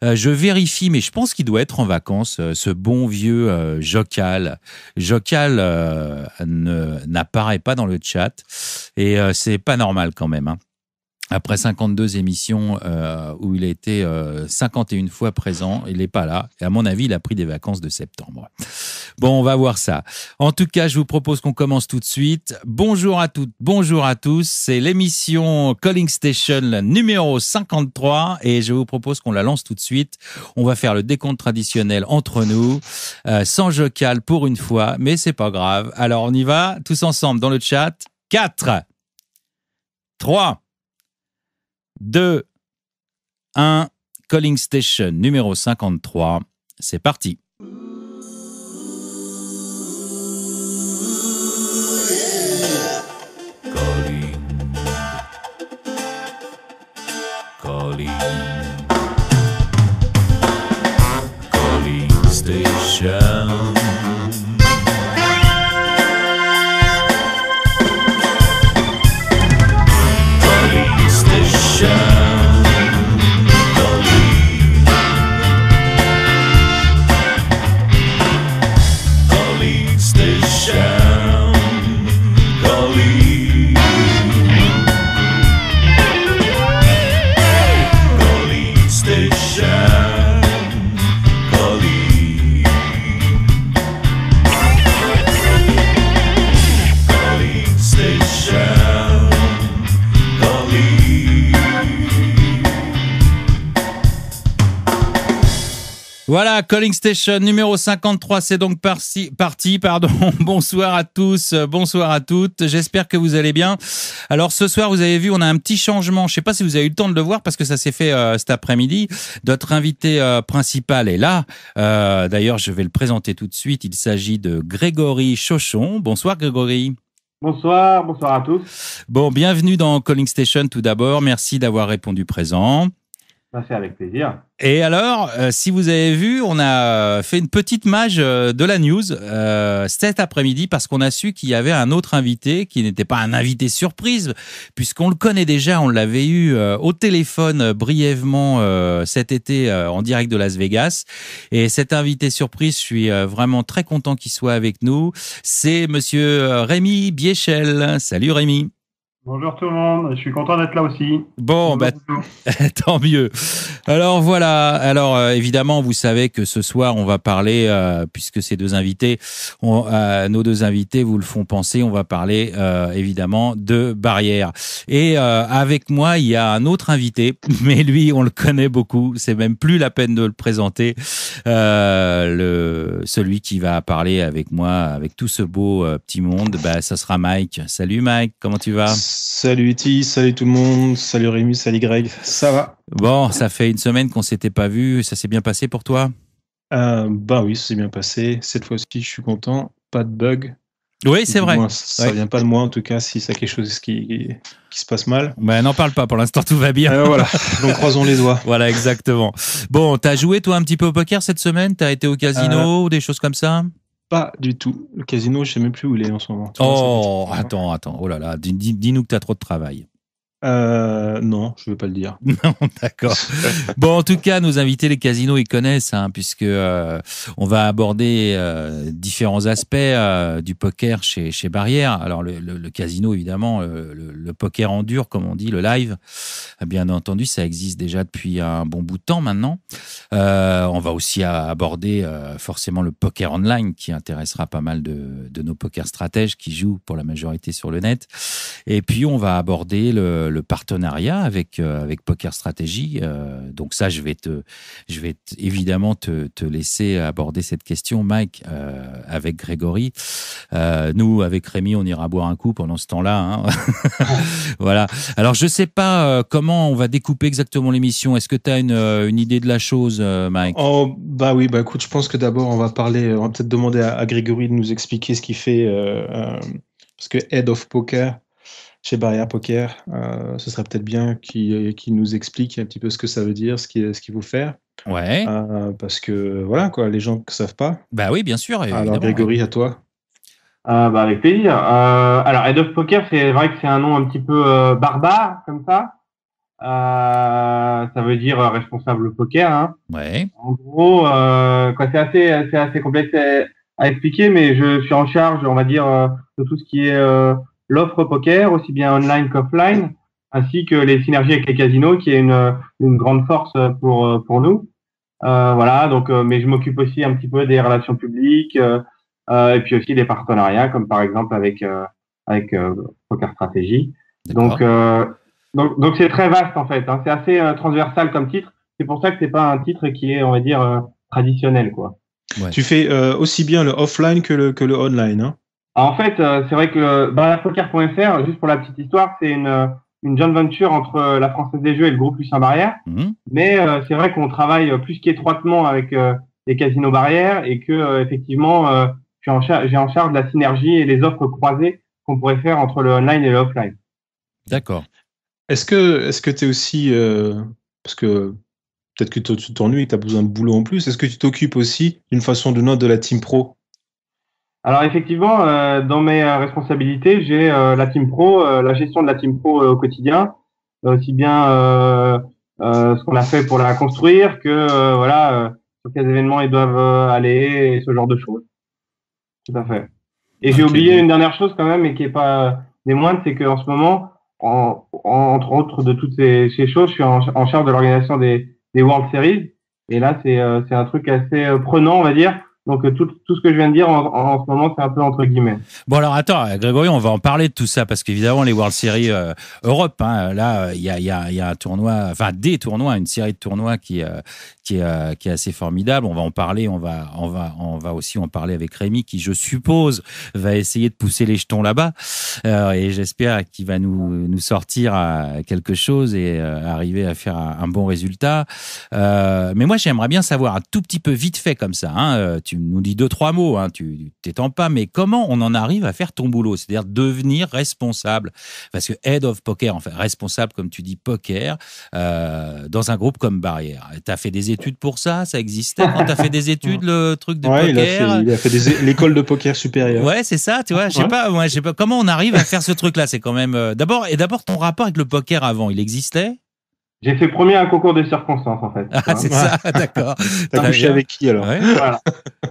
Je vérifie, mais je pense qu'il doit être en vacances, ce bon vieux Jocal. Jocal n'apparaît pas dans le chat et c'est pas normal quand même, hein. Après 52 émissions où il a été 51 fois présent, il n'est pas là. Et à mon avis, il a pris des vacances de septembre. Bon, on va voir ça. En tout cas, je vous propose qu'on commence tout de suite. Bonjour à toutes, bonjour à tous. C'est l'émission Calling Station numéro 53 et je vous propose qu'on la lance tout de suite. On va faire le décompte traditionnel entre nous, sans Jocal pour une fois, mais c'est pas grave. Alors, on y va, tous ensemble dans le chat. 4, 3, 2, 1, Calling Station numéro 53, c'est parti. Calling Station. Voilà, Calling Station numéro 53, c'est donc parti. Bonsoir à tous, bonsoir à toutes. J'espère que vous allez bien. Alors ce soir, vous avez vu, on a un petit changement. Je ne sais pas si vous avez eu le temps de le voir parce que ça s'est fait cet après-midi. Notre invité principal est là. D'ailleurs, je vais le présenter tout de suite. Il s'agit de Grégory Chauchon. Bonsoir Grégory. Bonsoir à tous. Bon, bienvenue dans Calling Station tout d'abord. Merci d'avoir répondu présent. C'est avec plaisir. Et alors, si vous avez vu, on a fait une petite mage de la news cet après-midi parce qu'on a su qu'il y avait un autre invité qui n'était pas un invité surprise puisqu'on le connaît déjà, on l'avait eu au téléphone brièvement cet été en direct de Las Vegas. Et cet invité surprise, je suis vraiment très content qu'il soit avec nous. C'est monsieur Rémi Biéchel. Salut Rémi. Bonjour tout le monde, je suis content d'être là aussi. Bon, tant mieux. Alors voilà, évidemment, vous savez que ce soir, on va parler, puisque ces deux invités, nos deux invités vous le font penser, on va parler évidemment de barrières. Et avec moi, il y a un autre invité, mais lui, on le connaît beaucoup, c'est même plus la peine de le présenter, celui qui va parler avec moi, avec tout ce beau petit monde, ça sera Mike. Salut Mike, comment tu vas ? Salut Eti, salut tout le monde, salut Rémi, salut Greg, ça va? Bon, ça fait une semaine qu'on s'était pas vu, ça s'est bien passé pour toi? Oui, ça s'est bien passé, cette fois-ci je suis content, pas de bug. Oui, c'est vrai. Ça vient pas de moi en tout cas, si c'est quelque chose qui se passe mal. N'en parle pas, pour l'instant tout va bien. Voilà, donc croisons les doigts. Voilà, exactement. Bon, t'as joué toi un petit peu au poker cette semaine? T'as été au casino ou des choses comme ça? Pas du tout. Le casino, je sais même plus où il est en ce moment. Oh, attends. Oh là là, dis-nous que t'as trop de travail. Non, je ne vais pas le dire. Non, d'accord. Bon, en tout cas, nos invités, les casinos, ils connaissent, puisque on va aborder différents aspects du poker chez Barrière. Alors, le casino, évidemment, le poker en dur, comme on dit, le live, bien entendu, ça existe déjà depuis un bon bout de temps maintenant. On va aussi aborder forcément le poker online, qui intéressera pas mal de nos poker stratèges qui jouent pour la majorité sur le net. Et puis, on va aborder le partenariat avec Poker Stratégie. Donc ça, je vais évidemment te laisser aborder cette question, Mike, avec Grégory. Nous, avec Rémi, on ira boire un coup pendant ce temps-là. Voilà. Alors, je sais pas comment on va découper exactement l'émission. Est-ce que tu as une idée de la chose, Mike? Oh, oui, écoute, je pense que d'abord, on va peut-être demander à Grégory de nous expliquer ce qu'il fait, parce que Head of Poker, chez Barrière Poker, ce serait peut-être bien qu'il nous explique un petit peu ce que ça veut dire, ce qu'il faut faire. Ouais. Parce que voilà, quoi, les gens ne savent pas. Bah oui, bien sûr. Alors Grégory, à toi. Avec plaisir. Alors Head of Poker, c'est vrai que c'est un nom un petit peu barbare comme ça. Ça veut dire responsable poker, hein. Ouais. En gros, c'est assez complexe à expliquer, mais je suis en charge, on va dire, de tout ce qui est l'offre poker, aussi bien online qu'offline, ainsi que les synergies avec les casinos, qui est une grande force pour nous. Voilà, donc, mais je m'occupe aussi un petit peu des relations publiques, et puis aussi des partenariats, comme par exemple avec Poker Stratégie. D'accord. Donc c'est très vaste en fait, hein. C'est assez transversal comme titre. C'est pour ça que c'est pas un titre qui est, on va dire, traditionnel, quoi. Ouais. Tu fais aussi bien le offline que le online, hein? En fait, c'est vrai que barrièrepoker.fr, juste pour la petite histoire, c'est une joint venture entre la Française des Jeux et le groupe Lucien Barrière. Mhm. Mais c'est vrai qu'on travaille plus qu'étroitement avec les casinos Barrière et que effectivement, j'ai en charge de la synergie et les offres croisées qu'on pourrait faire entre le online et le offline. D'accord. Est-ce que tu es aussi, parce que peut-être que tu t'ennuies et que tu as besoin de boulot en plus, est-ce que tu t'occupes aussi d'une façon ou d'une autre de la team pro? Alors effectivement, dans mes responsabilités, j'ai la team pro, la gestion de la team pro au quotidien, aussi bien ce qu'on a fait pour la construire que voilà sur quels événements ils doivent aller et ce genre de choses. Tout à fait. Et j'ai Ok, oublié bon. une dernière chose quand même, mais qui est pas des moindres, c'est qu'en ce moment, entre autres de toutes ces choses, je suis en charge de l'organisation des World Series. Et là, c'est un truc assez prenant, on va dire. Donc tout ce que je viens de dire en ce moment, c'est un peu entre guillemets. Bon alors attends, Grégory, on va en parler de tout ça parce qu'évidemment les World Series Europe, hein, là il y a un tournoi, enfin des tournois, une série de tournois qui est assez formidable. On va en parler, on va aussi en parler avec Rémi qui je suppose va essayer de pousser les jetons là-bas et j'espère qu'il va nous sortir quelque chose et arriver à faire un bon résultat. Mais moi j'aimerais bien savoir un tout petit peu vite fait comme ça. Hein, tu nous dis 2-3 mots, hein, tu t'étends pas, mais comment on en arrive à faire ton boulot, c'est-à-dire devenir responsable, parce que head of poker, enfin responsable comme tu dis poker, dans un groupe comme Barrière. T'as fait des études pour ça? Ça existait quand t'as fait des études, le truc de Ouais, poker? il a fait l'école de poker supérieure. Ouais, c'est ça, tu vois. Je sais pas comment on arrive à faire ce truc-là. C'est quand même d'abord ton rapport avec le poker avant, il existait? J'ai fait premier un concours de circonstances en fait. Ah, c'est ça, d'accord. T'as Très couché bien. avec qui alors? Ouais. Voilà.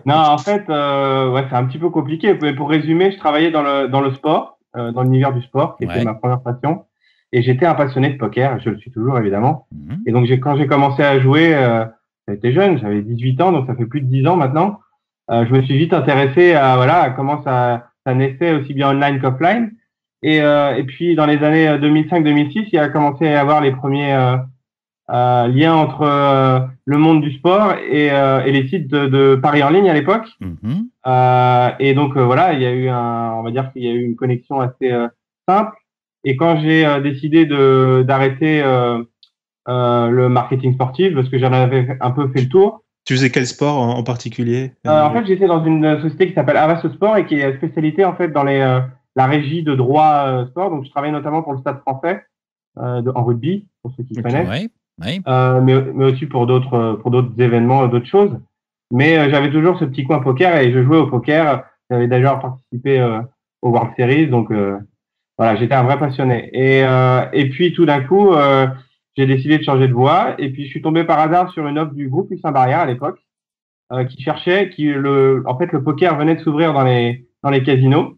Non, en fait, ouais, c'est un petit peu compliqué. Mais pour résumer, je travaillais dans le sport, dans l'univers du sport, qui était Ouais. ma première passion. Et j'étais un passionné de poker. Je le suis toujours, évidemment. Mhm. Et donc, quand j'ai commencé à jouer, j'étais jeune, j'avais 18 ans, donc ça fait plus de 10 ans maintenant. Je me suis vite intéressé à, voilà, à comment ça naissait aussi bien online qu'offline. Et puis, dans les années 2005-2006, il a commencé à y avoir les premiers lien entre le monde du sport et les sites de paris en ligne à l'époque. Mhm. Et donc voilà, il y a eu on va dire qu'il y a eu une connexion assez simple. Et quand j'ai décidé d'arrêter le marketing sportif, parce que j'en avais un peu fait le tour. Tu faisais quel sport en particulier? En fait, j'étais dans une société qui s'appelle Avas Sport et qui est spécialisée en fait dans la régie de droit sport. Donc, je travaille notamment pour le Stade Français en rugby, pour ceux qui connaissent. Ouais. Ouais. Mais aussi pour d'autres événements, d'autres choses. Mais j'avais toujours ce petit coin poker et je jouais au poker. J'avais déjà participé aux World Series, donc voilà, j'étais un vrai passionné. Et puis tout d'un coup, j'ai décidé de changer de voie. Et puis je suis tombé par hasard sur une offre du groupe Lucien Barrière à l'époque, qui cherchait, en fait, le poker venait de s'ouvrir dans les casinos.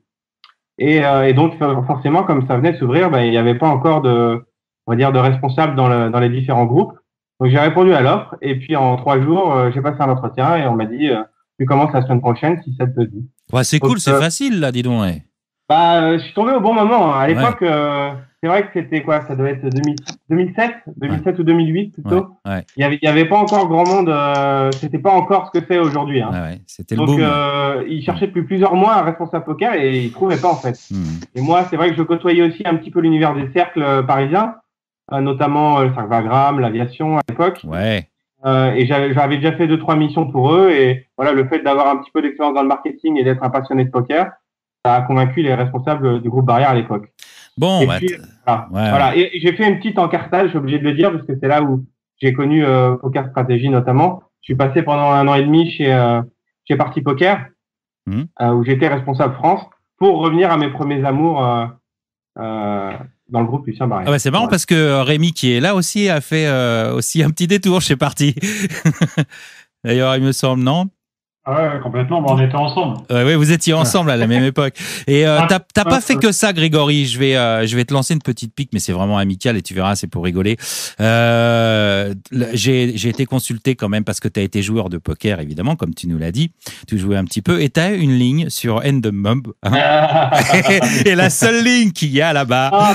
Et donc forcément, comme ça venait de s'ouvrir, ben, il n'y avait pas encore on va dire, de responsable dans les différents groupes. Donc j'ai répondu à l'offre et puis en 3 jours, j'ai passé un entretien et on m'a dit tu commences la semaine prochaine si ça te dit. Ouais, c'est Donc, cool, c'est facile là, dis donc. Ouais. Je suis tombé au bon moment, hein. À l'époque, c'est vrai que c'était quoi? Ça devait être 2007 ou 2008 plutôt. Ouais. Il y avait pas encore grand monde. C'était pas encore ce que c'est aujourd'hui. Hein. Ouais. C'était le Donc boom. ils cherchaient depuis plusieurs mois un responsable poker et ils trouvaient pas en fait. Et moi, c'est vrai que je côtoyais aussi un petit peu l'univers des cercles parisiens, notamment le 5 Vagram, l'aviation à l'époque. Ouais. Et j'avais déjà fait 2-3 missions pour eux. Et voilà, le fait d'avoir un petit peu d'expérience dans le marketing et d'être un passionné de poker, ça a convaincu les responsables du groupe Barrière à l'époque. Bon, et bah, puis, voilà. Et j'ai fait une petite encartage, je suis obligé de le dire, parce que c'est là où j'ai connu Poker Stratégie notamment. Je suis passé pendant 1 an et demi chez Parti Poker, où j'étais responsable France, pour revenir à mes premiers amours dans le groupe Lucien Barrière. Ah ouais, c'est marrant parce que Rémi, qui est là aussi, a fait aussi un petit détour chez Parti. D'ailleurs, il me semble, non? Ah ouais, complètement. Bon, on était ensemble. Oui, vous étiez ensemble à la même époque. Et t'as pas fait que ça, Grégory. Je vais te lancer une petite pique, mais c'est vraiment amical et tu verras, c'est pour rigoler. J'ai été consulté quand même parce que t'as été joueur de poker, évidemment, comme tu nous l'as dit. Tu jouais un petit peu et t'as une ligne sur Endemmob. Hein. Et la seule ligne qu'il y a là-bas,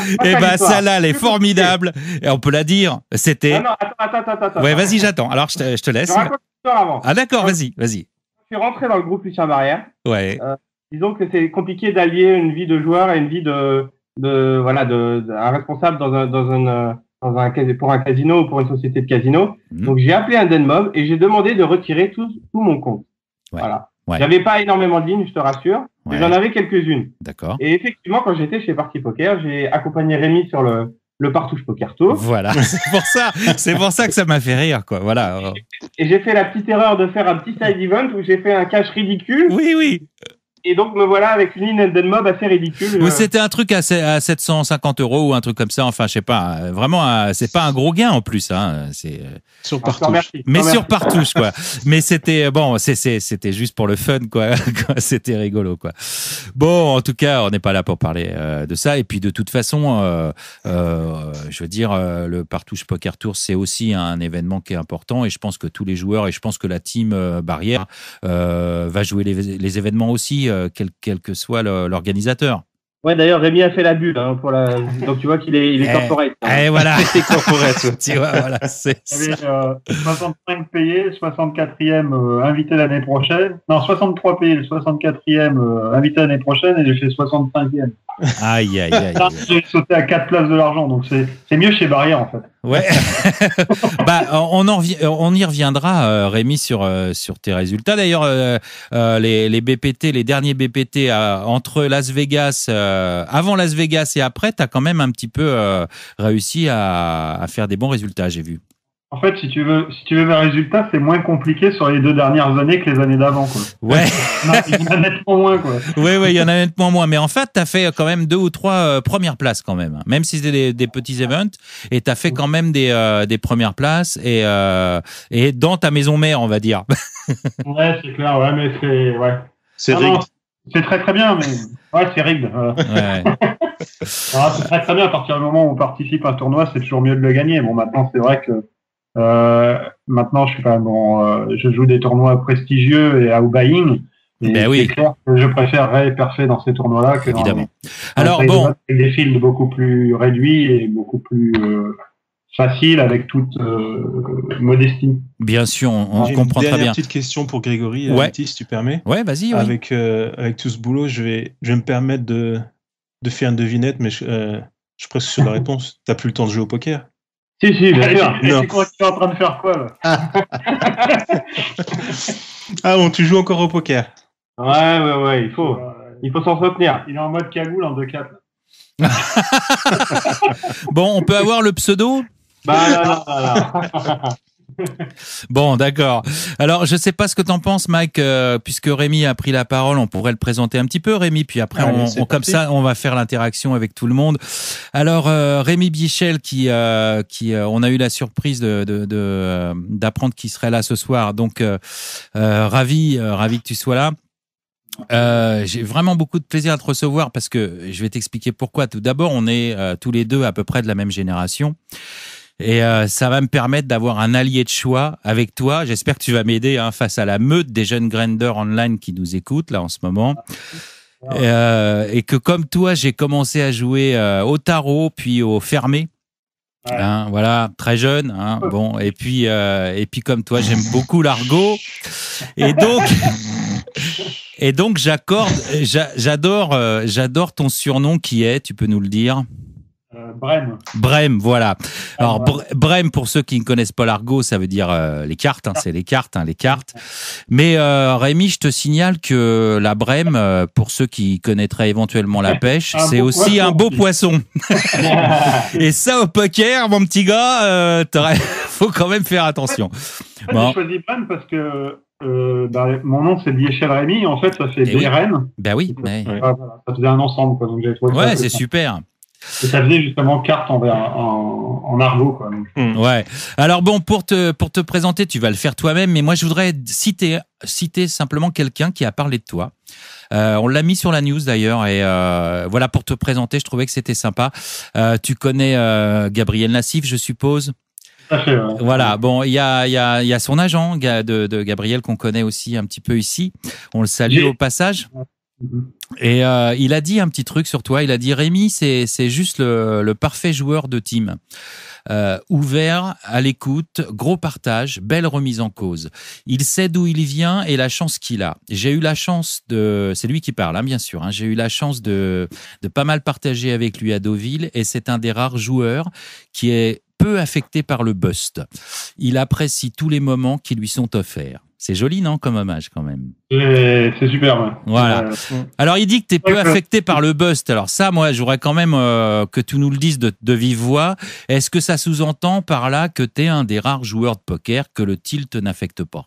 celle-là, elle est formidable. Et on peut la dire. C'était. Non, attends. Ouais, vas-y, j'attends. Alors, je te laisse. Je raconte l'histoire avant. Ah d'accord, vas-y. Je suis rentré dans le groupe Lucien Barrière. Ouais. Disons que c'est compliqué d'allier une vie de joueur et une vie un responsable pour un casino ou pour une société de casino. Donc j'ai appelé Endemmob et j'ai demandé de retirer tout mon compte. Ouais. Voilà. Ouais. J'avais pas énormément de lignes, je te rassure, mais j'en avais quelques-unes. D'accord. Et effectivement, quand j'étais chez Parti Poker, j'ai accompagné Rémi sur le Partouche Poker Tour. Voilà, c'est pour ça que ça m'a fait rire, quoi. Voilà. Et j'ai fait la petite erreur de faire un petit side event où j'ai fait un cash ridicule. Oui. Et donc me voilà avec une ligne Endemmob assez ridicule. Mais c'était un truc à 750 € ou un truc comme ça. Enfin, je sais pas. Vraiment, c'est pas un gros gain en plus. Hein. C'est sur Partouche. Mais sur Partouche, quoi. Mais c'était bon. C'était juste pour le fun, quoi. C'était rigolo, quoi. Bon, en tout cas, on n'est pas là pour parler de ça. Et puis de toute façon, je veux dire, le Partouche Poker Tour, c'est aussi un événement qui est important. Et je pense que tous les joueurs et je pense que la team Barrière va jouer les événements aussi. Quel que soit l'organisateur. Ouais, d'ailleurs, Rémi a fait la bulle donc tu vois qu'il est corporate. Et voilà. C'est corporate. Tu vois, voilà, c'est ça. 65 payés, 64e invité l'année prochaine. Non, 63 payés, le 64e invité l'année prochaine et j'ai fait 65e. Aïe. J'ai sauté à 4 places de l'argent, donc c'est mieux chez Barrière en fait. Ouais. On y reviendra, Rémi, sur tes résultats. D'ailleurs, les BPT, les derniers BPT entre Las Vegas, avant Las Vegas et après, t'as quand même un petit peu réussi à faire des bons résultats, j'ai vu. En fait, si tu veux mes résultats, c'est moins compliqué sur les 2 dernières années que les années d'avant, quoi. Ouais. Il y en a nettement moins, quoi. Ouais, il y en a nettement moins. Mais en fait, t'as fait quand même 2 ou 3 premières places quand même. Même si c'était des petits events. Et t'as fait quand même des premières places et dans ta maison mère, on va dire. Ouais, c'est clair, ouais, mais c'est rigged. C'est très très bien, mais ouais, c'est rigged. Ouais. C'est très très bien. À partir du moment où on participe à un tournoi, c'est toujours mieux de le gagner. Bon, maintenant, c'est vrai que maintenant, je joue des tournois prestigieux et à buying. C'est clair que je préférerais perfer dans ces tournois-là que évidemment. Avec des fields beaucoup plus réduits et beaucoup plus faciles avec toute modestie. Bien sûr, on comprend très bien. Une petite question pour Grégory, si tu permets. Ouais, vas-y. Oui. Avec tout ce boulot, je vais me permettre de faire une devinette, mais je presque sur la réponse. T'as plus le temps de jouer au poker? Si, bien sûr. C'est quoi, tu es en train de faire quoi, là? Ah bon, tu joues encore au poker? Ouais, il faut s'en soutenir. Il est en mode cagoule en 2-4. Bon, on peut avoir le pseudo? Non. Bon, d'accord. Alors, je sais pas ce que t'en penses, Mike, puisque Rémi a pris la parole, on pourrait le présenter un petit peu, Rémi, puis après, comme ça, on va faire l'interaction avec tout le monde. Alors, Rémi Bichel, qui on a eu la surprise d'apprendre qu'il serait là ce soir, donc ravi que tu sois là. J'ai vraiment beaucoup de plaisir à te recevoir parce que je vais t'expliquer pourquoi. Tout d'abord, on est tous les deux à peu près de la même génération. Et ça va me permettre d'avoir un allié de choix avec toi. J'espère que tu vas m'aider face à la meute des jeunes grinders online qui nous écoutent là en ce moment. Et que comme toi, j'ai commencé à jouer au tarot puis au fermé. Ouais. Voilà, très jeune. Bon, et puis comme toi, j'aime beaucoup l'argot. Et donc j'adore ton surnom qui est, tu peux nous le dire? Brem, voilà. Alors Brem, pour ceux qui ne connaissent pas l'argot, ça veut dire les cartes, c'est les cartes. Mais Rémi, je te signale que la Brem, pour ceux qui connaîtraient éventuellement la pêche, c'est aussi un beau poisson. Et ça au poker, mon petit gars, faut quand même faire attention. J'ai choisi Brem parce que mon nom c'est Bichel Rémi, en fait ça fait BRN. Ben oui. Ça faisait un ensemble, quoi, donc j'ai trouvé c'est super. Et ça faisait justement carte en argot, quoi. Donc. Ouais. Alors bon, pour te présenter, tu vas le faire toi-même, mais moi je voudrais citer simplement quelqu'un qui a parlé de toi. On l'a mis sur la news d'ailleurs, et voilà, pour te présenter, je trouvais que c'était sympa. Tu connais Gabriel Nassif, je suppose. Voilà, bon, il y a son agent de Gabriel qu'on connaît aussi un petit peu ici. On le salue au passage. Et il a dit un petit truc sur toi. Il a dit: Rémi, c'est juste le parfait joueur de team. Ouvert, à l'écoute, gros partage, belle remise en cause. Il sait d'où il vient et la chance qu'il a. J'ai eu la chance c'est lui qui parle, hein, bien sûr. Hein, j'ai eu la chance de pas mal partager avec lui à Deauville, et c'est un des rares joueurs qui est peu affecté par le bust. Il apprécie tous les moments qui lui sont offerts. C'est joli, non, comme hommage, quand même. C'est super, ouais. Voilà. Alors, il dit que tu es peu affecté par le bust. Alors ça, moi, j'aurais quand même que tu nous le dises de vive voix. Est-ce que ça sous-entend par là que tu es un des rares joueurs de poker que le tilt n'affecte pas?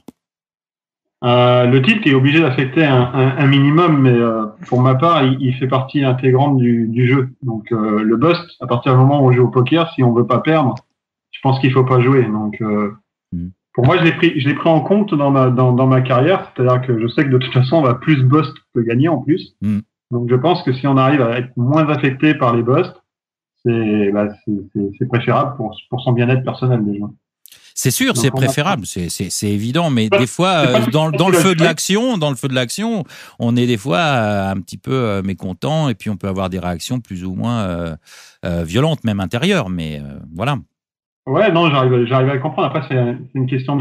Le tilt est obligé d'affecter un minimum, mais pour ma part, il fait partie intégrante du jeu. Donc, le bust, à partir du moment où on joue au poker, si on veut pas perdre, je pense qu'il faut pas jouer. Donc, pour moi, je l'ai pris en compte dans ma carrière, c'est-à-dire que je sais que de toute façon, on va plus bust que gagner en plus. Donc, je pense que si on arrive à être moins affecté par les busts, c'est préférable pour son bien-être personnel déjà. C'est sûr, c'est préférable, c'est évident, mais des fois, dans le feu de l'action, on est des fois un petit peu mécontent, et puis on peut avoir des réactions plus ou moins violentes, même intérieures, mais voilà. Ouais, non, j'arrive à le comprendre. Après, c'est une question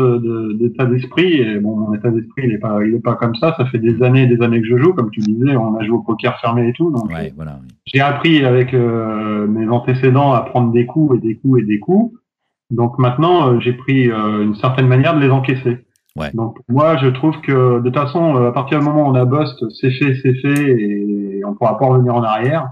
d'état d'esprit, et bon, mon état d'esprit, il est pas comme ça. Ça fait des années et des années que je joue, comme tu disais, on a joué au poker fermé et tout, donc ouais, voilà, oui. J'ai appris avec mes antécédents à prendre des coups et des coups et des coups. Donc maintenant, j'ai pris une certaine manière de les encaisser. Ouais. Donc moi, je trouve que de toute façon, à partir du moment où on a bust, c'est fait, et on pourra pas revenir en arrière.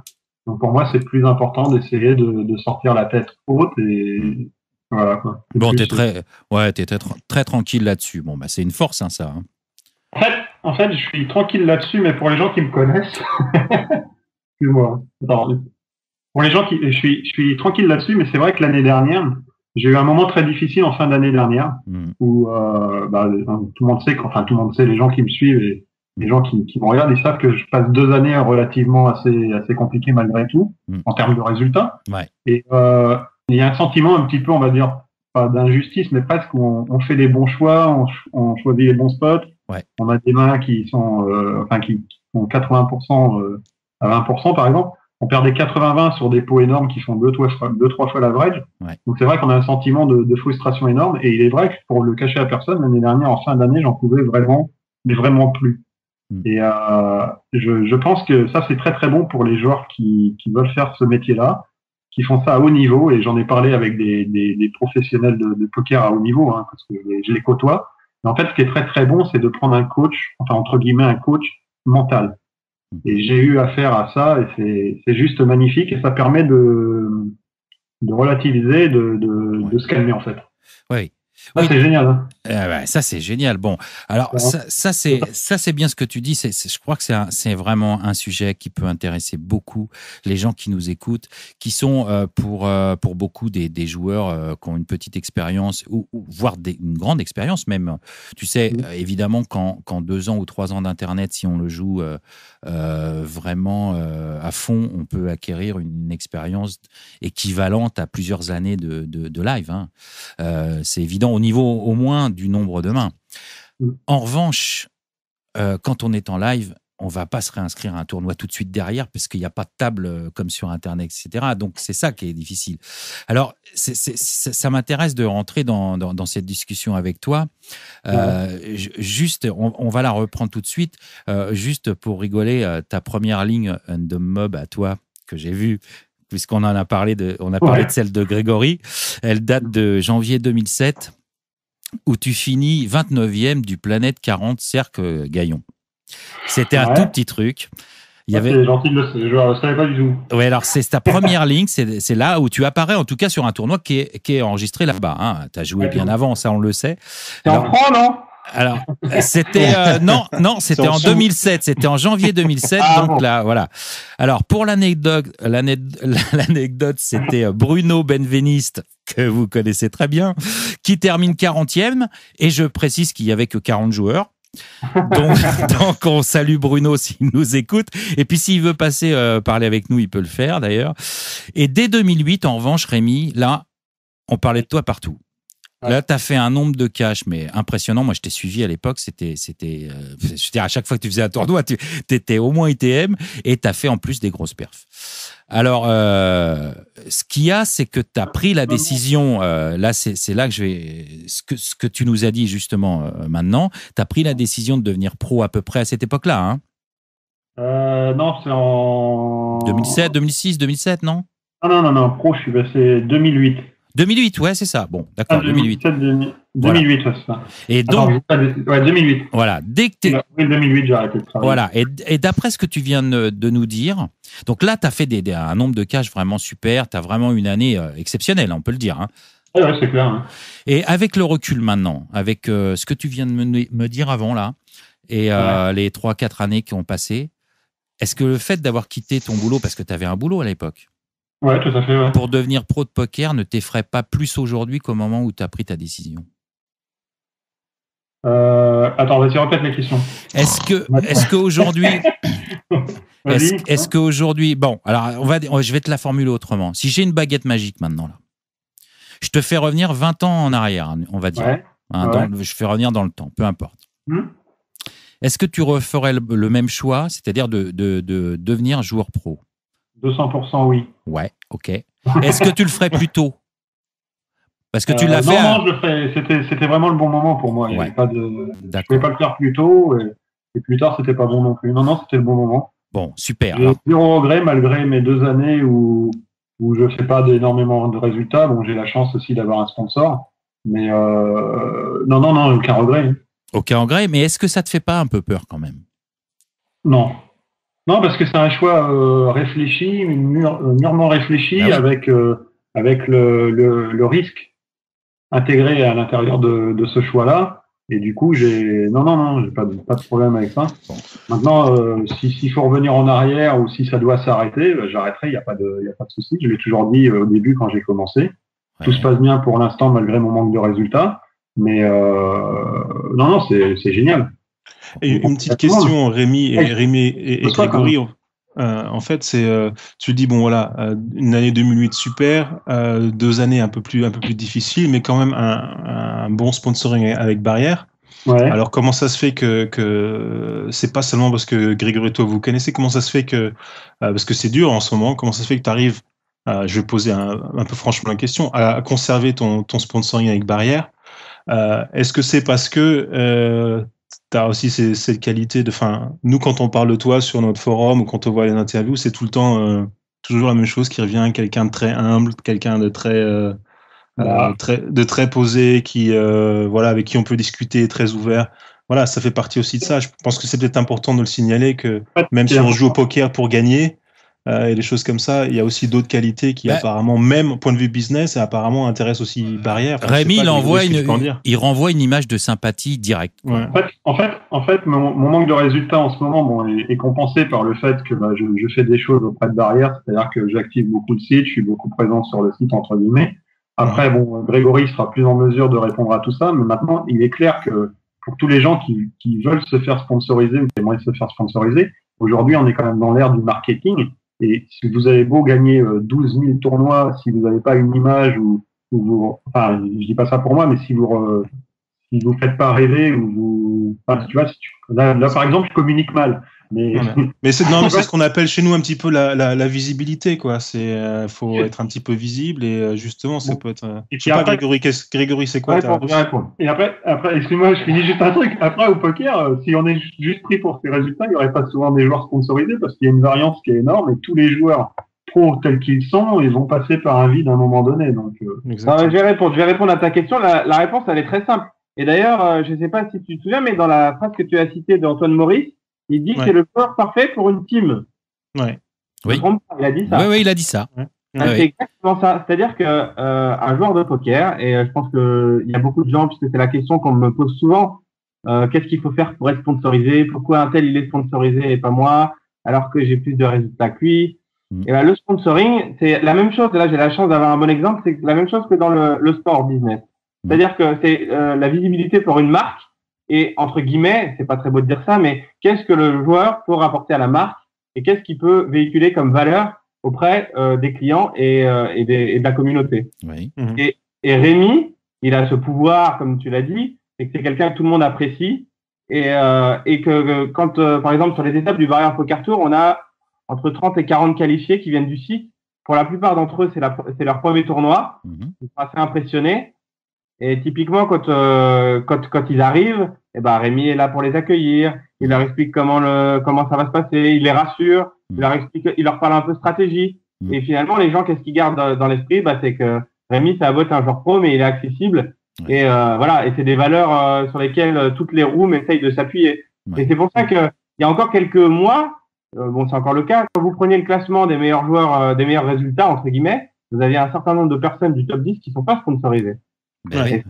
Donc pour moi, c'est plus important d'essayer de sortir la tête haute, et voilà, quoi. Bon, t'es très tranquille là-dessus. Bon, bah c'est une force, hein, ça. Hein. En fait, je suis tranquille là-dessus, mais pour les gens qui me connaissent, excuse-moi. Attends. Pour les gens je suis tranquille là-dessus, mais c'est vrai que l'année dernière, j'ai eu un moment très difficile en fin d'année dernière, où tout le monde sait, les gens qui me suivent et les gens qui me regardent, ils savent que je passe 2 années relativement assez compliquées malgré tout, en termes de résultats. Ouais. Et il y a un sentiment un petit peu, on va dire, pas d'injustice, mais presque où on fait les bons choix, on choisit les bons spots. Ouais. On a des mains qui sont, qui font 80% à 20%, par exemple. On perd des 80-20 sur des pots énormes qui font 2-3 fois l'average. Ouais. Donc c'est vrai qu'on a un sentiment de frustration énorme. Et il est vrai que, pour le cacher à personne, l'année dernière, en fin d'année, j'en pouvais vraiment plus. Et je pense que ça, c'est très très bon pour les joueurs qui veulent faire ce métier-là, qui font ça à haut niveau. Et j'en ai parlé avec des professionnels de poker à haut niveau, hein, parce que je les côtoie. Mais en fait, ce qui est très très bon, c'est de prendre un coach, enfin entre guillemets un coach mental. Et j'ai eu affaire à ça, et c'est juste magnifique, et ça permet de relativiser, de se calmer en fait. Oui. Ça, c'est génial. Hein. Ça, c'est génial. Bon, alors ça c'est bien ce que tu dis. Je crois que c'est vraiment un sujet qui peut intéresser beaucoup les gens qui nous écoutent, qui sont pour beaucoup des joueurs qui ont une petite expérience, ou voire une grande expérience même. Tu sais, évidemment, quand 2 ans ou 3 ans d'internet, si on le joue vraiment à fond, on peut acquérir une expérience équivalente à plusieurs années de live. Hein. C'est évident au niveau au moins du nombre de mains. En revanche, quand on est en live, on ne va pas se réinscrire à un tournoi tout de suite derrière, parce qu'il n'y a pas de table comme sur Internet, etc. Donc, c'est ça qui est difficile. Alors, ça m'intéresse de rentrer dans cette discussion avec toi. Juste, on va la reprendre tout de suite. Juste pour rigoler, ta première ligne de mob à toi, que j'ai vue, puisqu'on en a parlé de celle de Grégory, elle date de janvier 2007, où tu finis 29e du Planète 40 Cercle Gaillon. C'était un tout petit truc. C'est gentil, je ne savais pas du tout. Oui, alors c'est ta première ligne, c'est là où tu apparais, en tout cas sur un tournoi qui est enregistré là-bas. Hein. Tu as joué bien avant, ça on le sait. C'est en francs, non ? Alors, c'était non, c'était en 2007. C'était en janvier 2007. Donc là, voilà. Alors, pour l'anecdote, c'était Bruno Benveniste, que vous connaissez très bien, qui termine 40e. Et je précise qu'il y avait que 40 joueurs. Donc on salue Bruno s'il nous écoute. Et puis s'il veut passer parler avec nous, il peut le faire d'ailleurs. Et dès 2008, en revanche, Rémi, là, on parlait de toi partout. Ouais. Là, tu as fait un nombre de cash, mais impressionnant. Moi, je t'ai suivi à l'époque. C'était à chaque fois que tu faisais un tournoi, tu étais au moins ITM et tu as fait en plus des grosses perfs. Alors, ce qu'il y a, c'est que tu as pris la décision. Là, c'est là que je vais. Ce que tu nous as dit justement maintenant, tu as pris la décision de devenir pro à peu près à cette époque-là. Hein, non, c'est en 2007, 2006, 2007, non? Non. Pro, c'est 2008. 2008, ouais, c'est ça. Bon, d'accord, 2008. 2008, voilà. Ouais, c'est ça. Et donc, ouais, 2008. Voilà, dès que t'es... En 2008, j'ai arrêté de travailler. Voilà, et d'après ce que tu viens de nous dire, donc là, tu as fait un nombre de cash vraiment super, tu as vraiment une année exceptionnelle, on peut le dire. Hein. Ouais, c'est clair. Hein. Et avec le recul maintenant, avec ce que tu viens de me dire avant, là, et les 3-4 années qui ont passé, est-ce que le fait d'avoir quitté ton boulot, parce que tu avais un boulot à l'époque, ouais, tout à fait. Ouais. pour devenir pro de poker ne t'effraie pas plus aujourd'hui qu'au moment où tu as pris ta décision? Attends, vas-y, répète les questions. Est-ce qu'aujourd'hui, bon, alors je vais te la formuler autrement. Si j'ai une baguette magique maintenant là, je te fais revenir 20 ans en arrière, on va dire. Ouais. Je fais revenir dans le temps, peu importe. Est-ce que tu referais le même choix, c'est-à-dire de devenir joueur pro? 200% oui. Ouais, ok. Est-ce que tu le ferais plus tôt? Parce que tu l'as fait. Non, je le ferais. C'était vraiment le bon moment pour moi. Il y avait pas de. Je ne pouvais pas le faire plus tôt et plus tard c'était pas bon non plus. Non, c'était le bon moment. Bon, super. J'ai zéro regret malgré mes 2 années où je fais pas énormément de résultats. Bon, j'ai la chance aussi d'avoir un sponsor, mais non, aucun regret. Aucun regret, mais est-ce que ça te fait pas un peu peur quand même? Non. Non, parce que c'est un choix réfléchi, mûrement réfléchi, oui. avec le risque intégré à l'intérieur de ce choix-là. Et du coup, j'ai pas de problème avec ça. Bon. Maintenant, s'il faut revenir en arrière ou si ça doit s'arrêter, j'arrêterai. Il y a pas de souci. Je l'ai toujours dit au début quand j'ai commencé. Ouais. Tout se passe bien pour l'instant malgré mon manque de résultats. Mais non, c'est génial. Et une petite question, Rémi et Grégory. En fait, tu dis bon voilà, une année 2008 super, 2 années un peu plus difficiles, mais quand même un bon sponsoring avec Barrière. Ouais. Alors comment ça se fait que c'est pas seulement parce que Grégory et toi vous connaissez, comment ça se fait que parce que c'est dur en ce moment, comment ça se fait que tu arrives, je vais poser un peu franchement la question, à conserver ton sponsoring avec Barrière? Est-ce que c'est parce que tu as aussi cette qualité de. Enfin, nous, quand on parle de toi sur notre forum ou quand on voit les interviews, c'est tout le temps toujours la même chose qui revient. Quelqu'un de très humble, quelqu'un de très posé, qui avec qui on peut discuter, très ouvert. Voilà, ça fait partie aussi de ça. Je pense que c'est peut-être important de le signaler que même si on joue au poker pour gagner et des choses comme ça, il y a aussi d'autres qualités qui apparemment, même au point de vue business, et apparemment intéressent aussi Barrière. Enfin, Rémi, il renvoie une image de sympathie directe. Ouais. En fait, mon manque de résultats en ce moment est compensé par le fait que je fais des choses auprès de Barrière, c'est-à-dire que j'active beaucoup le site, je suis beaucoup présent sur le site entre guillemets. Après, Grégory sera plus en mesure de répondre à tout ça, mais maintenant, il est clair que pour tous les gens qui veulent se faire sponsoriser ou qui aimeraient se faire sponsoriser, aujourd'hui, on est quand même dans l'ère du marketing. Et si vous avez beau gagner 12 000 tournois, si vous n'avez pas une image ou enfin, je dis pas ça pour moi, mais si vous faites pas rêver ou vous, enfin, tu vois, là, par exemple, je communique mal. Mais c'est ce qu'on appelle chez nous un petit peu la visibilité, quoi. Faut être un petit peu visible et justement, ça peut être. Je sais pas, Grégory, c'est quoi Et après, excuse-moi, je finis juste un truc. Après, au poker, si on est juste pris pour ces résultats, il y aurait pas souvent des joueurs sponsorisés parce qu'il y a une variance qui est énorme et tous les joueurs pros tels qu'ils sont, ils vont passer par un vide à un moment donné. Donc, je vais répondre à ta question. La réponse, elle est très simple. Et d'ailleurs, je sais pas si tu te souviens, mais dans la phrase que tu as citée d'Antoine Maurice, il dit que c'est le joueur parfait pour une team. Ouais. Oui. Il a dit ça. Oui, il a dit ça. Ouais. C'est exactement ça. C'est-à-dire que un joueur de poker, et je pense qu'il y a beaucoup de gens, puisque c'est la question qu'on me pose souvent, qu'est-ce qu'il faut faire pour être sponsorisé, pourquoi un tel il est sponsorisé et pas moi, alors que j'ai plus de résultats que lui. Et ben, le sponsoring, c'est la même chose. Là, j'ai la chance d'avoir un bon exemple. C'est la même chose que dans le sport business. C'est-à-dire que c'est la visibilité pour une marque. Et entre guillemets, c'est pas très beau de dire ça, mais qu'est-ce que le joueur peut rapporter à la marque et qu'est-ce qu'il peut véhiculer comme valeur auprès des clients et de la communauté. Oui. Et Rémi, il a ce pouvoir, comme tu l'as dit, c'est que c'est quelqu'un que tout le monde apprécie et que quand, par exemple, sur les étapes du Barrier Poker Tour, on a entre 30 et 40 qualifiés qui viennent du site. Pour la plupart d'entre eux, c'est leur premier tournoi. Ils sont assez impressionnés. Et typiquement, quand ils arrivent, eh ben, Rémi est là pour les accueillir. Il leur explique comment ça va se passer. Il les rassure. Il leur parle un peu stratégie. Et finalement, les gens, qu'est-ce qu'ils gardent dans l'esprit? Bah, c'est que Rémi, ça va être un joueur pro, mais il est accessible. Et voilà. Et c'est des valeurs sur lesquelles toutes les rooms essayent de s'appuyer. Et c'est pour ça que il y a encore quelques mois, bon, c'est encore le cas. Quand vous preniez le classement des meilleurs joueurs, des meilleurs résultats, entre guillemets, vous aviez un certain nombre de personnes du top 10 qui sont pas sponsorisées. Et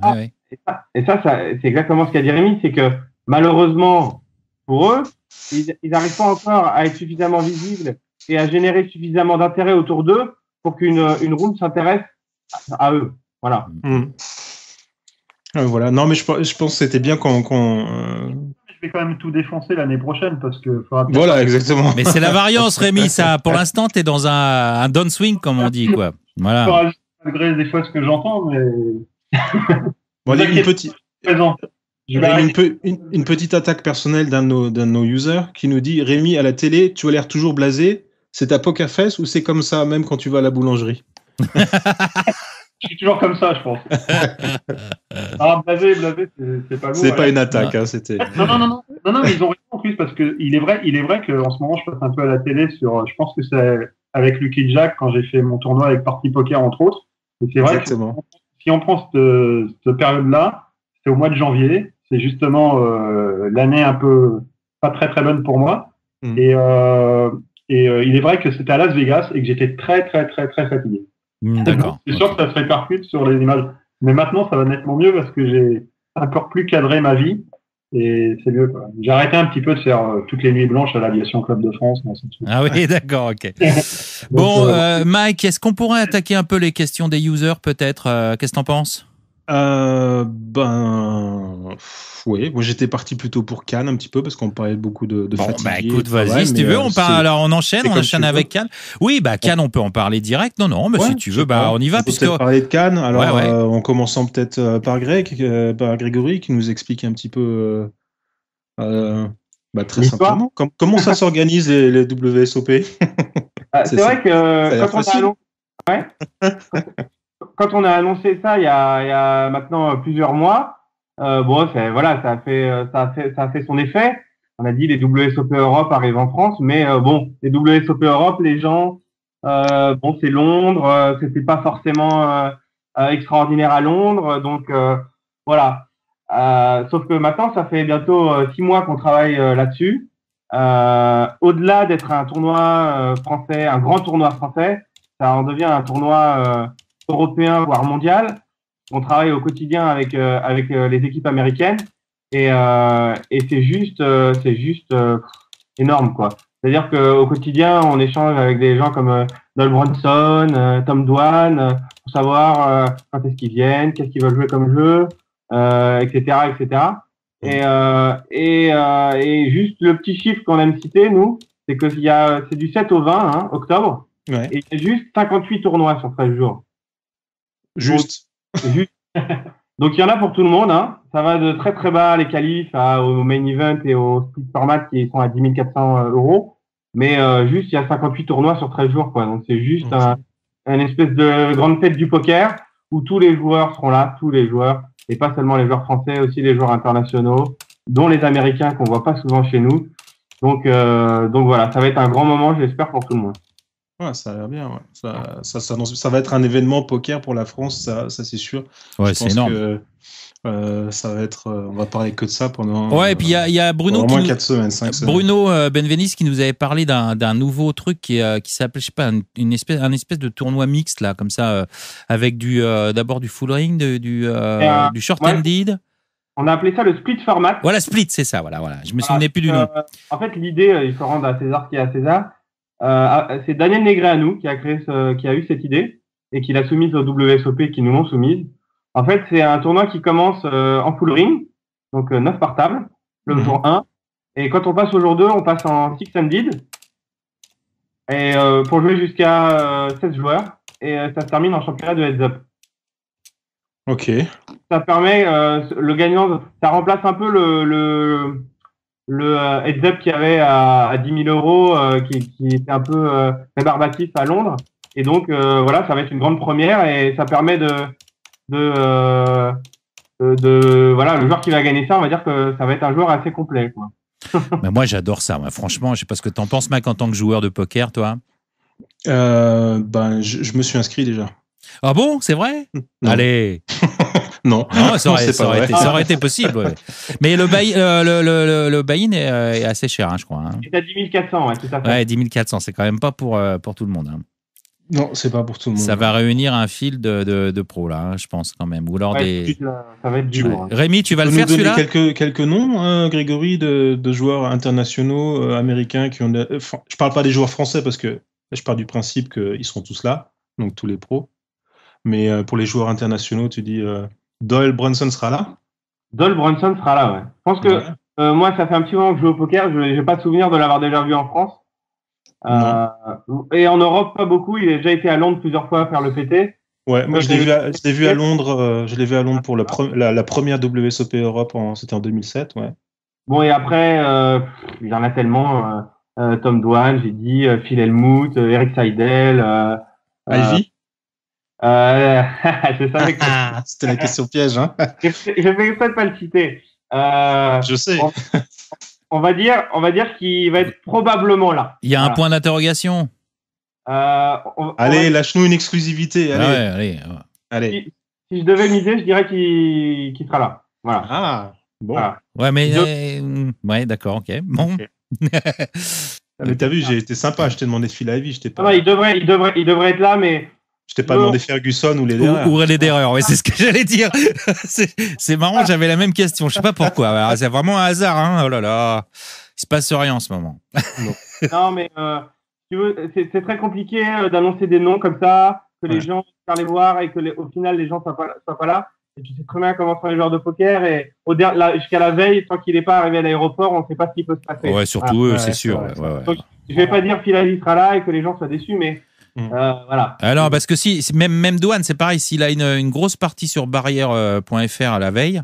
ça, c'est exactement ce qu'a dit Rémi, c'est que malheureusement, pour eux, ils n'arrivent pas encore à être suffisamment visibles et à générer suffisamment d'intérêt autour d'eux pour qu'une room s'intéresse à eux. Voilà. Voilà. Non, mais je pense que c'était bien qu'on je vais quand même tout défoncer l'année prochaine parce que voilà, exactement. Mais c'est la variance, Rémi. Ça, pour l'instant, t'es dans un downswing, comme on dit, quoi. Voilà. Malgré des fois ce que j'entends, mais bon, une petite attaque personnelle d'un de nos users qui nous dit: Rémi, à la télé, tu as l'air toujours blasé. C'est ta poker face ou c'est comme ça même quand tu vas à la boulangerie? Je suis toujours comme ça, je pense. Ah, blasé, c'est pas lourd. C'est pas une attaque, hein, c'était. Non, mais ils ont raison en plus parce que il est vrai qu'en ce moment je passe un peu à la télé sur. Je pense que c'est avec Lucky Jack quand j'ai fait mon tournoi avec Party Poker entre autres. Et c'est vrai que si on prend cette période-là, c'est au mois de janvier. C'est justement l'année un peu pas très très bonne pour moi. Et il est vrai que c'était à Las Vegas et que j'étais très très très très fatigué. D'accord. C'est sûr que ça se répercute sur les images. Mais maintenant, ça va nettement mieux parce que j'ai encore plus cadré ma vie et c'est mieux, quoi. J'ai arrêté un petit peu de faire toutes les nuits blanches à l'Aviation Club de France. Ah oui, d'accord, ok. Bon, Mike, est-ce qu'on pourrait attaquer un peu les questions des users, peut-être? Qu'est-ce que t'en penses? Oui, moi j'étais parti plutôt pour Cannes un petit peu parce qu'on parlait beaucoup de fatigue. Bah écoute, vas-y, si tu veux, alors on enchaîne avec Cannes. Oui, bah Cannes, on peut en parler direct. Non, mais si tu veux, bah on y va. On peut peut-être parler de Cannes. Alors, en commençant peut-être par Grégory, qui nous explique un petit peu, très simplement, comment ça s'organise les WSOP. C'est vrai que quand on a annoncé ça il y a maintenant plusieurs mois, ça a fait son effet. On a dit les WSOP Europe arrivent en France, mais les WSOP Europe, les gens, c'est Londres, c'était pas forcément extraordinaire à Londres, donc voilà. Sauf que maintenant, ça fait bientôt 6 mois qu'on travaille là-dessus. Au-delà d'être un tournoi français, un grand tournoi français, ça en devient un tournoi européen, voire mondial. On travaille au quotidien avec les équipes américaines et c'est juste énorme, quoi. C'est-à-dire qu'au quotidien, on échange avec des gens comme Noel Bronson, Tom Dwan, pour savoir quand est-ce qu'ils viennent, qu'est-ce qu'ils veulent jouer comme jeu, etc. Et juste le petit chiffre qu'on aime citer, nous, c'est que c'est du 7 au 20 octobre, et il y a juste 58 tournois sur 13 jours. Juste. Donc il y en a pour tout le monde, hein. Ça va de très très bas les qualifs au main event et au split format qui sont à 10 400 €. Mais juste il y a 58 tournois sur 13 jours, quoi. Donc c'est juste une espèce de grande fête du poker où tous les joueurs seront là, tous les joueurs, et pas seulement les joueurs français, aussi les joueurs internationaux, dont les Américains qu'on voit pas souvent chez nous. Donc voilà, ça va être un grand moment, j'espère, pour tout le monde. Ouais, ça a l'air bien. Ouais. Ça va être un événement poker pour la France, ça c'est sûr. Ouais, c'est énorme. Ça va être, on va parler que de ça pendant. Ouais, et puis il y a Bruno. Au moins 4 semaines, 5 semaines. Bruno Benveniste qui nous avait parlé d'un nouveau truc qui s'appelle, je sais pas, un espèce de tournoi mixte là, comme ça, avec d'abord du full ring, du short ended. On a appelé ça le split format. Voilà, Split, c'est ça. Voilà. Je me souvenais plus du nom. En fait, l'idée, il faut rendre à César ce qui est à César. C'est Daniel Negreanu qui a eu cette idée et qui l'a soumise au WSOP, qui nous l'ont soumise. En fait, c'est un tournoi qui commence en full ring, donc 9 par table, le jour 1. Et quand on passe au jour 2, on passe en six-handed. Et pour jouer jusqu'à 16 joueurs. Et ça se termine en championnat de heads-up. Ok. Ça permet, le gagnant, ça remplace un peu le heads-up qu'il y avait à 10 000 euros, qui était un peu rébarbatif à Londres. Et donc, voilà, ça va être une grande première et ça permet voilà, le joueur qui va gagner ça, on va dire que ça va être un joueur assez complet, quoi. Mais moi, j'adore ça. Moi, franchement, je sais pas ce que t'en penses, Mac, en tant que joueur de poker, toi. Je me suis inscrit déjà. Ah bon, c'est vrai? Non. Allez. Non, ça aurait été possible. Ouais. Mais le buy-in est assez cher, hein, je crois. Hein. C'est à 10 400, ouais, tout à fait. Ouais, 10 400, c'est quand même pas pour tout le monde. Hein. Non, c'est pas pour tout le monde. Ça va réunir un fil de pros, là, hein, je pense, quand même. Ou alors ça va être dur. Ouais. Rémi, tu vas le nous faire, donner celui-là? quelques noms, Grégory, de joueurs internationaux américains qui ont. Je parle pas des joueurs français parce que je pars du principe qu'ils seront tous là, donc tous les pros. Mais pour les joueurs internationaux, tu dis Doyle Brunson sera là? Doyle Brunson sera là, ouais. Je pense que moi, ça fait un petit moment que je joue au poker. Je n'ai pas de souvenir de l'avoir déjà vu en France. Et en Europe, pas beaucoup. Il a déjà été à Londres plusieurs fois à faire le PT. Ouais, moi je l'ai vu à Londres. Je l'ai vu à Londres pour la première WSOP Europe. C'était en 2007, ouais. Bon, et après, il y en a tellement. Tom Dwan, j'ai dit, Phil Hellmuth, Eric Seidel. Ivy. Je savais que c'était la question piège, hein. Je vais exprès de pas le citer. Je sais. On va dire qu'il va être probablement là. Il y a un point d'interrogation. Allez, lâche-nous une exclusivité. Allez. Allez. Si je devais miser, je dirais qu'il sera là. Voilà. Ah, bon. Voilà. Ouais, mais ouais, d'accord, ok. Bon. Okay. Mais t'as vu, j'ai été sympa. Je t'ai demandé Phil Ivey. Je t'ai pas. Non, il devrait être là, mais. Je t'ai pas demandé Ferguson ou les derrière. Ou les derrière, ouais, c'est ce que j'allais dire. C'est marrant, j'avais la même question. Je sais pas pourquoi. C'est vraiment un hasard, hein. Oh là là. Il se passe rien en ce moment. Non, mais tu veux, c'est très compliqué d'annoncer des noms comme ça, que les gens puissent les voir et que au final les gens soient pas là. Et tu sais très bien comment sont les joueurs de poker et jusqu'à la veille, tant qu'il n'est pas arrivé à l'aéroport, on ne sait pas ce qui peut se passer. Ouais, surtout eux, c'est sûr. Ouais. Donc, je vais pas dire Phil Ivey sera là et que les gens soient déçus, mais voilà. Alors, parce que si même Douane, c'est pareil, s'il a une grosse partie sur barrière.fr à la veille,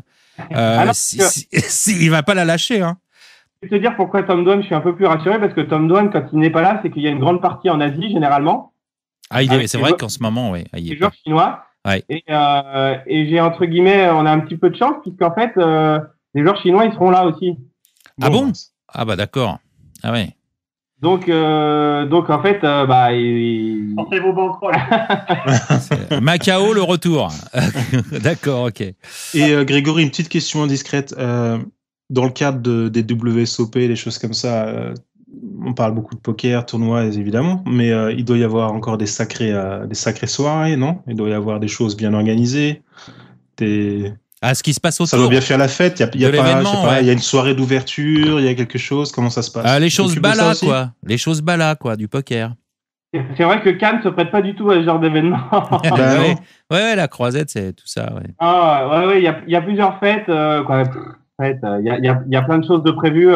il va pas la lâcher, hein. Je vais te dire pourquoi Tom Dwan, je suis un peu plus rassuré, parce que Tom Dwan, quand il n'est pas là, c'est qu'il y a une grande partie en Asie, généralement. Ah, c'est vrai qu'en ce moment, oui. Il est joueurs chinois. Ouais. Et j'ai, entre guillemets, on a un petit peu de chance, puisqu'en fait, les joueurs chinois, ils seront là aussi. Ah bon? Ah bah d'accord. Ah ouais. Donc en fait, Sortez vos banquerolles. Macao, le retour. D'accord, ok. Et Grégory, une petite question indiscrète. Dans le cadre des WSOP, des choses comme ça, on parle beaucoup de poker, tournois évidemment, mais il doit y avoir encore des sacrées soirées, non? Il doit y avoir des choses bien organisées. Ce qui se passe autour. Ça doit bien faire la fête. Il y a une soirée d'ouverture, il y a quelque chose. Comment ça se passe? Les choses bala, quoi. Les choses bala, quoi, du poker. C'est vrai que Cannes se prête pas du tout à ce genre d'événement. Ouais, la croisette, c'est tout ça, ouais. Ouais, il y a plusieurs fêtes, quoi. Il y a plein de choses de prévues.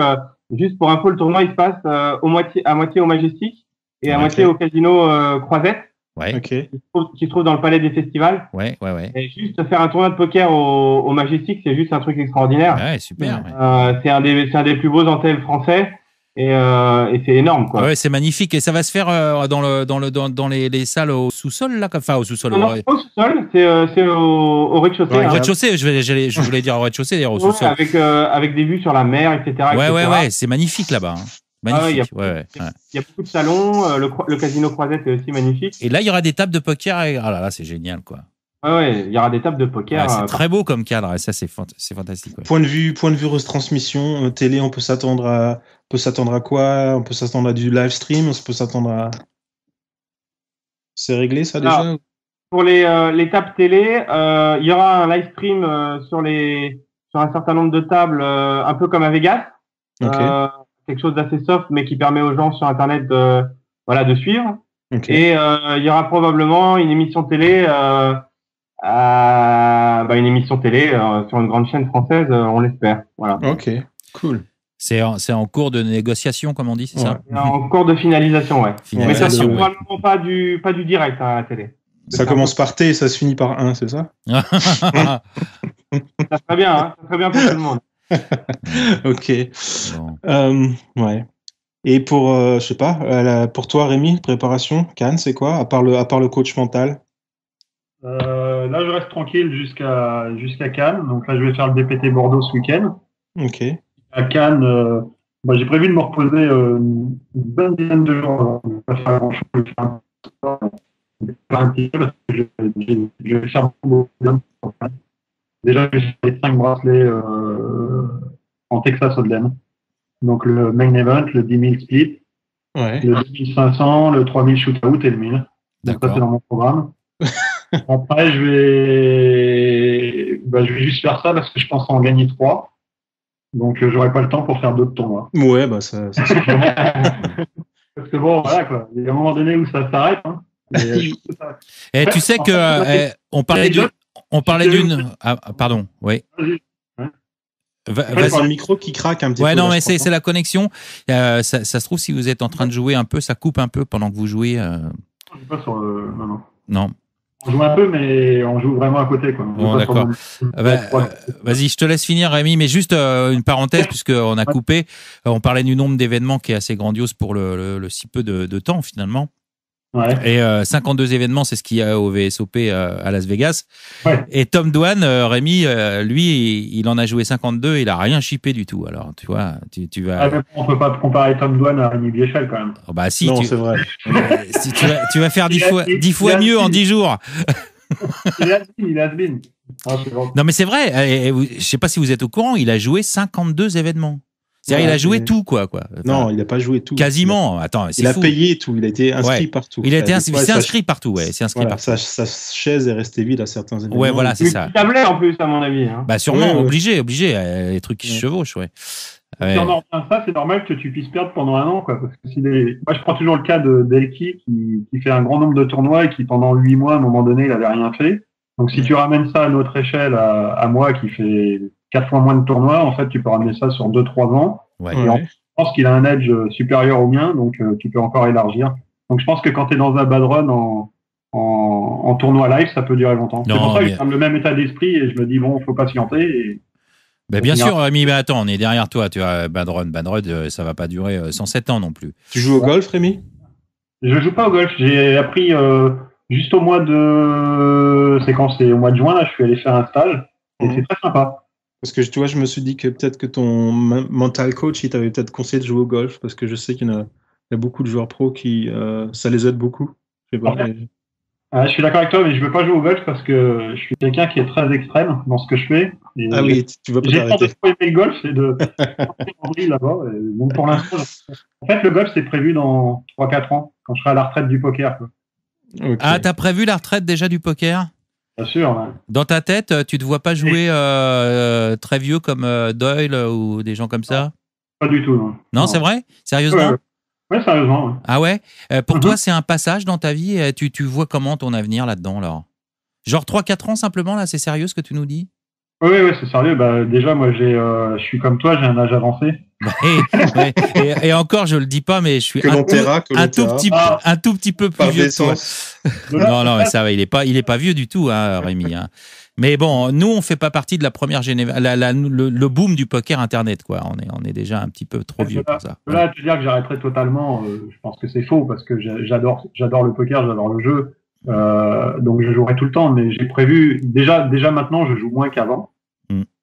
Juste pour info, le tournoi, il se passe à moitié au Majestic et à moitié au Casino Croisette. Ouais. Okay. Qui se trouve dans le palais des festivals. Ouais. Et juste faire un tournoi de poker au Majestic, c'est juste un truc extraordinaire. Ouais, super. C'est un des plus beaux hôtels français. Et c'est énorme, quoi. Ouais, c'est magnifique. Et ça va se faire dans les salles au sous-sol, là, enfin au sous-sol. Non, pas au sous-sol, c'est au rez-de-chaussée. Au rez-de-chaussée, je voulais dire au rez-de-chaussée, d'ailleurs, au sous-sol. Avec des vues sur la mer, etc. Ouais, c'est magnifique là-bas. Hein. Magnifique. Il y a beaucoup de salons. Le Casino Croisette est aussi magnifique. Et là, il y aura des tables de poker. Ah là, c'est génial, quoi. Ouais, il y aura des tables de poker. C'est très beau comme cadre. Et ça, c'est fantastique. Ouais. Point de vue retransmission, télé, on peut s'attendre à quoi? On peut s'attendre à du live stream. On peut s'attendre à. C'est réglé ça déjà? Alors, pour les tables télé, il y aura un live stream sur les sur un certain nombre de tables, un peu comme à Vegas. Ok. Quelque chose d'assez soft, mais qui permet aux gens sur Internet de suivre. Ok. Et il y aura probablement une émission télé, une émission télé sur une grande chaîne française, on l'espère. Voilà. Ok. Cool. C'est en cours de négociation, comme on dit, c'est ça? Et en cours de finalisation, ouais. Mais ça Finalisation, sera ouais. probablement pas du direct à la télé. Ça commence par T et ça se finit par 1, c'est ça? Ça serait bien, hein. Ça serait bien pour tout le monde. Ok. Bon. Ouais. Et pour, je sais pas, pour toi, Rémi, préparation, Cannes, c'est quoi? À part le coach mental? Là, je reste tranquille jusqu'à Cannes. Donc là, je vais faire le DPT Bordeaux ce week-end. Ok. À Cannes, j'ai prévu de me reposer une bonne dizaine de jours avant. Je vais pas faire grand-chose. Je vais faire un petit peu parce que je vais faire beaucoup de choses. Déjà, j'ai fait 5 bracelets en Texas Hold'em. Donc le main event, le 10 000 split, Ouais. le 2500, le 3000 shootout et le 1000. Donc ça, D'accord. c'est dans mon programme. Après, je vais juste faire ça parce que je pense en gagner 3. Donc, j'aurai pas le temps pour faire d'autres tournois. Ouais, bah ça Parce que bon, voilà, quoi. Il y a un moment donné où ça s'arrête. Hein. Et tu sais que on parlait d'une. Ah, pardon. Oui. Vas-y. C'est le micro qui craque un petit peu. Ouais, non, là, mais je crois. c'est la connexion. Ça se trouve, si vous êtes en train de jouer un peu, ça coupe un peu pendant que vous jouez. Je suis pas sur le... Non. Non. On joue un peu, mais on joue vraiment à côté, quoi. Bon, d'accord. Vas-y, je te laisse finir, Rémi, mais juste une parenthèse, puisqu'on a coupé. On parlait du nombre d'événements qui est assez grandiose pour le si peu de temps, finalement. Ouais. Et 52 événements, c'est ce qu'il y a au VSOP à Las Vegas. Ouais. Et Tom Dwan, Rémi, lui, il en a joué 52, il a rien shippé du tout. Alors, tu vois, tu vas... Mais on peut pas comparer Tom Dwan à Rémi Biéchel, quand même. Oh, bah si, Non, c'est vrai. si tu vas faire 10 fois mieux en 10 jours. Il a been. C'est bon. Non, mais c'est vrai. Je sais pas si vous êtes au courant, il a joué 52 événements. C'est-à-dire, il a joué tout, quoi. Enfin, non, il n'a pas joué tout. Quasiment. Attends, c'est il a fou. payé tout. Il a été inscrit partout. Il a été inscrit partout, ouais. C'est inscrit partout. Sa chaise est restée vide à certains événements. Ouais, voilà, c'est ça. Tablé en plus, à mon avis. Hein. Bah, sûrement, Ouais. obligé. Les trucs qui se chevauchent, ouais. Si on en revient à ça, c'est normal que tu puisses perdre pendant un an, quoi. Parce que moi, je prends toujours le cas de Delki qui fait un grand nombre de tournois et qui, pendant 8 mois, à un moment donné, il avait rien fait. Donc, si tu ramènes ça à notre échelle, à moi, qui fait 4 fois moins de tournois, en fait, tu peux ramener ça sur 2-3 ans. Ouais. Et je pense qu'il a un edge supérieur au mien, donc tu peux encore élargir. Donc, je pense que quand tu es dans un bad run en tournoi live, ça peut durer longtemps. C'est pour ça que j'ai le même état d'esprit et je me dis, bon, faut patienter. Et... Ben bien sûr, Rémi, mais attends, on est derrière toi. Tu as bad run, ça va pas durer 107 ans non plus. Tu joues au golf, Rémi? Je joue pas au golf. J'ai appris juste au mois de... C'est quand? C'est au mois de juin, là, je suis allé faire un stage. Et c'est très sympa. Parce que tu vois, je me suis dit que peut-être que ton mental coach, il t'avait peut-être conseillé de jouer au golf, parce que je sais qu'il y a beaucoup de joueurs pros qui ça les aide beaucoup. Je sais pas, je suis d'accord avec toi, mais je veux pas jouer au golf parce que je suis quelqu'un qui est très extrême dans ce que je fais. Et ah oui, tu vas pas t'arrêter. J'ai pas aimé le golf, c'est de là-bas. Donc pour l'instant, en fait, le golf c'est prévu dans 3-4 ans, quand je serai à la retraite du poker. Quoi. Okay. Ah, t'as prévu la retraite déjà du poker? Bien sûr. Ouais. Dans ta tête, tu te vois pas jouer très vieux comme Doyle ou des gens comme ça? Pas du tout, non. Non, c'est vrai? Sérieusement? Ouais, sérieusement. Ouais. Ah ouais? Pour toi, c'est un passage dans ta vie. Tu vois comment ton avenir là-dedans, alors? Genre 3-4 ans simplement, là, c'est sérieux ce que tu nous dis? Oui, c'est sérieux. Bah, déjà, moi, je suis comme toi, j'ai un âge avancé. Et encore, je le dis pas, mais je suis un tout petit peu plus vieux que toi. Non, mais ça va, il est pas vieux du tout, hein, Rémi. Hein. Mais bon, nous, on fait pas partie de la première génération, le boom du poker internet, quoi. On est déjà un petit peu trop vieux pour ça. Là, te dire que j'arrêterai totalement, je pense que c'est faux parce que j'adore le poker, j'adore le jeu. Donc je jouerai tout le temps, mais j'ai prévu déjà maintenant je joue moins qu'avant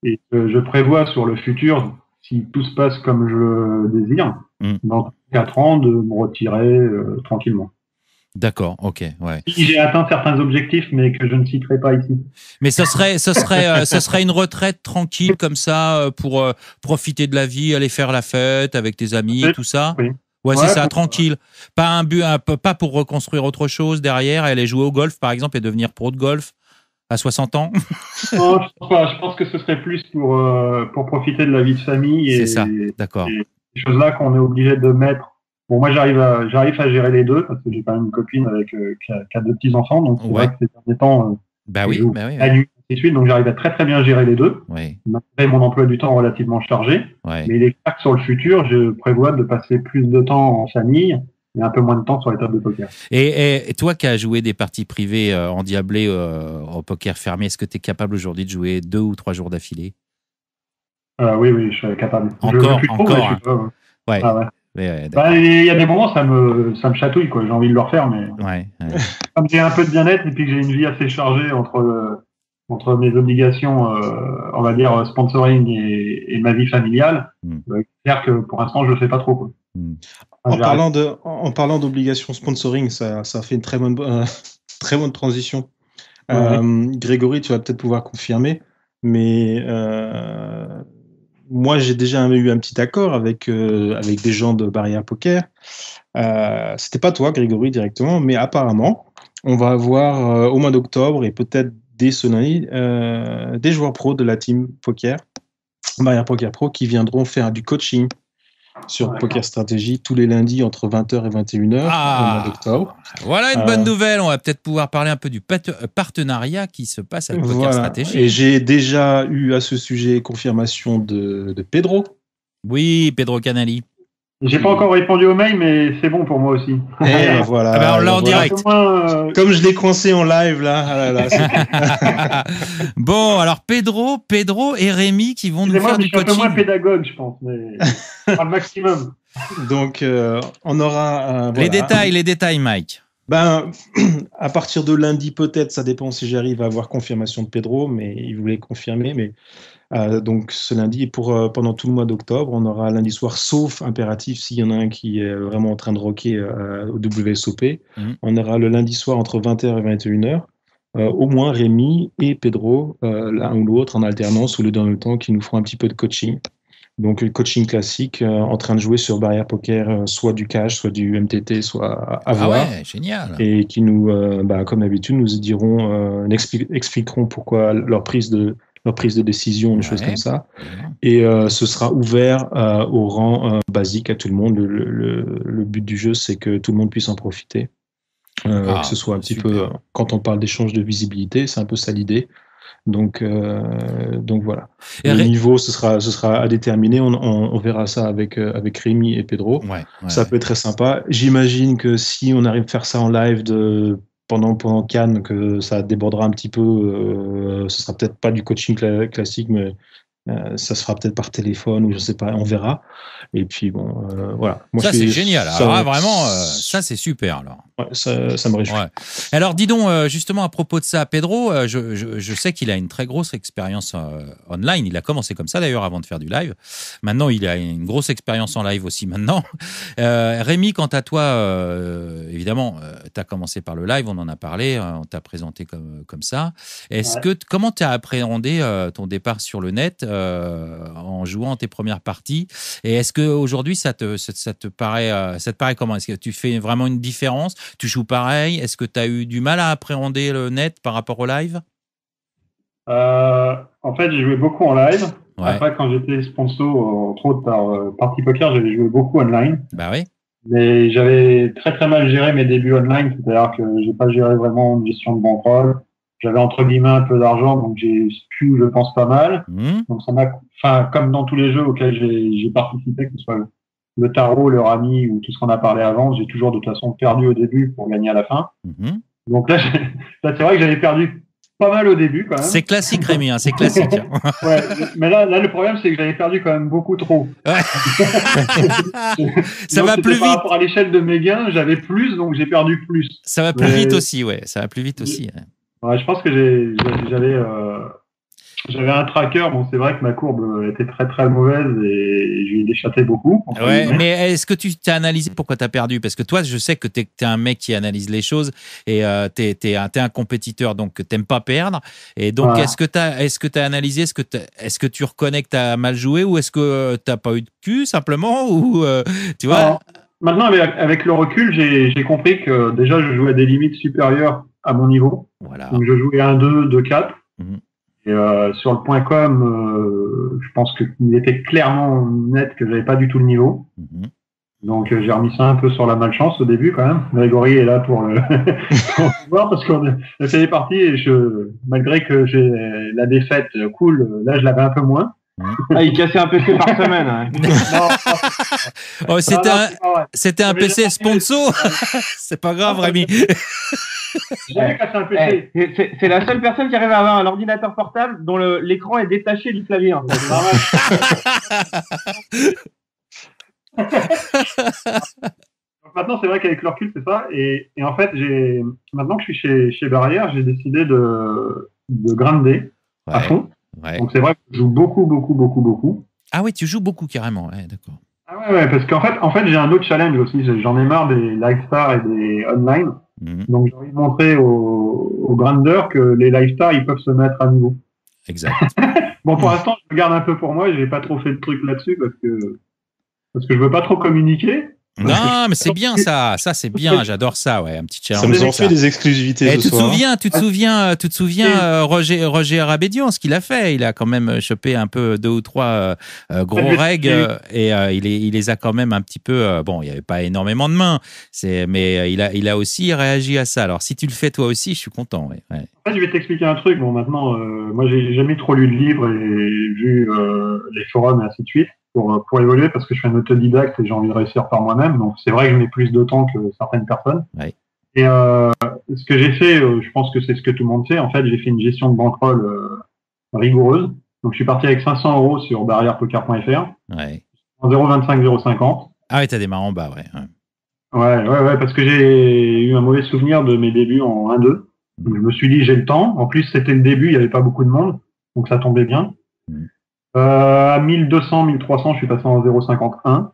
et je prévois sur le futur, si tout se passe comme je le désire, dans 4 ans de me retirer tranquillement. D'accord, ok, ouais. Si j'ai atteint certains objectifs, mais que je ne citerai pas ici. Mais ce serait une retraite tranquille comme ça pour profiter de la vie, aller faire la fête avec tes amis, tout ça. Oui. Ouais, c'est ça, tranquille. Pas pas pour reconstruire autre chose derrière, aller jouer au golf par exemple et devenir pro de golf. à 60 ans? Non, je pense pas. Je pense que ce serait plus pour profiter de la vie de famille C'est et ça, d'accord. et ces choses-là qu'on est obligé de mettre. Bon, moi, j'arrive à gérer les deux parce que j'ai quand même une copine avec qui a deux petits enfants, donc c'est Ouais. vrai que ces derniers temps, Bah je oui, joue bah oui. la nuit, ainsi de suite, donc j'arrive à très très bien gérer les deux. Ouais, Malgré mon emploi du temps relativement chargé, ouais. mais il est clair que sur le futur, je prévois de passer plus de temps en famille et un peu moins de temps sur les tables de poker. Et toi qui as joué des parties privées endiablées au poker fermé, est-ce que tu es capable aujourd'hui de jouer 2 ou 3 jours d'affilée? Oui, je suis capable. Je Encore, joue plus trop, encore, mais je suis pas, Ouais. Ah ouais. D'accord. Il y a des moments, ça me chatouille, quoi. J'ai envie de le refaire, mais Ouais. comme j'ai un peu de bien-être et puis que j'ai une vie assez chargée entre mes obligations, on va dire sponsoring et ma vie familiale, c'est clair que pour l'instant, je le fais pas trop, quoi. En parlant d'obligations sponsoring, ça fait une très bonne transition. Ouais. Grégory, tu vas peut-être pouvoir confirmer, mais moi, j'ai déjà eu un petit accord avec des gens de Barrière Poker. C'était pas toi, Grégory, directement, mais apparemment, on va avoir au mois d'octobre et peut-être dès ce lundi des joueurs pros de la team poker, Barrière Poker Pro, qui viendront faire du coaching sur Poker Stratégie tous les lundis entre 20h et 21h au mois d'octobre. Voilà une bonne nouvelle. On va peut-être pouvoir parler un peu du partenariat qui se passe avec Poker Stratégie. Et j'ai déjà eu à ce sujet confirmation de Pedro. Oui, Pedro Canali. J'ai pas encore répondu au mail, mais c'est bon pour moi aussi. Et voilà. Ah ben on l'a en direct. Comme je l'ai coincé en live là. Bon, alors Pedro et Rémi qui vont nous faire du coaching. Je suis un peu moins pédagogue, je pense, mais pas le maximum. Donc on aura les détails, Mike. Ben, à partir de lundi peut-être, ça dépend si j'arrive à avoir confirmation de Pedro, mais il voulait confirmer. Mais donc ce lundi, pendant tout le mois d'octobre, on aura lundi soir, sauf impératif s'il y en a un qui est vraiment en train de rocker au WSOP. On aura le lundi soir entre 20h et 21h. Au moins Rémi et Pedro, l'un ou l'autre en alternance ou les deux en même temps, qui nous feront un petit peu de coaching. Donc le coaching classique, en train de jouer sur Barrière Poker, soit du cash, soit du MTT, soit à voir. Ah ouais, génial. Et qui nous, comme d'habitude, nous diront, expliqueront pourquoi leur prise de décision, des choses comme ça. Et ce sera ouvert au rang basique à tout le monde. Le but du jeu, c'est que tout le monde puisse en profiter. Que ce soit un petit peu, quand on parle d'échange de visibilité, c'est un peu ça l'idée. Donc voilà. Le niveau, ce sera à déterminer. On verra ça avec Rémi et Pedro. Ça peut être très sympa. J'imagine que si on arrive à faire ça en live pendant Cannes, que ça débordera un petit peu. Ce sera peut-être pas du coaching classique, mais ça se fera peut-être par téléphone ou je sais pas. On verra. Et puis bon, voilà. Moi, ça c'est génial. Alors vraiment, ça c'est super. Alors. Ouais, ça me réjouit. Ouais. Alors dis donc, justement à propos de ça, Pedro, je sais qu'il a une très grosse expérience online. Il a commencé comme ça d'ailleurs avant de faire du live. Maintenant, il a une grosse expérience en live aussi maintenant. Rémi, quant à toi, évidemment, tu as commencé par le live, on en a parlé, on t'a présenté comme ça. Comment tu as appréhendé ton départ sur le net en jouant tes premières parties? Et est-ce qu'aujourd'hui, ça te paraît comment? Est-ce que tu fais vraiment une différence? Tu joues pareil? Est-ce que tu as eu du mal à appréhender le net par rapport au live? En fait, j'ai joué beaucoup en live. Ouais. Après, quand j'étais sponsor, entre autres par Party Poker, j'avais joué beaucoup online. Bah oui. Mais j'avais très très mal géré mes débuts online, c'est-à-dire que j'ai pas géré vraiment une gestion de bankroll. J'avais entre guillemets un peu d'argent, donc j'ai pu, je pense, pas mal. Donc ça m'a, comme dans tous les jeux auxquels j'ai participé, que ce soit le tarot, le rami ou tout ce qu'on a parlé avant, j'ai toujours de toute façon perdu au début pour gagner à la fin. Donc là, c'est vrai que j'avais perdu pas mal au début quand même. C'est classique, Rémi, c'est classique. Ouais, mais là, le problème, c'est que j'avais perdu quand même beaucoup trop. Ouais. Ça va plus vite. Par rapport à l'échelle de mes gains, j'avais plus, donc j'ai perdu plus. Ça va plus vite aussi, ouais. Ça va plus vite aussi. Ouais, je pense que j'avais un tracker. Bon, c'est vrai que ma courbe était très très mauvaise et je lui ai déchatté beaucoup. Ouais, mais est-ce que tu t'as analysé pourquoi tu as perdu? Parce que toi, je sais que t'es un mec qui analyse les choses et t'es un compétiteur, donc t'aimes pas perdre. Et donc, ouais. Est-ce que t'as analysé? Est-ce que tu reconnais que t'as mal joué ou est-ce que t'as pas eu de cul simplement ou tu vois? Alors, maintenant, avec le recul, j'ai compris que déjà je jouais à des limites supérieures à mon niveau. Voilà. Donc, je jouais 1-2, 2-4. Mhm. Et sur le point .com, je pense qu'il était clairement net que j'avais pas du tout le niveau. Mhm. Donc j'ai remis ça un peu sur la malchance au début quand même. Grégory est là pour le pour voir parce qu'on a fait des parties et malgré que j'ai la défaite cool, là je l'avais un peu moins. Ah, il cassait un PC par semaine. Ouais. Non, Oh, c'est pas vrai. c'était un J'avais PC jamais sponsor. C'est pas grave, Rémi. J'ai jamais cassé un PC. C'est la seule personne qui arrive à avoir un ordinateur portable dont l'écran est détaché du clavier. En fait. Donc maintenant, c'est vrai qu'avec le recul, c'est ça. Et en fait, maintenant que je suis chez Barrière, j'ai décidé de grinder à fond. Ouais. Donc c'est vrai que je joue beaucoup. Ah oui, tu joues beaucoup carrément. Ouais, d'accord. Ah ouais, parce qu'en fait, j'ai un autre challenge aussi. J'en ai marre des live stars et des online. Mhm. Donc j'ai envie de montrer aux grinders que les live stars, ils peuvent se mettre à niveau. Exact. Bon, pour l'instant, je regarde un peu pour moi. J'ai pas trop fait de trucs là-dessus parce que je veux pas trop communiquer. Non, mais c'est bien ça. Ça, c'est bien. J'adore ça. Ouais, un petit challenge. Ça nous en fait des exclusivités Et ce soir. tu te souviens Roger Arabédian, ce qu'il a fait. Il a quand même chopé un peu 2 ou 3 gros règles et il les a quand même un petit peu. Bon, il n'y avait pas énormément de mains, mais il a aussi réagi à ça. Alors, si tu le fais toi aussi, je suis content. Ouais. Ouais. En fait, je vais t'expliquer un truc. Bon, maintenant, moi, j'ai jamais trop lu de livres et vu les forums et ainsi de suite pour évoluer parce que je suis un autodidacte et j'ai envie de réussir par moi-même. Donc, c'est vrai que je mets plus de temps que certaines personnes. Ouais. Et ce que j'ai fait, je pense que c'est ce que tout le monde fait. En fait, j'ai fait une gestion de bankroll rigoureuse. Donc, je suis parti avec 500 € sur barrièrepoker.fr. Ouais. En 0,25, 0,50. Ah oui, t'as démarré en bas, ouais. Ouais, parce que j'ai eu un mauvais souvenir de mes débuts en 1-2. Donc, je me suis dit, j'ai le temps. En plus, c'était le début, il n'y avait pas beaucoup de monde. Donc, ça tombait bien. À 1200, 1300, je suis passé en 0,51.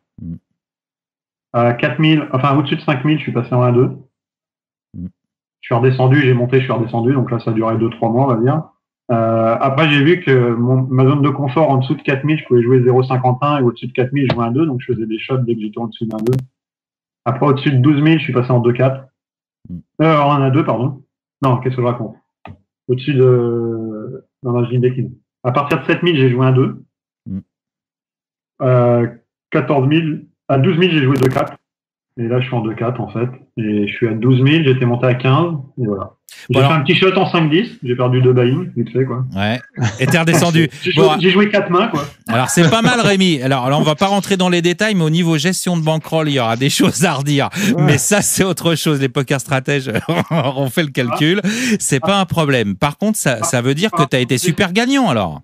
À 4000, enfin, au-dessus de 5000, je suis passé en 1-2. Je suis redescendu, j'ai monté, je suis redescendu. Donc là, ça a duré 2-3 mois, on va dire. Après, j'ai vu que ma zone de confort, en dessous de 4000, je pouvais jouer 0,51 et au-dessus de 4000, je jouais 1-2. Donc, je faisais des shots dès que j'étais en dessous d'un 2. Après, au-dessus de 12 000, je suis passé en 2-4. En 1-2, pardon. Non, qu'est-ce que je raconte? Au-dessus de... Non, je dis une bêtise. À partir de 7 000, j'ai joué 1-2. 14 000... À 12 000, j'ai joué 2-4. Et là, je suis en 2-4, en fait. Et je suis à 12 000, j'étais monté à 15. Et voilà. J'ai fait un petit shot en 5-10. J'ai perdu 2 buy-in, vite fait, quoi. Ouais. Et t'es redescendu. J'ai joué 4 mains, quoi. Alors, c'est pas mal, Rémi. Alors, on va pas rentrer dans les détails, mais au niveau gestion de bankroll, il y aura des choses à redire. Ouais. Mais ça, c'est autre chose. Les poker stratèges, on fait le calcul. C'est pas un problème. Par contre, ça veut dire que t'as été super gagnant, alors.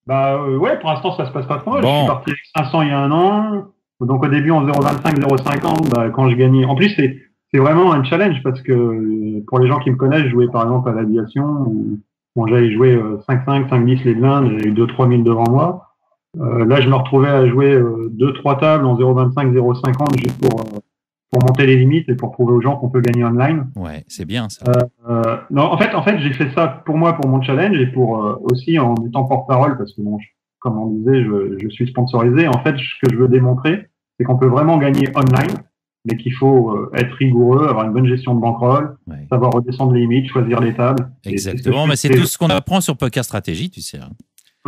Bah, ouais, pour l'instant, ça se passe pas trop mal. Bon. Je suis parti avec 500 il y a un an. Donc, au début, en 0,25, 0,50, bah, quand je gagnais. En plus, c'est vraiment un challenge parce que pour les gens qui me connaissent, je jouais par exemple à l'aviation où j'avais joué 5-5, 5-10 les blindes, j'avais eu 2-3 000 devant moi. Là, je me retrouvais à jouer 2-3 tables en 0,25, 0,50 juste pour monter les limites et pour prouver aux gens qu'on peut gagner online. Ouais, c'est bien ça. Non, en fait, j'ai fait ça pour moi, pour mon challenge et pour aussi en étant porte-parole parce que bon, comme on disait, je suis sponsorisé. En fait, ce que je veux démontrer, c'est qu'on peut vraiment gagner online, mais qu'il faut être rigoureux, avoir une bonne gestion de bankroll, savoir redescendre les limites, choisir les tables. Exactement, mais c'est tout ce qu'on apprend sur Poker Stratégie, tu sais.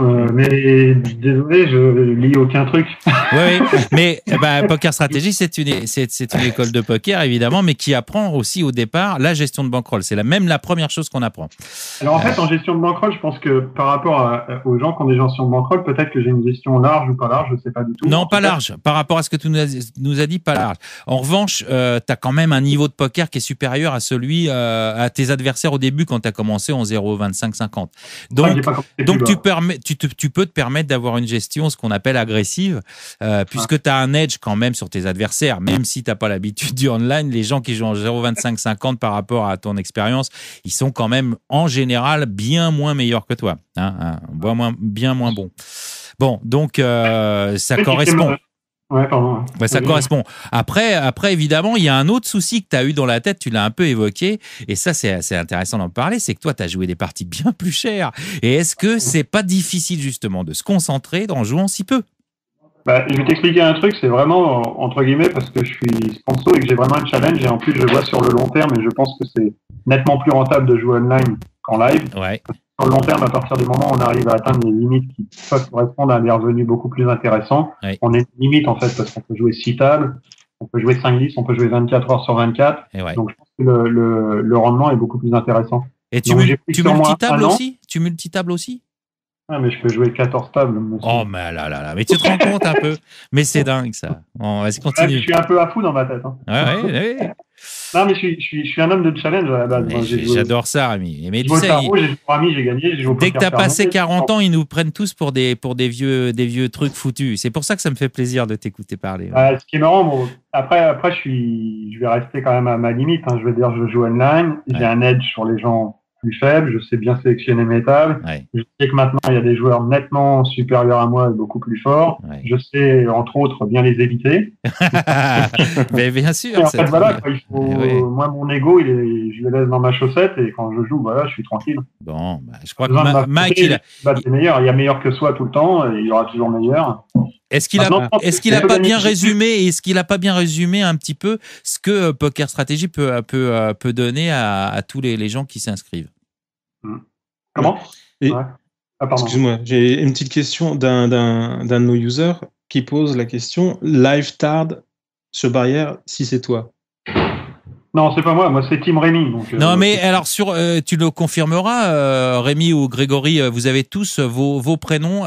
Mais désolé, je lis aucun truc. Oui, mais Poker Stratégie, c'est une école de poker, évidemment, mais qui apprend aussi au départ la gestion de bankroll. C'est la première chose qu'on apprend. Alors en fait, en gestion de bankroll, je pense que par rapport aux gens qui ont des gestions de bankroll, peut-être que j'ai une gestion large ou pas large, je ne sais pas du tout. Non, pas large. Par rapport à ce que tu nous as dit, pas large. En revanche, tu as quand même un niveau de poker qui est supérieur à celui à tes adversaires au début quand tu as commencé en 0,25-50. Donc tu peux te permettre d'avoir une gestion, ce qu'on appelle agressive, puisque tu as un edge quand même sur tes adversaires, même si tu n'as pas l'habitude du online. Les gens qui jouent en 0,25-50 par rapport à ton expérience, ils sont quand même en général bien moins meilleurs que toi, bien moins bons. Bon, donc ça correspond. Ouais, pardon. Ça correspond. Après, évidemment, il y a un autre souci que tu as eu dans la tête, tu l'as un peu évoqué, et ça, c'est intéressant d'en parler, c'est que toi, tu as joué des parties bien plus chères. Et est-ce que c'est pas difficile, justement, de se concentrer en jouant si peu? Je vais t'expliquer un truc, c'est vraiment, entre guillemets, parce que je suis sponsor et que j'ai vraiment un challenge, et en plus, je vois sur le long terme, et je pense que c'est nettement plus rentable de jouer online qu'en live. Ouais. Sur le long terme, à partir du moment où on arrive à atteindre des limites qui peuvent correspondre à des revenus beaucoup plus intéressants, Ouais. on est limite, en fait, parce qu'on peut jouer 6 tables, on peut jouer 5-10, on peut jouer 24 heures sur 24. Et ouais. Donc, je pense que le rendement est beaucoup plus intéressant. Et Donc, j'ai pris tu sur moi multitables un an. aussi? Tu multitables aussi? Ah, mais je peux jouer 14 tables, monsieur. Oh, mais là. Mais tu te rends compte un peu? Mais c'est dingue, ça. Bon, vas-y, Ouais, continue. je suis un peu à fou dans ma tête. Hein. Ouais. Non, mais je suis un homme de challenge à la base. Moi, J'adore ça, Rémi. Mais tu j'ai joué au sais, tarot, j'ai joué pour Ami, j'ai gagné. J'ai joué au dès que poker t'as passé fermé. 40 ans, ils nous prennent tous pour des vieux trucs foutus. C'est pour ça que ça me fait plaisir de t'écouter parler. Ce qui est marrant, bon, après, je vais rester quand même à ma limite. Hein. Je vais dire, je joue online. J'ai un edge sur les gens plus faibles. Je sais bien sélectionner mes tables. Ouais. Je sais que maintenant, il y a des joueurs nettement supérieurs à moi et beaucoup plus forts. Ouais. Je sais, entre autres, bien les éviter. Mais bien sûr. Et en fait, voilà, quoi, Ouais. moi, mon ego, je le laisse dans ma chaussette et quand je joue, voilà, je suis tranquille. Bon, je crois que Mike, il y a meilleur que soi tout le temps et il y aura toujours meilleur. Est-ce qu'il a pas bien résumé un petit peu ce que Poker Stratégie peut donner à tous les gens qui s'inscrivent? Comment? Excuse-moi, j'ai une petite question d'un de nos users qui pose la question live tard sur barrière si c'est toi. Non, c'est pas moi c'est Team Rémi. Donc, non, mais alors tu le confirmeras, Rémi ou Grégory, vous avez tous vos prénoms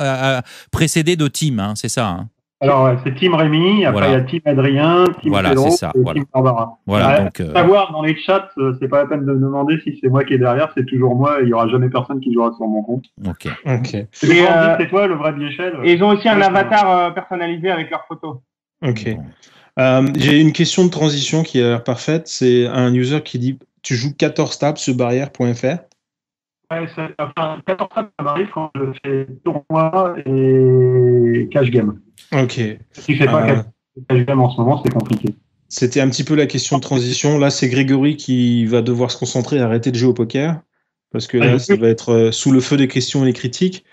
précédés de Team, hein, c'est ça, hein? Alors, ouais, c'est Team Rémi, après il y a Team Adrien, Team Pedro et Team Barbara. Voilà, donc, savoir dans les chats, c'est pas la peine de me demander si c'est moi qui est derrière, c'est toujours moi et il y aura jamais personne qui jouera sur mon compte. Ok. C'est toi le vrai Biéchel. Et ils ont aussi un avatar personnalisé avec leur photo. Ok. J'ai une question de transition qui a l'air parfaite. C'est un user qui dit tu joues 14 tables sur barrière.fr. Ouais, 14 tables, ça m'arrive quand je fais tournoi et cash game. Ok. Si je fais pas cash game en ce moment, c'est compliqué. C'était un petit peu la question de transition. Là, c'est Grégory qui va devoir se concentrer et arrêter de jouer au poker. Parce que là, ça va être sous le feu des questions et des critiques.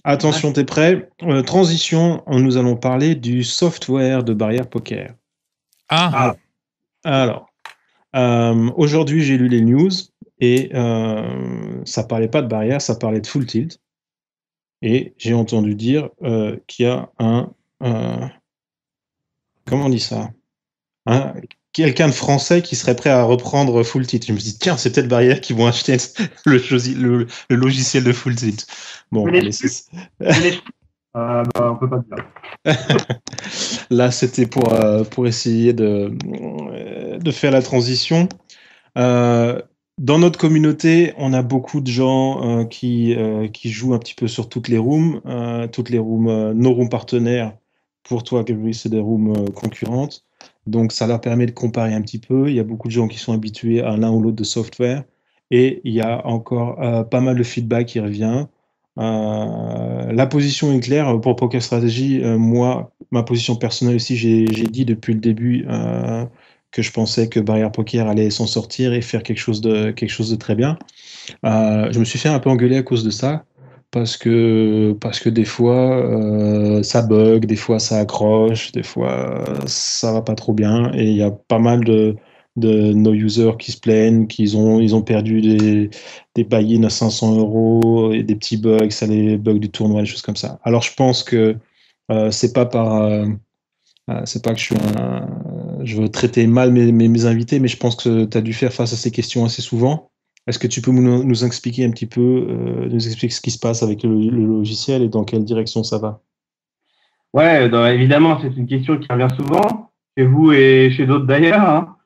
Attention, t'es prêt? Transition, nous allons parler du software de Barrière Poker. Alors, aujourd'hui, j'ai lu les news et ça parlait pas de Barrière, ça parlait de Full Tilt. Et j'ai entendu dire qu'il y a comment on dit ça? Quelqu'un de français qui serait prêt à reprendre Full Tilt. Je me dis, tiens, c'est peut-être Barrière qui vont acheter le logiciel de Full Tilt. Bon, allez, on peut pas dire. Là, c'était pour essayer de faire la transition. Dans notre communauté, on a beaucoup de gens qui jouent un petit peu sur toutes les rooms, nos rooms partenaires. Pour toi, Gabriel, c'est des rooms concurrentes. Donc, ça leur permet de comparer un petit peu. Il y a beaucoup de gens qui sont habitués à l'un ou l'autre de software. Et il y a encore pas mal de feedback qui revient. La position est claire pour Poker Strategy. Moi, ma position personnelle aussi, j'ai dit depuis le début que je pensais que Barrière Poker allait s'en sortir et faire quelque chose de très bien. Je me suis fait un peu engueuler à cause de ça. Parce que des fois ça bug, des fois ça accroche, des fois ça va pas trop bien et il y a pas mal de nos users qui se plaignent qu'ils ont perdu des buy-in à 500 € et des petits bugs, ça les bugs du tournoi, des choses comme ça. Alors je pense que c'est pas que je veux traiter mal mes invités, mais je pense que tu as dû faire face à ces questions assez souvent. Est-ce que tu peux nous expliquer un petit peu, nous expliquer ce qui se passe avec le logiciel et dans quelle direction ça va? Ouais, évidemment, c'est une question qui revient souvent, chez vous et chez d'autres d'ailleurs. Hein.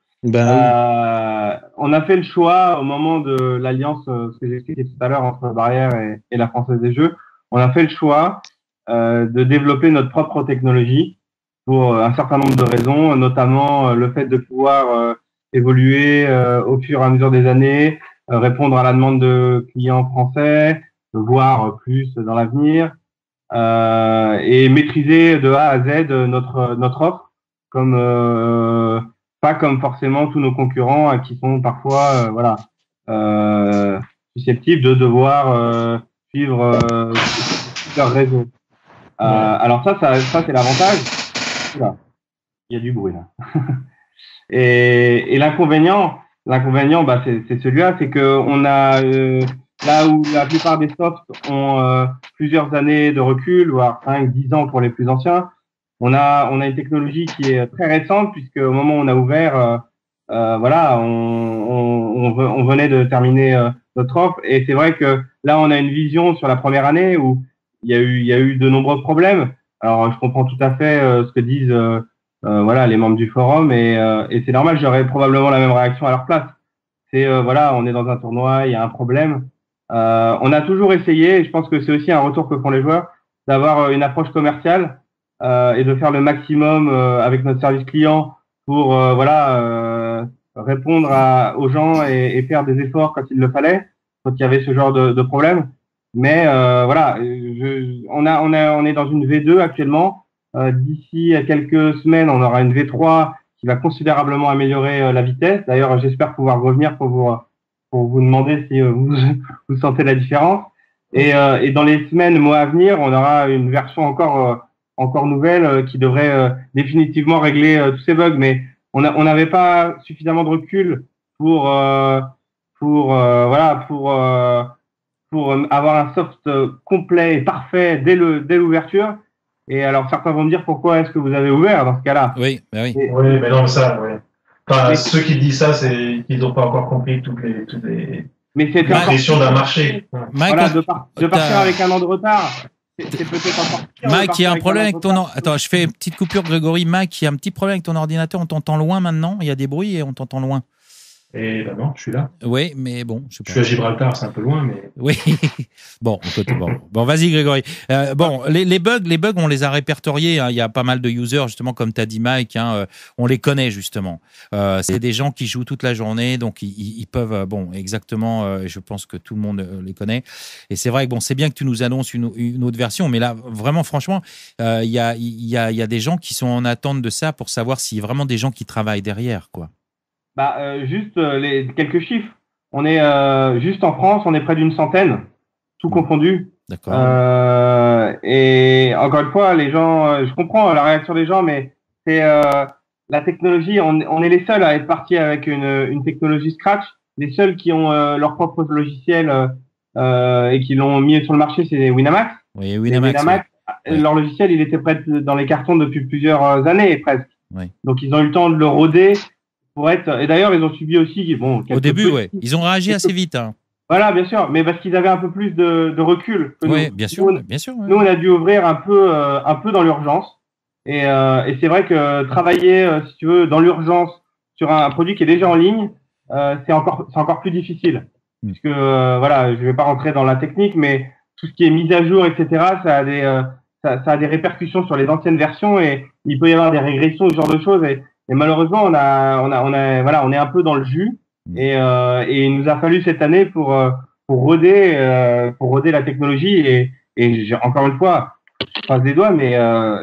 On a fait le choix au moment de l'alliance, ce que j'ai expliqué tout à l'heure, entre Barrière et la Française des Jeux. On a fait le choix de développer notre propre technologie pour un certain nombre de raisons, notamment le fait de pouvoir évoluer au fur et à mesure des années, répondre à la demande de clients français, voire plus dans l'avenir, et maîtriser de A à Z notre offre, pas comme forcément tous nos concurrents qui sont parfois susceptibles de devoir suivre leur réseau. Alors ça c'est l'avantage. Oula, il y a du bruit là. Et l'inconvénient, c'est celui-là, c'est que on a là où la plupart des softs ont plusieurs années de recul, voire 5-10 ans pour les plus anciens. On a une technologie qui est très récente, puisque au moment où on a ouvert, on venait de terminer notre offre, et c'est vrai que là on a une vision sur la première année où il y a eu de nombreux problèmes. Alors je comprends tout à fait ce que disent les membres du forum, et c'est normal, j'aurais probablement la même réaction à leur place. C'est on est dans un tournoi, il y a un problème. On a toujours essayé, et je pense que c'est aussi un retour que font les joueurs, d'avoir une approche commerciale et de faire le maximum avec notre service client pour répondre aux gens et faire des efforts quand il le fallait, quand il y avait ce genre de problème. Mais on est dans une V2 actuellement. D'ici à quelques semaines, on aura une V3 qui va considérablement améliorer la vitesse. D'ailleurs, j'espère pouvoir revenir pour vous demander si vous sentez la différence. Et dans les semaines, mois à venir, on aura une version encore nouvelle qui devrait définitivement régler tous ces bugs. Mais on n'avait pas suffisamment de recul pour avoir un soft complet et parfait dès l'ouverture. Et alors certains vont me dire pourquoi est-ce que vous avez ouvert dans ce cas-là. Oui, bah oui. Oui, mais non, ça, oui. Enfin, ceux qui disent ça, c'est qu'ils n'ont pas encore compris toutes les questions d'un marché. Mike, voilà, de partir avec un an de retard, c'est peut-être encore pire. Mike, il y a un problème avec ton Attends, je fais une petite coupure, Grégory. Mike, il y a un petit problème avec ton ordinateur. On t'entend loin maintenant. Il y a des bruits et on t'entend loin. Et ben non, je suis là. Oui, mais bon, je sais pas. Je suis à Gibraltar, c'est un peu loin, mais. Oui. Bon, vas-y, Grégory. Les bugs, on les a répertoriés. Hein. Il y a pas mal de users, justement, comme t'as dit, Mike. Hein, on les connaît justement. C'est des gens qui jouent toute la journée, donc ils peuvent. Exactement. Je pense que tout le monde les connaît. Et c'est vrai que c'est bien que tu nous annonces une autre version, mais là, vraiment, franchement, il y a des gens qui sont en attente de ça pour savoir s'il y a vraiment des gens qui travaillent derrière, quoi. Juste quelques chiffres. On est juste en France, on est près d'une centaine, tout confondu. D'accord. Et encore une fois, les gens, je comprends la réaction des gens, mais c'est la technologie. On est les seuls à être partis avec une technologie Scratch. Les seuls qui ont leur propre logiciel et qui l'ont mis sur le marché, c'est Winamax. Oui, Winamax. Leur logiciel, il était prêt dans les cartons depuis plusieurs années presque. Oui. Donc ils ont eu le temps de le roder. Et d'ailleurs, ils ont subi aussi. Au début, ils ont réagi assez vite. Hein. Voilà, bien sûr, mais parce qu'ils avaient un peu plus de recul que nous. Oui, bien sûr. Ouais. Nous, on a dû ouvrir un peu dans l'urgence. Et c'est vrai que travailler, si tu veux, dans l'urgence sur un produit qui est déjà en ligne, c'est encore plus difficile. Puisque je vais pas rentrer dans la technique, mais tout ce qui est mise à jour, etc., ça a des répercussions sur les anciennes versions et il peut y avoir des régressions, ce genre de choses. Et malheureusement, on est un peu dans le jus et il nous a fallu cette année pour roder la technologie et encore une fois, je passe des doigts, mais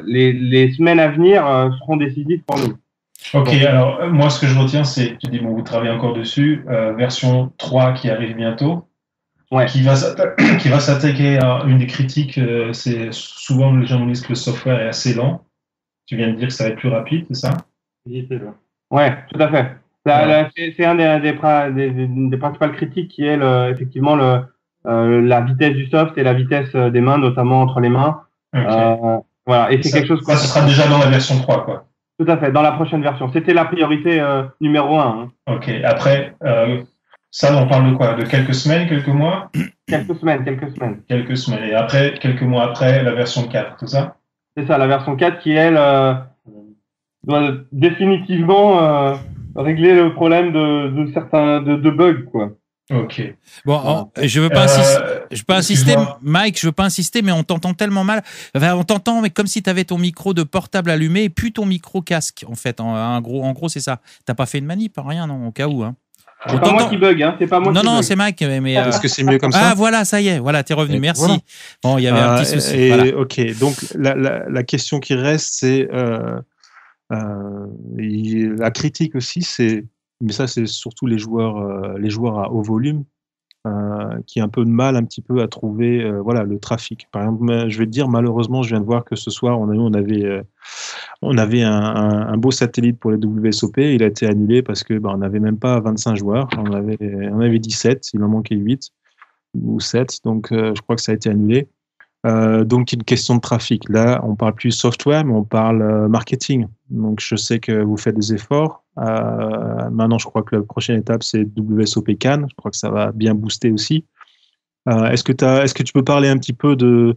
les semaines à venir seront décisives pour nous. Ok, alors moi ce que je retiens, c'est tu dis vous travaillez encore dessus, version 3 qui arrive bientôt, qui va s'attaquer à une des critiques, c'est souvent les gens nous disent que le software est assez lent. Tu viens de dire que ça va être plus rapide, c'est ça? Ouais, tout à fait. C'est un des principales critiques qui est effectivement la vitesse du soft et la vitesse des mains, notamment entre les mains. Okay. Et c'est quelque chose. Ça sera déjà dans la version 3, quoi. Tout à fait, dans la prochaine version. C'était la priorité numéro 1. Hein. Ok. Après, ça, on parle de quoi? De quelques semaines, quelques mois? Quelques semaines. Quelques semaines. Et après, quelques mois après, la version 4, tout ça? C'est ça, la version 4 qui, elle, doit définitivement régler le problème de certains bugs, quoi. Ok. Bon, je veux pas insister, Mike, je veux pas insister, mais on t'entend tellement mal. Enfin, on t'entend, mais comme si tu avais ton micro de portable allumé et puis ton micro casque, en fait. En gros, c'est ça. T'as pas fait une manip, rien, non, au cas où, hein. C'est pas moi qui bug, hein. C'est pas moi qui bug. Non, c'est Mike, mais. Est-ce que c'est mieux comme ça? Ah, voilà, ça y est. Voilà, t'es revenu. Merci. Voilà. Bon, il y avait un petit souci. Voilà. Ok. Donc, la question qui reste, c'est, la critique aussi, mais ça, c'est surtout les joueurs à haut volume. qui a un peu de mal un petit peu à trouver le trafic. Par exemple, je vais te dire, malheureusement, je viens de voir que ce soir, on avait un beau satellite pour les WSOP. Il a été annulé parce que on n'avait même pas 25 joueurs. On avait 17, il en manquait 8 ou 7. Donc, je crois que ça a été annulé. Donc, une question de trafic. Là, on parle plus software, mais on parle marketing. Donc, je sais que vous faites des efforts. Maintenant, je crois que la prochaine étape, c'est WSOP Cannes. Je crois que ça va bien booster aussi. Est-ce que tu peux parler un petit peu de...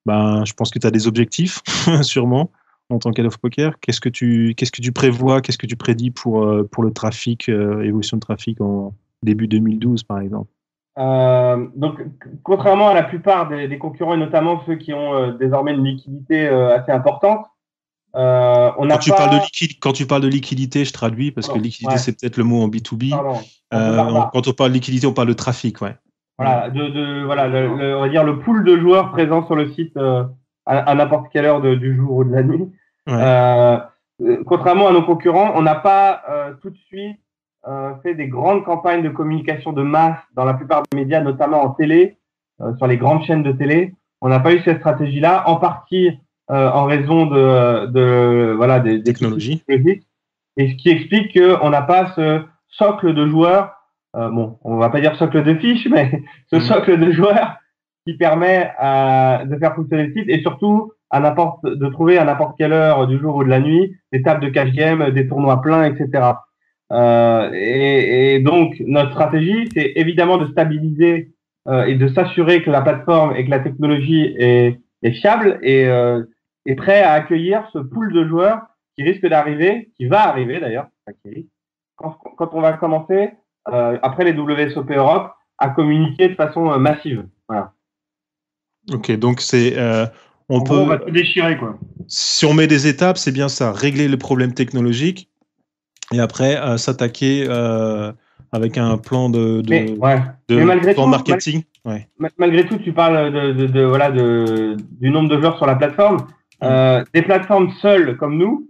je pense que tu as des objectifs, sûrement, en tant qu'head of poker. Qu'est-ce que tu prévois, qu'est-ce que tu prédis pour le trafic, évolution de trafic en début 2012, par exemple? Donc, contrairement à la plupart des concurrents, et notamment ceux qui ont désormais une liquidité assez importante, quand tu parles de liquidité, je traduis parce que liquidité, c'est peut-être le mot en B2B. Quand on parle de liquidité, on parle de trafic, ouais. Voilà, on va dire le pool de joueurs présents sur le site à n'importe quelle heure du jour ou de la nuit. Ouais. Contrairement à nos concurrents, on n'a pas tout de suite fait des grandes campagnes de communication de masse dans la plupart des médias, notamment en télé, sur les grandes chaînes de télé. On n'a pas eu cette stratégie-là, en partie en raison des technologies. Et ce qui explique qu'on n'a pas ce socle de joueurs, on va pas dire socle de fiches, mais ce socle de joueurs qui permet de faire fonctionner le site et surtout de trouver à n'importe quelle heure du jour ou de la nuit des tables de cash game, des tournois pleins, etc. Et donc notre stratégie, c'est évidemment de stabiliser et de s'assurer que la plateforme et que la technologie est fiable et prêt à accueillir ce pool de joueurs qui risque d'arriver, qui va arriver d'ailleurs, quand on va commencer après les WSOP Europe à communiquer de façon massive. Voilà. Ok, donc c'est on va tout déchirer, quoi. Si on met des étapes, c'est bien ça, régler le problème technologique et après s'attaquer avec un plan de marketing. Malgré tout, tu parles du nombre de joueurs sur la plateforme. Des plateformes seules comme nous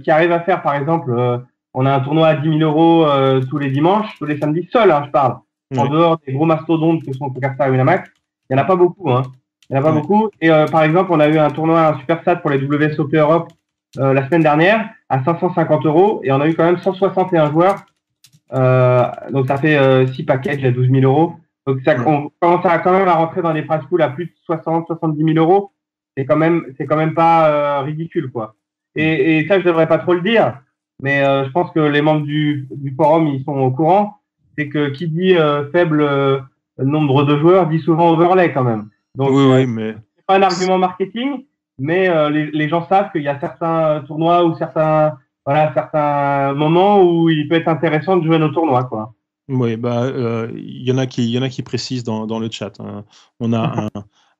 qui arrivent à faire, par exemple, on a un tournoi à 10 000 euros tous les dimanches, tous les samedis, seul, je parle. En dehors des gros mastodontes que sont PokerStars et Winamax, il n'y en a pas beaucoup. Il n'y en a pas beaucoup. Et par exemple, on a eu un tournoi à Supersat pour les WSOP Europe la semaine dernière à 550 euros et on a eu quand même 161 joueurs. Donc ça fait 6 packages à 12 000 euros. Donc on commence quand même à rentrer dans des price pools à plus de 60-70 000 euros. C'est quand même pas ridicule, quoi. Et ça, je devrais pas trop le dire, mais je pense que les membres du forum, ils sont au courant. C'est que qui dit faible nombre de joueurs dit souvent overlay quand même. Donc mais c'est pas un argument marketing, mais les gens savent qu'il y a certains tournois ou certains moments où il peut être intéressant de jouer nos tournois, quoi. Oui, il y en a qui précisent dans le chat. On a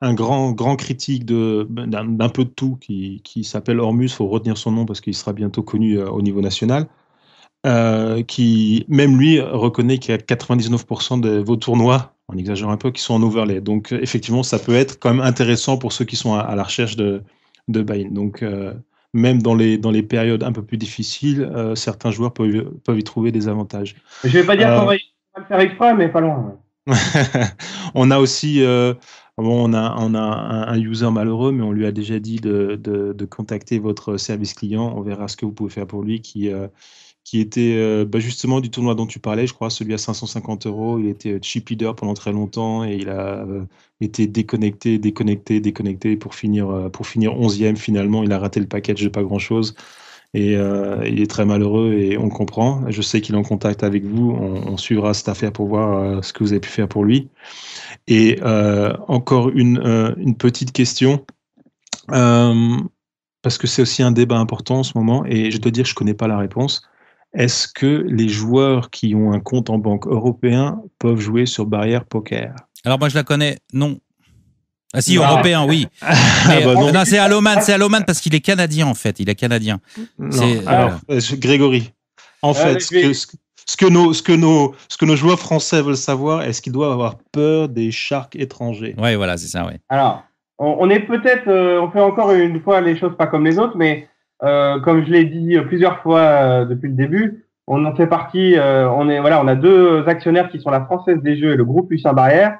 un grand critique d'un peu de tout qui s'appelle Ormus, il faut retenir son nom parce qu'il sera bientôt connu au niveau national, qui même lui reconnaît qu'il y a 99% de vos tournois, on exagère un peu, qui sont en overlay. Donc effectivement, ça peut être quand même intéressant pour ceux qui sont à la recherche de buy-in. Donc même dans les périodes un peu plus difficiles, certains joueurs peuvent y trouver des avantages. Je vais pas dire qu'on va le faire exprès, mais pas loin. Ouais. On a aussi on a un user malheureux, mais on lui a déjà dit de contacter votre service client. On verra ce que vous pouvez faire pour lui, qui était justement du tournoi dont tu parlais, je crois, celui à 550 euros. Il était chip leader pendant très longtemps et il a été déconnecté pour finir 11e. Finalement, il a raté le package de pas grand-chose. Et il est très malheureux et on le comprend. Je sais qu'il est en contact avec vous. On suivra cette affaire pour voir ce que vous avez pu faire pour lui. Et encore une petite question, parce que c'est aussi un débat important en ce moment et je dois dire que je ne connais pas la réponse. Est-ce que les joueurs qui ont un compte en banque européen peuvent jouer sur Barrière Poker? Alors moi je la connais, non. Ah si, européen, oui. Mais, non, c'est Alloman parce qu'il est canadien en fait. Il est canadien. Grégory, en fait, ce que nos joueurs français veulent savoir, est-ce qu'ils doivent avoir peur des sharks étrangers? Ouais, voilà, c'est ça, ouais. Alors, on est peut-être, on fait encore une fois les choses pas comme les autres, mais comme je l'ai dit plusieurs fois depuis le début, on en fait partie. On a deux actionnaires qui sont la Française des Jeux et le groupe Lucien Barrière.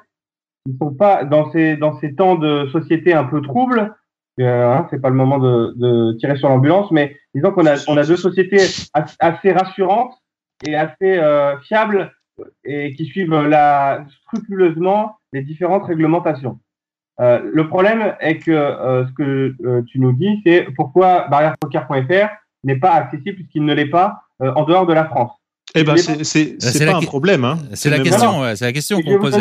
Ils sont pas dans ces temps de société un peu troubles. C'est pas le moment de tirer sur l'ambulance, mais disons qu'on a deux sociétés assez rassurantes et assez fiables et qui suivent scrupuleusement les différentes réglementations. Le problème est que ce que tu nous dis, c'est pourquoi barrièrepoker.fr n'est pas accessible puisqu'il ne l'est pas en dehors de la France. Eh ben, c'est pas un problème. Hein. C'est la question, c'est la question qu'on pose.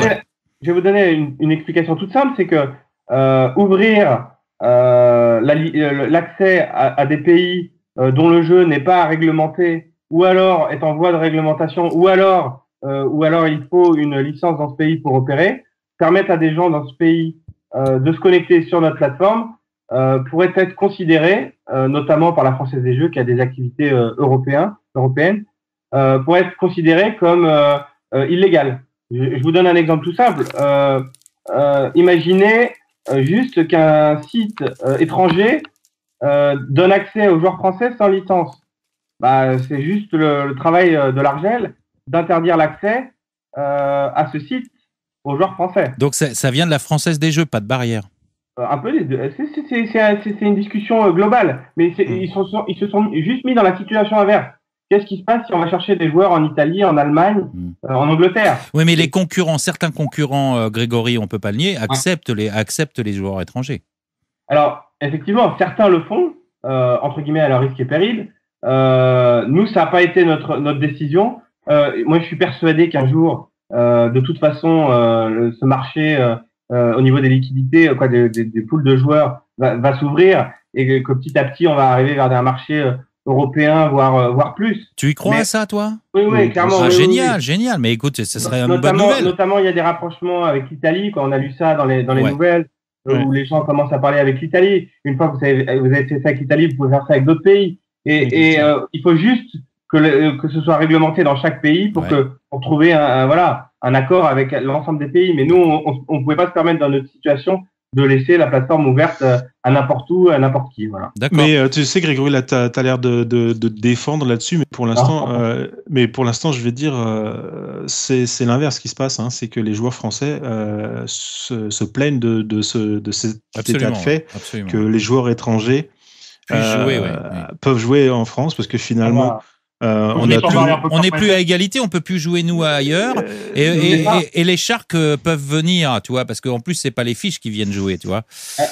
Je vais vous donner une explication toute simple, c'est que ouvrir l'accès à des pays dont le jeu n'est pas réglementé, ou alors est en voie de réglementation, ou alors il faut une licence dans ce pays pour opérer, permettre à des gens dans ce pays de se connecter sur notre plateforme, pourrait être considéré, notamment par la Française des Jeux qui a des activités européennes, pourrait être considéré comme illégal. Je vous donne un exemple tout simple. Imaginez juste qu'un site étranger donne accès aux joueurs français sans licence. C'est juste le travail de l'Argel d'interdire l'accès à ce site aux joueurs français. Donc ça vient de la Française des Jeux, pas de barrière. Un peu les deux. C'est une discussion globale, mais ils se sont juste mis dans la situation inverse. Qu'est-ce qui se passe si on va chercher des joueurs en Italie, en Allemagne, en Angleterre? Oui, mais certains concurrents, Grégory, on peut pas le nier, acceptent les joueurs étrangers. Alors, effectivement, certains le font, entre guillemets, à leur risque et péril. Nous, ça n'a pas été notre décision. Moi, je suis persuadé qu'un jour, de toute façon, ce marché, au niveau des liquidités, des poules de joueurs, va s'ouvrir et que petit à petit, on va arriver vers un marché européen, voire plus. Tu y crois à ça, toi? Oui, clairement. Ah, génial. Mais écoute, ce serait une bonne nouvelle. Notamment, il y a des rapprochements avec l'Italie, quand on a lu ça dans les nouvelles, où les gens commencent à parler avec l'Italie. Une fois que vous avez fait ça avec l'Italie, vous pouvez faire ça avec d'autres pays. Et il faut juste que ce soit réglementé dans chaque pays pour trouver un accord avec l'ensemble des pays. Mais nous, on pouvait pas se permettre dans notre situation de laisser la plateforme ouverte à n'importe où, à n'importe qui. Voilà. D'accord. Mais tu sais, Grégory, là, tu as l'air de défendre là-dessus, mais pour l'instant, je vais dire, c'est l'inverse qui se passe. Hein, c'est que les joueurs français se plaignent de cet état de fait, que les joueurs étrangers peuvent jouer en France, parce que finalement... on n'est plus à égalité, on peut plus jouer nous ailleurs, et les Sharks peuvent venir, tu vois, parce qu'en plus c'est pas les fiches qui viennent jouer, tu vois.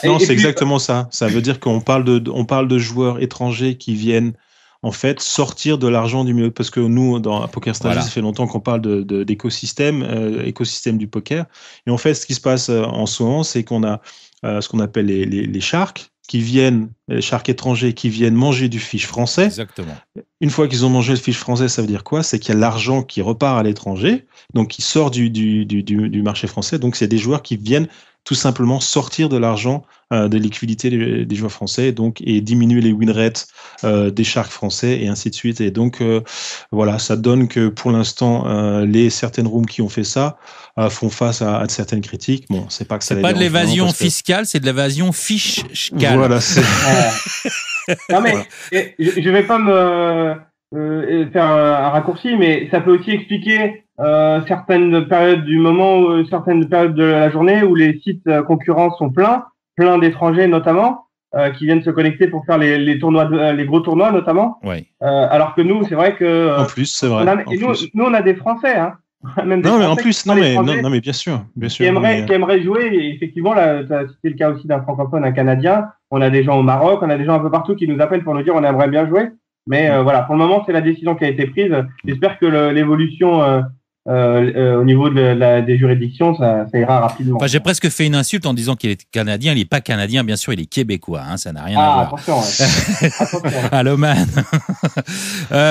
Non, c'est exactement ça. Ça veut dire qu'on parle de joueurs étrangers qui viennent en fait sortir de l'argent du milieu, parce que nous dans PokerStars, ça fait longtemps qu'on parle d'écosystème, écosystème du poker, et en fait ce qui se passe en ce moment, c'est qu'on a ce qu'on appelle les Sharks les Sharks étrangers qui viennent manger du fiche français. Exactement. Une fois qu'ils ont mangé le fiche français, ça veut dire quoi? C'est qu'il y a l'argent qui repart à l'étranger, donc qui sort du marché français. Donc c'est des joueurs qui viennent tout simplement sortir de l'argent des liquidités des joueurs français, donc, et diminuer les win rates des Sharks français, et ainsi de suite. Et donc voilà, ça donne que pour l'instant, certaines rooms qui ont fait ça font face à certaines critiques. Bon, c'est pas que ça. C'est pas de l'évasion fiscale, c'est de l'évasion fiscale. Voilà. Non mais je vais pas me faire un raccourci, mais ça peut aussi expliquer certaines périodes du moment, certaines périodes de la journée où les sites concurrents sont pleins d'étrangers notamment, qui viennent se connecter pour faire les tournois, les gros tournois notamment. Oui. Alors que nous, c'est vrai que en plus, c'est vrai. Nous, on a des Français, hein. Même non, mais en plus, non, mais bien sûr. Qui aimeraient jouer. Et effectivement, là, c'était le cas aussi d'un francophone, un Canadien. On a des gens au Maroc, on a des gens un peu partout qui nous appellent pour nous dire on aimerait bien jouer. Mais voilà, pour le moment, c'est la décision qui a été prise. J'espère que l'évolution au niveau des juridictions, ça ira rapidement. Enfin, j'ai presque fait une insulte en disant qu'il est canadien. Il n'est pas canadien, bien sûr, il est québécois. Hein, ça n'a rien à voir. Attention. Attention. Allô, man.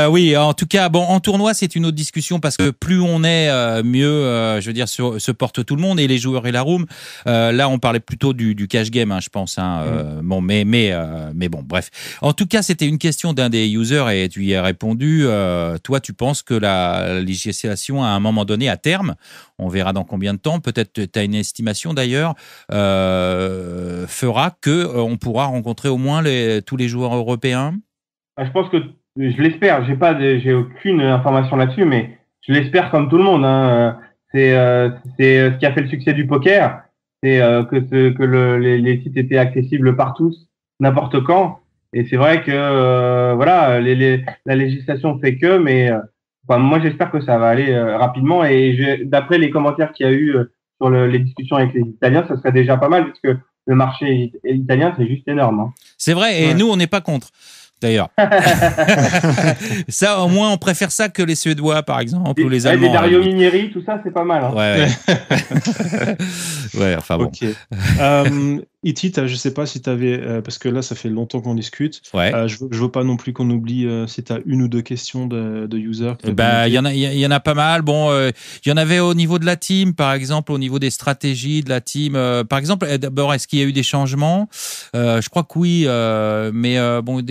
Oui, en tout cas, bon, en tournoi, c'est une autre discussion parce que plus on est, mieux, je veux dire, se porte tout le monde et les joueurs et la room. Là, on parlait plutôt du cash game, hein, je pense. Hein, bon, mais bon, bref. En tout cas, c'était une question d'un des users et tu y as répondu. Toi, tu penses que la législation à un moment donné, à terme, on verra dans combien de temps, peut-être tu as une estimation d'ailleurs, fera qu'on pourra rencontrer au moins tous les joueurs européens? Je pense que je l'espère. J'ai aucune information là-dessus, mais je l'espère comme tout le monde. Hein. C'est ce qui a fait le succès du poker, c'est les sites étaient accessibles par tous, n'importe quand. Et c'est vrai que voilà, la législation fait que, mais moi j'espère que ça va aller rapidement. Et d'après les commentaires qu'il y a eu sur les discussions avec les Italiens, ça serait déjà pas mal, parce que le marché italien c'est juste énorme. Hein. C'est vrai, et nous on n'est pas contre. D'ailleurs, ça au moins on préfère ça que les Suédois par exemple ou les Allemands. Les Dario Minieri, tout ça c'est pas mal. Hein. Ouais. Ouais, enfin bon. Ok. Iti, je sais pas si tu avais, parce que là ça fait longtemps qu'on discute. Ouais. Je veux pas non plus qu'on oublie si tu as une ou deux questions de users. Il y en a pas mal. Bon, il y en avait au niveau de la team, par exemple, au niveau des stratégies de la team. Par exemple, d'abord, est-ce qu'il y a eu des changements? Je crois que oui, mais bon,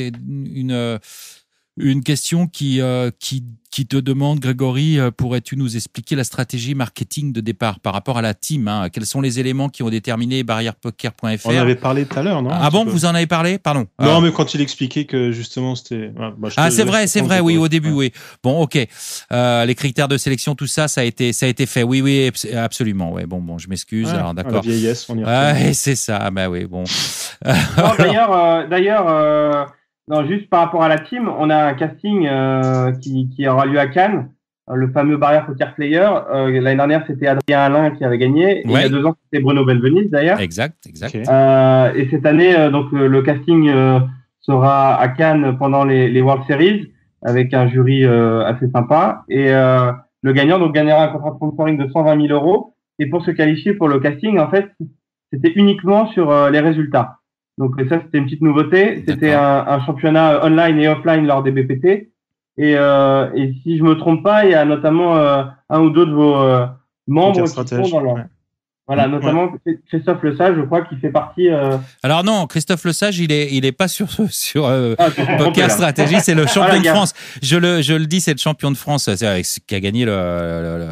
une question qui te demande, Grégory, pourrais-tu nous expliquer la stratégie marketing de départ par rapport à la team, hein? Quels sont les éléments qui ont déterminé barrièrepoker.fr? On en avait parlé tout à l'heure, non? Ah bon, vous en avez parlé? Pardon. Non, mais quand il expliquait que justement c'était... c'est vrai, oui, au début, oui. Bon, ok. Les critères de sélection, tout ça, ça a été fait. Oui, absolument. Ouais, bon, je m'excuse. Alors, d'accord. La vieillesse, on y retourne. C'est ça. Bah oui, bon. D'ailleurs, non, juste par rapport à la team, on a un casting qui aura lieu à Cannes, le fameux Barrière Poker Player. L'année dernière, c'était Adrien Alain qui avait gagné. Et il y a 2 ans, c'était Bruno Belvenise, d'ailleurs. Exact. Okay. Et cette année, donc le casting sera à Cannes pendant les World Series avec un jury assez sympa. Et le gagnant gagnera un contrat de sponsoring de 120 000 €. Et pour se qualifier pour le casting, en fait, c'était uniquement sur les résultats. Donc ça, c'était une petite nouveauté. C'était un championnat online et offline lors des BPT. Et si je me trompe pas, il y a notamment un ou deux de vos membres qui sont dans leur... Voilà, notamment Christophe Lesage, je crois, qui fait partie. Alors non, Christophe Lesage, il est pas sur Poker Stratégie, c'est le champion de France. Je le dis, c'est le champion de France, qui a gagné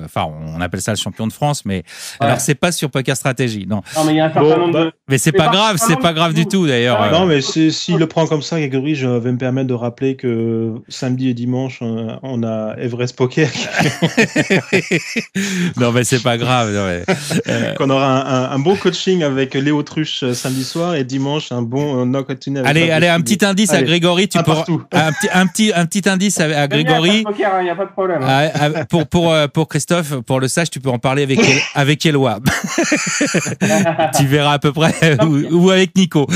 enfin, on appelle ça le champion de France, mais alors c'est pas sur Poker Stratégie, non. Non, mais il y a un certain nombre de... Mais c'est pas grave du tout d'ailleurs. Non, mais s'il le prend comme ça, Grégory, je vais me permettre de rappeler que samedi et dimanche, on a Everest Poker. Non, mais c'est pas grave. Non, mais, on aura un bon coaching avec Léo Truche samedi soir et dimanche un bon knock-out. Allez, un petit indice à Grégory, tu peux un petit indice à Grégory. Il n'y a pas de problème. Pour Christophe, pour le sage, tu peux en parler avec Éloi. Tu verras à peu près ou avec Nico.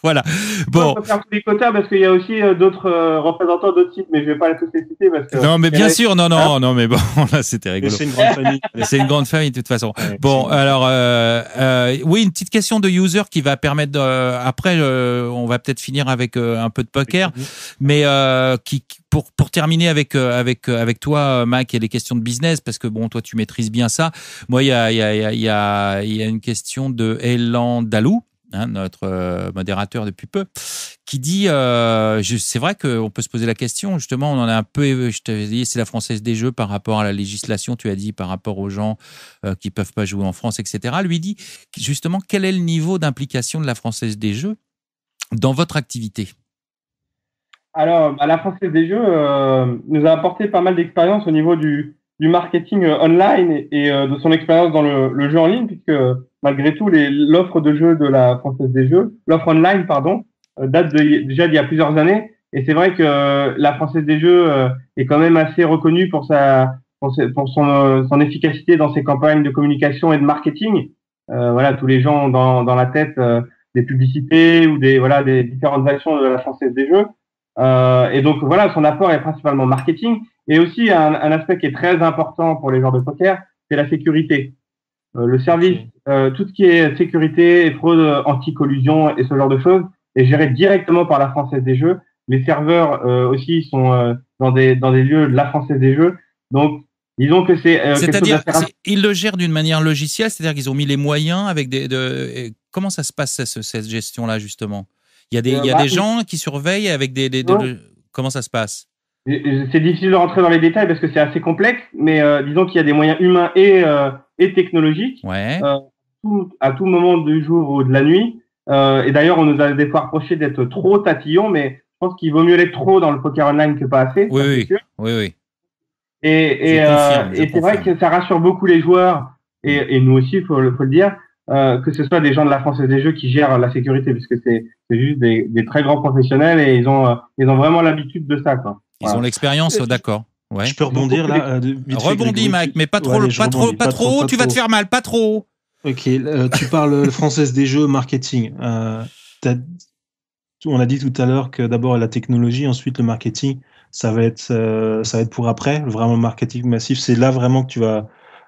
Voilà. Bon. On peut faire tous les quotas parce qu'il y a aussi d'autres représentants d'autres sites, mais je vais pas tous les citer parce que. Non, mais bien sûr, non, mais bon, là c'était rigolo. C'est une grande famille. C'est une grande famille de toute façon. Ouais, bon, alors oui, une petite question de user qui va permettre après on va peut-être finir avec un peu de poker, mais pour terminer avec toi, Mac, et les questions de business, parce que bon, toi tu maîtrises bien ça. Moi, il y a une question de Elan Dalou, notre modérateur depuis peu, qui dit c'est vrai qu'on peut se poser la question, justement, on en a un peu, je t'avais dit, c'est la Française des Jeux par rapport à la législation, tu as dit par rapport aux gens qui peuvent pas jouer en France, etc. Lui dit justement quel est le niveau d'implication de la Française des Jeux dans votre activité? Alors, la Française des Jeux nous a apporté pas mal d'expérience au niveau du marketing online et de son expérience dans le jeu en ligne, puisque malgré tout, l'offre de jeu de la Française des Jeux, l'offre online, date déjà d'il y a plusieurs années. Et c'est vrai que la Française des Jeux est quand même assez reconnue pour son efficacité dans ses campagnes de communication et de marketing. Voilà, tous les gens ont dans la tête des publicités ou des différentes actions de la Française des Jeux. Et donc voilà, son apport est principalement marketing. Et aussi un aspect qui est très important pour les joueurs de poker, c'est la sécurité. Le service, tout ce qui est sécurité et fraude anti-collusion et ce genre de choses est géré directement par la Française des Jeux. Les serveurs aussi sont dans des lieux de la Française des Jeux. Donc disons que c'est-à-dire ils le gèrent d'une manière logicielle, c'est-à-dire qu'ils ont mis les moyens avec comment ça se passe cette gestion-là justement? Il y a des gens qui surveillent avec comment ça se passe? C'est difficile de rentrer dans les détails parce que c'est assez complexe, mais disons qu'il y a des moyens humains et technologiques à tout moment du jour ou de la nuit. Et d'ailleurs, on nous a des fois reproché d'être trop tatillons, mais je pense qu'il vaut mieux l'être trop dans le poker online que pas assez. Oui. Et c'est vrai que ça rassure beaucoup les joueurs et nous aussi, faut le dire, que ce soit des gens de la Française des Jeux qui gèrent la sécurité, puisque c'est juste des très grands professionnels et ils ont vraiment l'habitude de ça, quoi. Ils ont l'expérience, d'accord. Ouais. Je peux rebondir là. Rebondis, Mike, mais pas trop, pas trop. Tu vas te faire mal, pas trop. Ok, tu parles Française des Jeux, marketing. On a dit tout à l'heure que d'abord la technologie, ensuite le marketing, ça va être pour après. Vraiment le marketing massif, c'est là vraiment que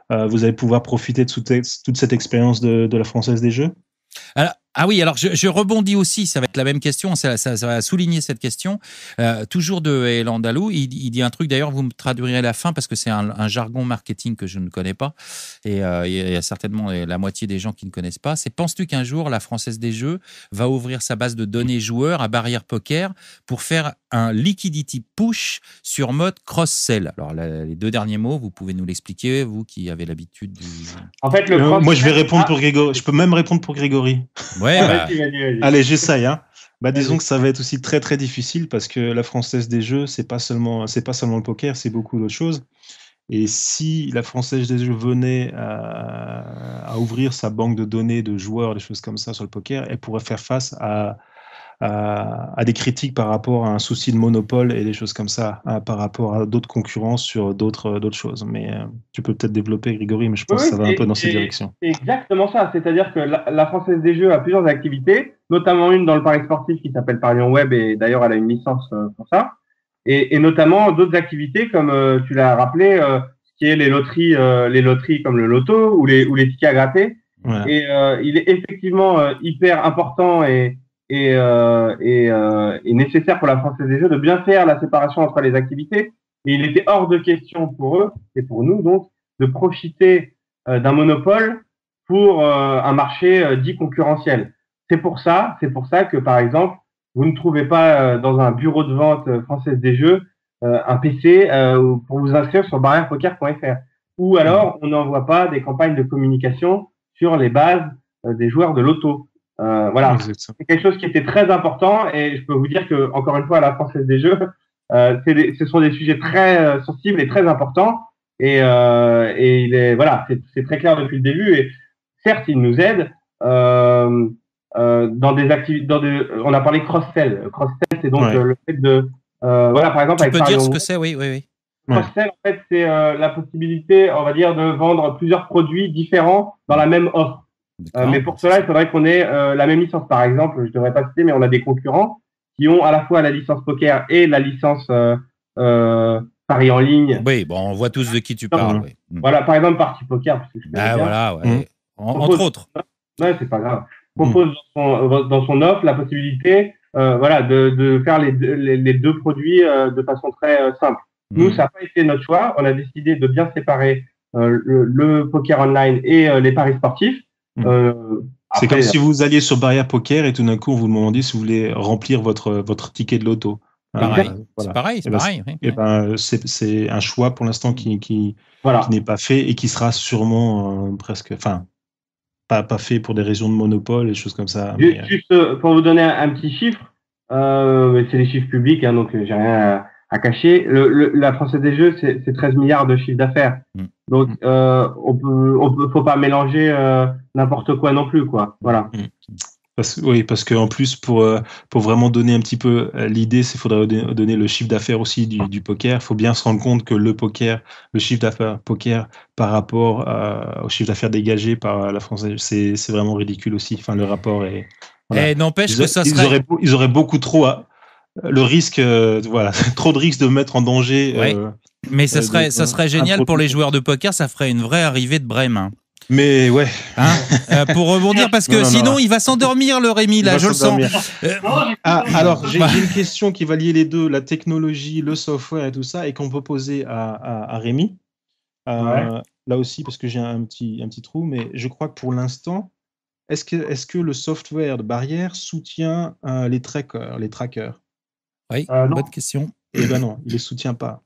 vous allez pouvoir profiter de toute cette expérience de la Française des Jeux. Alors je rebondis aussi, ça va être la même question, ça va souligner cette question. Toujours de El Andalou, il dit un truc, d'ailleurs vous me traduirez à la fin parce que c'est un jargon marketing que je ne connais pas et il y a certainement la moitié des gens qui ne connaissent pas. C'est: penses-tu qu'un jour la Française des Jeux va ouvrir sa base de données joueurs à Barrière Poker pour faire un liquidity push sur mode cross-sell? Alors les deux derniers mots, vous pouvez nous l'expliquer, vous qui avez l'habitude En fait, moi je vais répondre pour Grégory. Je peux même répondre pour Grégory. Ouais, vas-y. Allez, j'essaye. Disons que ça va être aussi très très difficile parce que la Française des Jeux, c'est pas seulement le poker, c'est beaucoup d'autres choses. Et si la Française des Jeux venait à ouvrir sa banque de données de joueurs, des choses comme ça sur le poker, elle pourrait faire face à des critiques par rapport à un souci de monopole et des choses comme ça, par rapport à d'autres concurrents sur d'autres choses. Mais tu peux peut-être développer, Grégory, mais je pense que ça va un peu dans cette direction. C'est exactement ça, c'est-à-dire que la Française des Jeux a plusieurs activités, notamment une dans le pari sportif qui s'appelle Parion Web, et d'ailleurs elle a une licence pour ça, et notamment d'autres activités comme tu l'as rappelé, ce qui est les loteries comme le loto ou les tickets à gratter. Voilà. Et il est effectivement hyper important et nécessaire pour la Française des Jeux de bien faire la séparation entre les activités. Et il était hors de question pour eux, et pour nous donc, de profiter d'un monopole pour un marché dit concurrentiel. C'est pour ça que, par exemple, vous ne trouvez pas dans un bureau de vente Française des Jeux un PC pour vous inscrire sur barrièrepoker.fr. Ou alors, on n'envoie pas des campagnes de communication sur les bases des joueurs de loto. Voilà, c'est quelque chose qui était très important et je peux vous dire que, encore une fois, à la Française des Jeux, ce sont des sujets très sensibles et très importants et c'est très clair depuis le début et certes, ils nous aident dans des activités, on a parlé cross-sell. Cross-sell, c'est donc le fait de, par exemple, tu peux dire ce que c'est, oui. Cross-sell, en fait, c'est la possibilité, on va dire, de vendre plusieurs produits différents dans la même offre. Mais pour cela, il faudrait qu'on ait la même licence. Par exemple, je devrais pas citer, mais on a des concurrents qui ont à la fois la licence poker et la licence pari en ligne. Oui, bon, on voit tous de qui tu parles. Oui. Voilà, par exemple, Party Poker. Parce que je voilà, ouais. Entre autres. Ouais, c'est pas grave. Propose dans son offre la possibilité, de faire les deux produits de façon très simple. Nous, ça n'a pas été notre choix. On a décidé de bien séparer le poker online et les paris sportifs. C'est comme si vous alliez sur Barrière Poker et tout d'un coup on vous demandait si vous voulez remplir votre ticket de loto. Pareil, c'est pareil. C'est un choix pour l'instant qui n'est pas fait et qui sera sûrement pas fait pour des raisons de monopole et des choses comme ça. Juste pour vous donner un petit chiffre, c'est des chiffres publics, donc j'ai rien à cacher. La Française des Jeux, c'est 13 milliards de chiffre d'affaires. Donc, faut pas mélanger n'importe quoi non plus, quoi. Voilà. Parce que en plus, pour vraiment donner un petit peu l'idée, il faudrait donner le chiffre d'affaires aussi du poker. Il faut bien se rendre compte que le chiffre d'affaires poker par rapport au chiffre d'affaires dégagé par la Française, c'est vraiment ridicule aussi. Enfin, le rapport est. Voilà. N'empêche que ça serait. Ils auraient beaucoup trop. Le risque, trop de risques de mettre en danger. Mais ça serait génial pour les joueurs de poker, ça ferait une vraie arrivée de Brême. Mais ouais. Pour rebondir, parce que sinon il va s'endormir, le Rémi, là, je le sens. Alors, j'ai une question qui va lier les deux, la technologie, le software et tout ça, et qu'on peut poser à Rémi. Là aussi, parce que j'ai un petit trou, mais je crois que pour l'instant, est-ce que le software de Barrière soutient les trackers? Oui, bonne question. Eh ben non, il les soutient pas.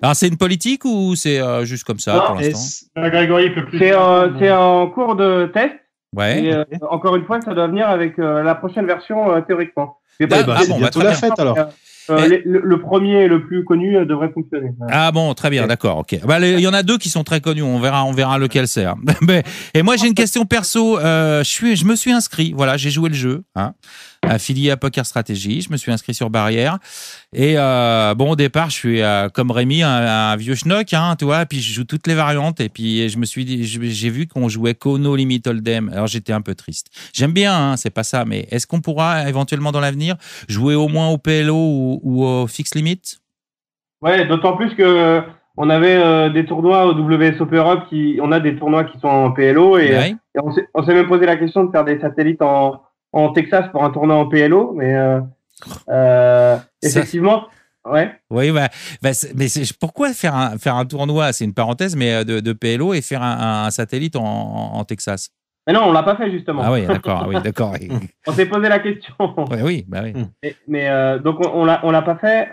Alors c'est une politique ou c'est juste comme ça pour l'instant? Grégory peut plus. C'est en cours de test. Ouais. Et encore une fois, ça doit venir avec la prochaine version théoriquement. C'est bientôt la fête alors. Le premier et le plus connu devrait fonctionner. Ah bon, très bien, d'accord, ok. Il y en a deux qui sont très connus, on verra lequel c'est. Hein. Et moi j'ai une question perso. Je me suis inscrit, voilà, j'ai joué le jeu, hein, affilié à Poker Stratégie. Je me suis inscrit sur Barrière. Et au départ, je suis comme Rémi, un vieux schnock, hein, tu vois. Puis je joue toutes les variantes. Et puis je me suis dit, j'ai vu qu'on jouait qu'au No Limit Hold'em. Alors j'étais un peu triste. J'aime bien, hein, c'est pas ça, mais est-ce qu'on pourra éventuellement dans l'avenir jouer au moins au PLO ou au Fixed Limit? Ouais, d'autant plus que on avait des tournois au WSOP Europe on a des tournois qui sont en PLO et on s'est même posé la question de faire des satellites en Texas pour un tournoi en PLO, mais effectivement, ouais. Oui, mais pourquoi faire un tournoi, c'est une parenthèse, mais de PLO et faire un satellite en Texas? Mais non, on l'a pas fait justement. Ah oui, d'accord, On s'est posé la question. Oui. Mais donc on l'a pas fait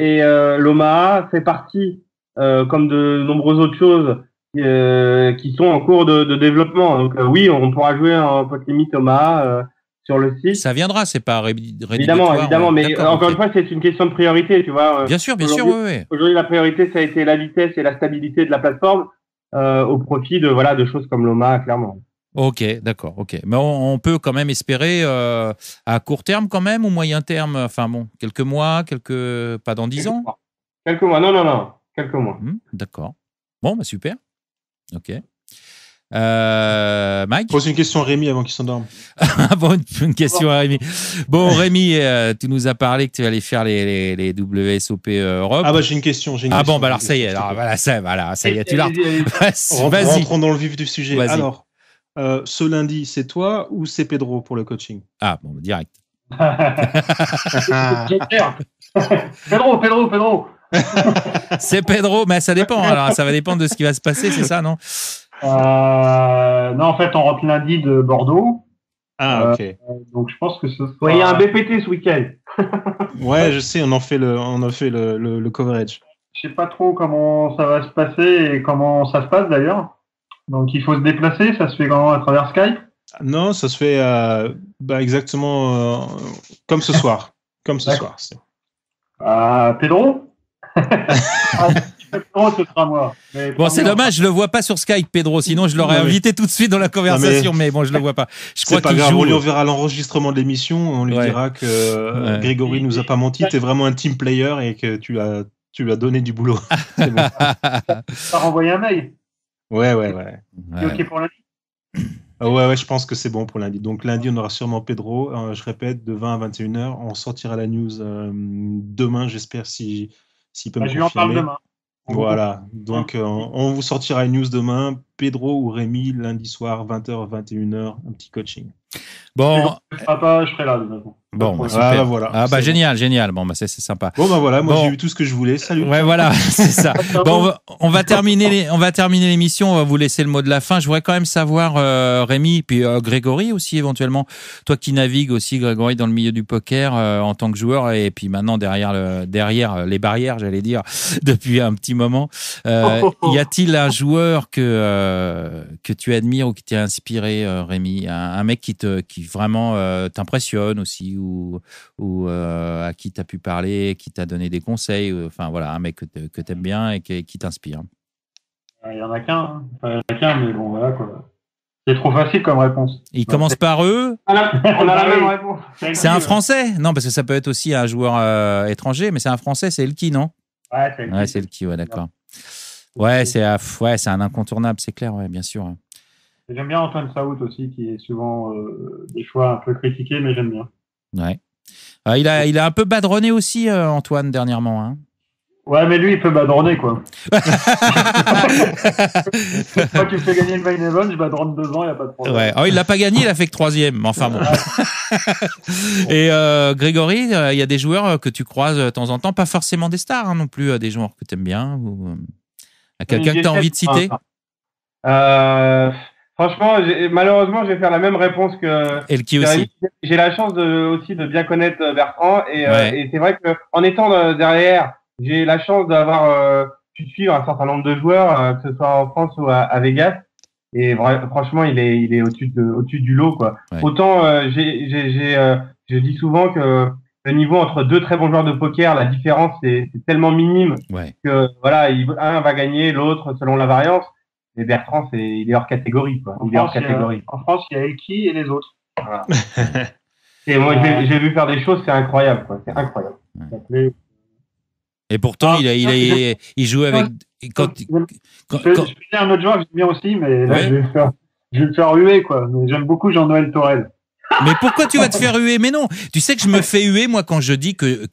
et l'OMA fait partie comme de nombreuses autres choses qui sont en cours de développement. Donc oui, on pourra jouer en pote limite OMA sur le site. Ça viendra, c'est pas évidemment, mais encore une fois, c'est une question de priorité, tu vois. Bien sûr, oui. Aujourd'hui, la priorité, ça a été la vitesse et la stabilité de la plateforme au profit de choses comme l'OMA, clairement. Ok, d'accord, ok. Mais on peut quand même espérer à court terme quand même ou moyen terme, enfin bon, quelques mois, pas dans 10 ans. Quelques mois, non, quelques mois. D'accord. Bon, super. Ok. Mike, pose une question à Rémi avant qu'il s'endorme. Bon, une question à Rémi. Bon, Rémi, tu nous as parlé que tu allais faire les WSOP Europe. Ah bah j'ai une question. Alors ça y est, ça y est, tu l'as. Vas-y. Rentrons dans le vif du sujet. Alors, ce lundi, c'est toi ou c'est Pedro pour le coaching? Ah bon, direct. Pedro. C'est Pedro, mais ça dépend. Alors, ça va dépendre de ce qui va se passer, c'est ça, non? Non, en fait, on rentre lundi de Bordeaux. Ah, ok. Donc, je pense que ce sera... Ouais, il y a un BPT ce week-end. Ouais, je sais, on en fait le coverage. Je sais pas trop comment ça va se passer et comment ça se passe d'ailleurs. Donc, il faut se déplacer. Ça se fait comment, à travers Skype? Non, ça se fait exactement comme ce soir. Comme ce soir. Pedro Pedro, ce sera moi. Bon, c'est dommage, je le vois pas sur Skype, Pedro. Sinon, je l'aurais invité tout de suite dans la conversation. Mais bon, je le vois pas. Je crois c'est pas grave. On lui enverra l'enregistrement de l'émission. On lui dira que Grégory nous a pas menti. T'es vraiment un team player et que tu lui as donné du boulot. C'est bon. T'as renvoyé un mail. Ouais. C'est ok pour lundi? Ouais, je pense que c'est bon pour lundi. Donc lundi, on aura sûrement Pedro. Je répète, de 20 à 21h. On sortira la news demain, j'espère, s'il peut me confirmer. Je lui en parle demain. Voilà. Donc on vous sortira une news demain. Pedro ou Rémi, lundi soir, 20h, 21h, un petit coaching. Bon. Je serai là, de toute façon. Bon, super. Voilà. Ah bah génial. Bon bah c'est sympa. Bon bah voilà, moi j'ai eu tout ce que je voulais. Salut. Ouais voilà, c'est ça. Bon, on va terminer l'émission. On va vous laisser le mot de la fin. Je voudrais quand même savoir, Rémi, puis Grégory aussi éventuellement. Toi qui navigues aussi, Grégory, dans le milieu du poker en tant que joueur et puis maintenant derrière les barrières, j'allais dire, depuis un petit moment. Y a-t-il un joueur que tu admires ou qui t'a inspiré, Rémi, un mec qui vraiment t'impressionne aussi ou à qui tu as pu parler, qui t'a donné des conseils, enfin voilà, un mec que tu aimes bien et qui t'inspire? Il y en a qu'un, mais bon, voilà quoi. C'est trop facile comme réponse. Il commence par eux. On a la même réponse. C'est un Français? Non, parce que ça peut être aussi un joueur étranger, mais c'est un Français, c'est Elki, non? Ouais, c'est Elki, ouais, d'accord. Ouais, c'est un incontournable, c'est clair, ouais, bien sûr. J'aime bien Antoine Saout aussi, qui est souvent des choix un peu critiqués, mais j'aime bien. Ouais. Il a un peu badronné aussi, Antoine, dernièrement. Hein. Ouais, mais lui, il peut badronner, quoi. Quand tu me fais gagner le main event, je badronne 2 ans, il n'y a pas de problème. Ouais. Oh, il l'a pas gagné, il a fait que 3e, mais enfin bon. Et Grégory, il y a des joueurs que tu croises de temps en temps, pas forcément des stars hein, non plus, des joueurs que tu aimes bien ou quelqu'un que tu as envie de citer? Franchement, malheureusement, je vais faire la même réponse que Elki aussi. J'ai la chance aussi de bien connaître Bertrand et c'est vrai que en étant derrière, j'ai la chance d'avoir pu suivre un certain nombre de joueurs, que ce soit en France ou à Vegas. Et franchement, il est au-dessus du lot, quoi. Ouais. Autant, je dis souvent que le niveau entre deux très bons joueurs de poker, la différence c'est tellement minime Ouais. que voilà, un va gagner, l'autre selon la variance. Et Bertrand, il est hors catégorie, quoi. Il est hors catégorie. En France, il y a Eki et les autres. Voilà. Et moi, j'ai vu faire des choses, c'est incroyable, quoi. C'est incroyable. Ouais. Et pourtant, il joue avec. Je vais dire un autre joueur que j'aime bien aussi, mais là, je vais me faire huer, quoi. Mais j'aime beaucoup Jean-Noël Torel. Mais pourquoi tu vas te faire huer? Mais non, tu sais que je me fais huer, moi, quand je dis que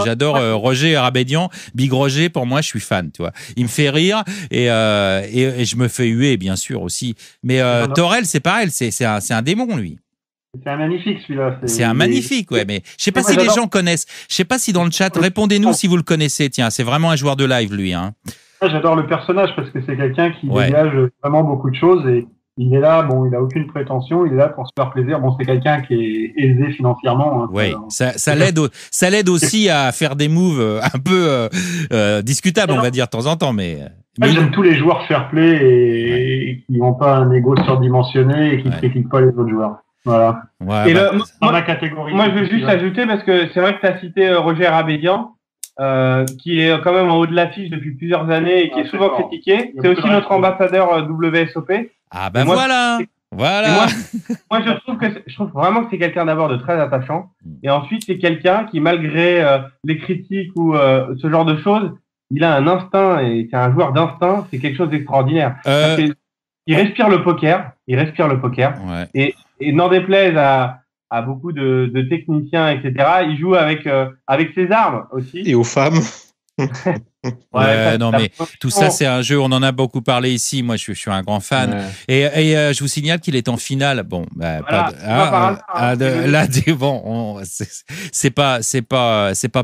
j'adore Roger Arabédian. Big Roger, pour moi, je suis fan, tu vois. Il me fait rire et je me fais huer, bien sûr, aussi. Mais Torel, c'est pareil, c'est un démon, lui. C'est un magnifique, celui-là. C'est un magnifique, ouais, mais je sais pas si les gens connaissent. Je sais pas si dans le chat, répondez-nous si vous le connaissez. Tiens, c'est vraiment un joueur de live, lui, hein. Moi, j'adore le personnage parce que c'est quelqu'un qui dégage vraiment beaucoup de choses et il est là, bon, il a aucune prétention, il est là pour se faire plaisir. Bon, c'est quelqu'un qui est aisé financièrement. Hein, ouais, ça l'aide aussi à faire des moves un peu discutables, on va dire, de temps en temps, mais j'aime tous les joueurs fair play et qui n'ont pas un ego surdimensionné et qui ne critiquent pas les autres joueurs. Voilà. Ouais, et dans la catégorie. Moi, je veux juste ajouter parce que c'est vrai que tu as cité Roger Arabédian, qui est quand même en haut de l'affiche depuis plusieurs années et qui est souvent critiqué. C'est aussi notre ambassadeur WSOP. Ah ben voilà. Moi, je trouve vraiment que c'est quelqu'un d'abord de très attachant, et ensuite c'est quelqu'un qui, malgré les critiques ou ce genre de choses, il a un instinct et c'est un joueur d'instinct. C'est quelque chose d'extraordinaire. Il respire le poker. Ouais. Et n'en déplaise à beaucoup de techniciens, etc. Il joue avec ses armes aussi. Et aux femmes. Ouais, non, mais tout ça, c'est un jeu. On en a beaucoup parlé ici. Moi, je suis un grand fan. Ouais. Et je vous signale qu'il est en finale. Bon, c'est pas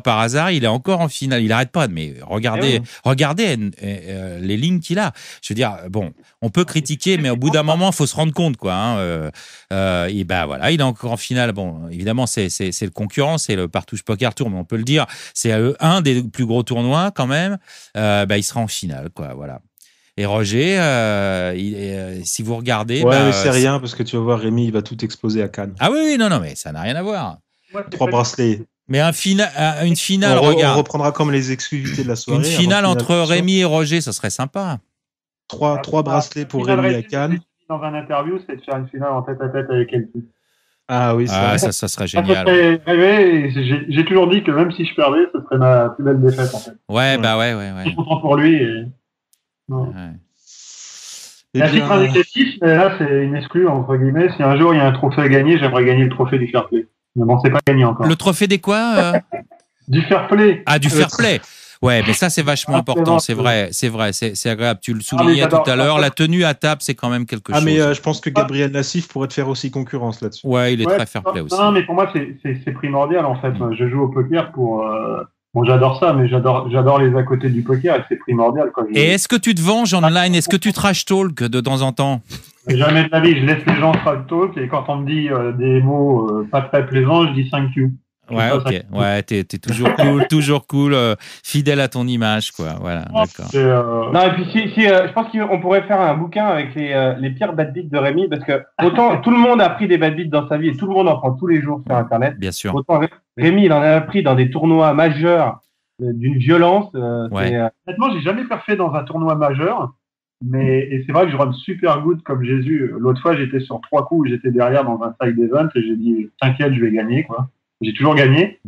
par hasard. Il est encore en finale. Il arrête pas. Mais regardez les lignes qu'il a. Je veux dire, bon, on peut critiquer, mais au bout d'un moment, faut se rendre compte, quoi. Hein. Et ben voilà, il est encore en finale. Bon, évidemment, c'est le concurrent, c'est le Partouche Poker Tour, mais on peut le dire, c'est un des plus gros tournois quand même. Il sera en finale, quoi. Voilà. Et Roger, si vous regardez, mais c'est rien parce que tu vas voir, Rémi, il va tout exploser à Cannes. Ah oui, non, mais ça n'a rien à voir. 3 bracelets. Mais une finale, regarde. On reprendra comme les exclusivités de la soirée. Une finale entre Rémi et Roger, ça serait sympa. 3 bracelets pour Rémi à Cannes. Dans un interview, c'est de faire une finale en tête-à-tête avec quelqu'un. Ah oui, ça serait génial. J'ai toujours dit que même si je perdais, ce serait ma plus belle défaite, en fait. Ouais. Je suis content pour lui. C'est un titre indicatif, mais là, c'est une exclue, entre guillemets. Si un jour il y a un trophée à gagner, j'aimerais gagner le trophée du fair play. Mais bon, c'est pas gagné encore. Le trophée des quoi Du fair play. Ah, du fair play. Ouais, mais ça, c'est vachement important, c'est vrai, c'est agréable. Tu le soulignais tout à l'heure, la tenue à table, c'est quand même quelque chose. Ah, mais je pense que Gabriel Nassif pourrait te faire aussi concurrence là-dessus. Ouais, il est très fair play aussi. Non, mais pour moi, c'est primordial, en fait. Je joue au poker pour... Bon, j'adore ça, mais j'adore les à côté du poker et c'est primordial. Et est-ce que tu te venges online? Est-ce que tu trash talk de temps en temps? Jamais de la vie, je laisse les gens trash talk et quand on me dit des mots pas très plaisants, je dis thank you. Ouais, ok. Ouais, t'es toujours cool, fidèle à ton image, quoi. Voilà, d'accord. Non, et puis je pense qu'on pourrait faire un bouquin avec les pires bad beats de Rémi, parce que autant tout le monde a pris des bad beats dans sa vie et tout le monde en prend tous les jours sur Internet. Bien sûr. Autant Rémi, il en a pris dans des tournois majeurs d'une violence. Honnêtement, j'ai jamais parfait dans un tournoi majeur. Et c'est vrai que je run super good comme Jésus. L'autre fois, j'étais sur 3 coups, j'étais derrière dans un side event et j'ai dit t'inquiète, je vais gagner, quoi. J'ai toujours gagné.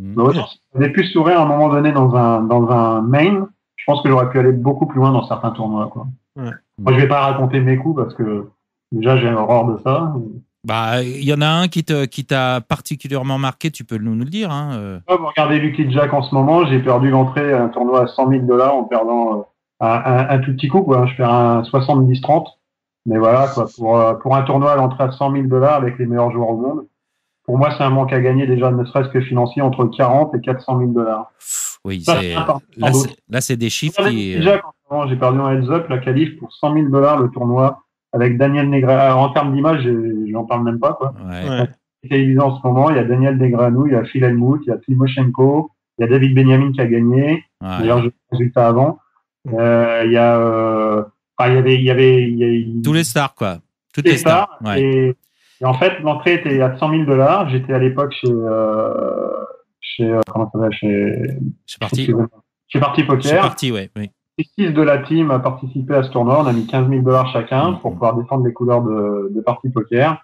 J'avais pu sourire à un moment donné dans un main. Je pense que j'aurais pu aller beaucoup plus loin dans certains tournois, quoi. Ouais. Moi, je vais pas raconter mes coups parce que déjà j'ai horreur de ça. Bah, il y en a un qui t'a particulièrement marqué. Tu peux nous le dire, hein. Vous regardez Lucky Jack en ce moment. J'ai perdu l'entrée à un tournoi à $100 000 en perdant un tout petit coup, quoi. Je fais un 70-30. Mais voilà, quoi. Pour un tournoi à l'entrée à $100 000 avec les meilleurs joueurs au monde. Pour moi, c'est un manque à gagner déjà, ne serait-ce que financier, entre 40 et 400 000 $. Oui, là, c'est des chiffres qui... Déjà, quand j'ai perdu en heads-up, la qualif pour $100 000 le tournoi, avec Daniel Negreanu. En termes d'image, j'en parle même pas, quoi. Ouais. Télévisé en ce moment, il y a Daniel Negreanu, il y a Phil Hellmuth, il y a Timoshenko, il y a David Benjamin qui a gagné. Ouais. D'ailleurs, j'ai le résultat avant. Il y avait tous les stars, quoi. Toutes les stars. Ouais. Et en fait, l'entrée était à 100 000 $. J'étais à l'époque comment ça s'appelle, C'est parti. Chez Party Poker. C'est parti, ouais. Oui. 6 de la team a participé à ce tournoi. On a mis 15 000 $ chacun pour pouvoir défendre les couleurs de Party Poker.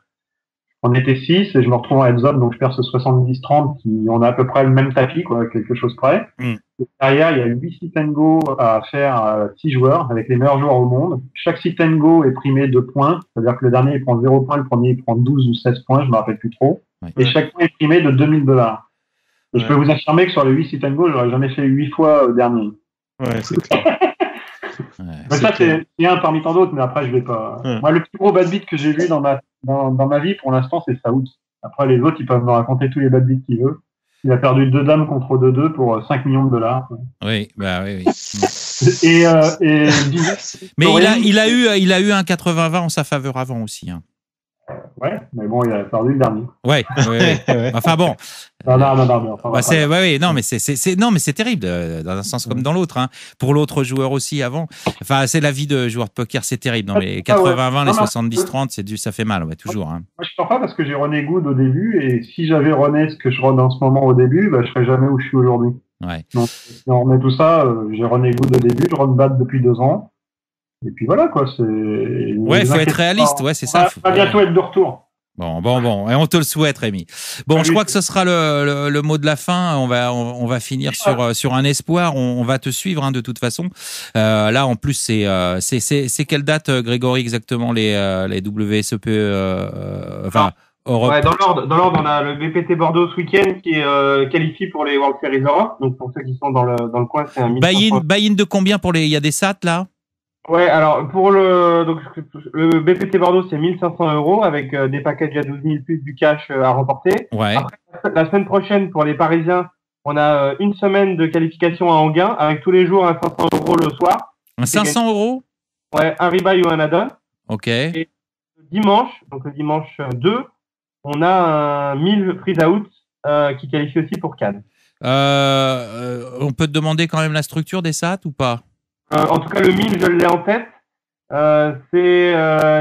On était 6 et je me retrouve en heads-up, donc je perds ce 70-30 on a à peu près le même tapis, quoi, quelque chose près. Et derrière, il y a 8 sit and go à faire à 6 joueurs avec les meilleurs joueurs au monde. Chaque sit and go est primé 2 points. C'est-à-dire que le dernier, il prend 0 points, le premier, il prend 12 ou 16 points, je me rappelle plus trop. Ouais. Et chaque point est primé de 2 000 $. Et je peux vous affirmer que sur les 8 sit and go, j'aurais jamais fait 8 fois au dernier. Ouais, c'est clair. Mais ça, c'est un parmi tant d'autres, mais après, je vais pas. Moi, le plus gros bad beat que j'ai vu dans ma vie, pour l'instant, c'est Saoud. Après, les autres, ils peuvent me raconter tous les bad beats qu'ils veulent. Il a perdu 2 dames contre 2-2 pour 5 millions de $. Oui, bah oui. Mais il a eu un 80-20 en sa faveur avant aussi. Hein. Ouais, mais bon, il a perdu le dernier. Ouais. Enfin bon. Non. Non, mais c'est terrible dans un sens comme dans l'autre. Hein. Pour l'autre joueur aussi avant. Enfin, c'est la vie de joueur de poker, c'est terrible. Non, mais 80-20, les 70-30, ça fait mal, ouais, toujours. Hein. Moi, je pars pas parce que j'ai runné good au début, et si j'avais runné ce que je run en ce moment au début, je serais jamais où je suis aujourd'hui. Ouais. Donc, si on remet tout ça, j'ai runné good au début, je run bad depuis 2 ans. Et puis voilà, quoi. Ouais, faut être réaliste, ouais, c'est ça. Va bientôt être de retour. Bon, et on te le souhaite, Rémi. Bon, je crois que ce sera le mot de la fin. On va finir sur un espoir. On va te suivre, hein, de toute façon. Là, en plus, c'est quelle date, Grégory, exactement, les WSEP, Europe. Ouais, dans l'ordre, on a le BPT Bordeaux ce week-end qui est qualifié pour les World Series Europe. Donc, pour ceux qui sont dans le coin, c'est un buy-in de combien il y a des SAT, là? Ouais, alors pour le BPT Bordeaux, c'est 1 500 € avec des packages à 12 000 plus du cash à remporter. Ouais. Après, la semaine prochaine, pour les Parisiens, on a une semaine de qualification à Anguin avec tous les jours un 500 € le soir. Un 500 €? Ouais, un rebuy ou un add-on. Ok. Et le dimanche 2, on a un 1000 freeze out qui qualifie aussi pour Cannes. On peut te demander quand même la structure des SAT ou pas? En tout cas, le 1000, je l'ai en tête. C'est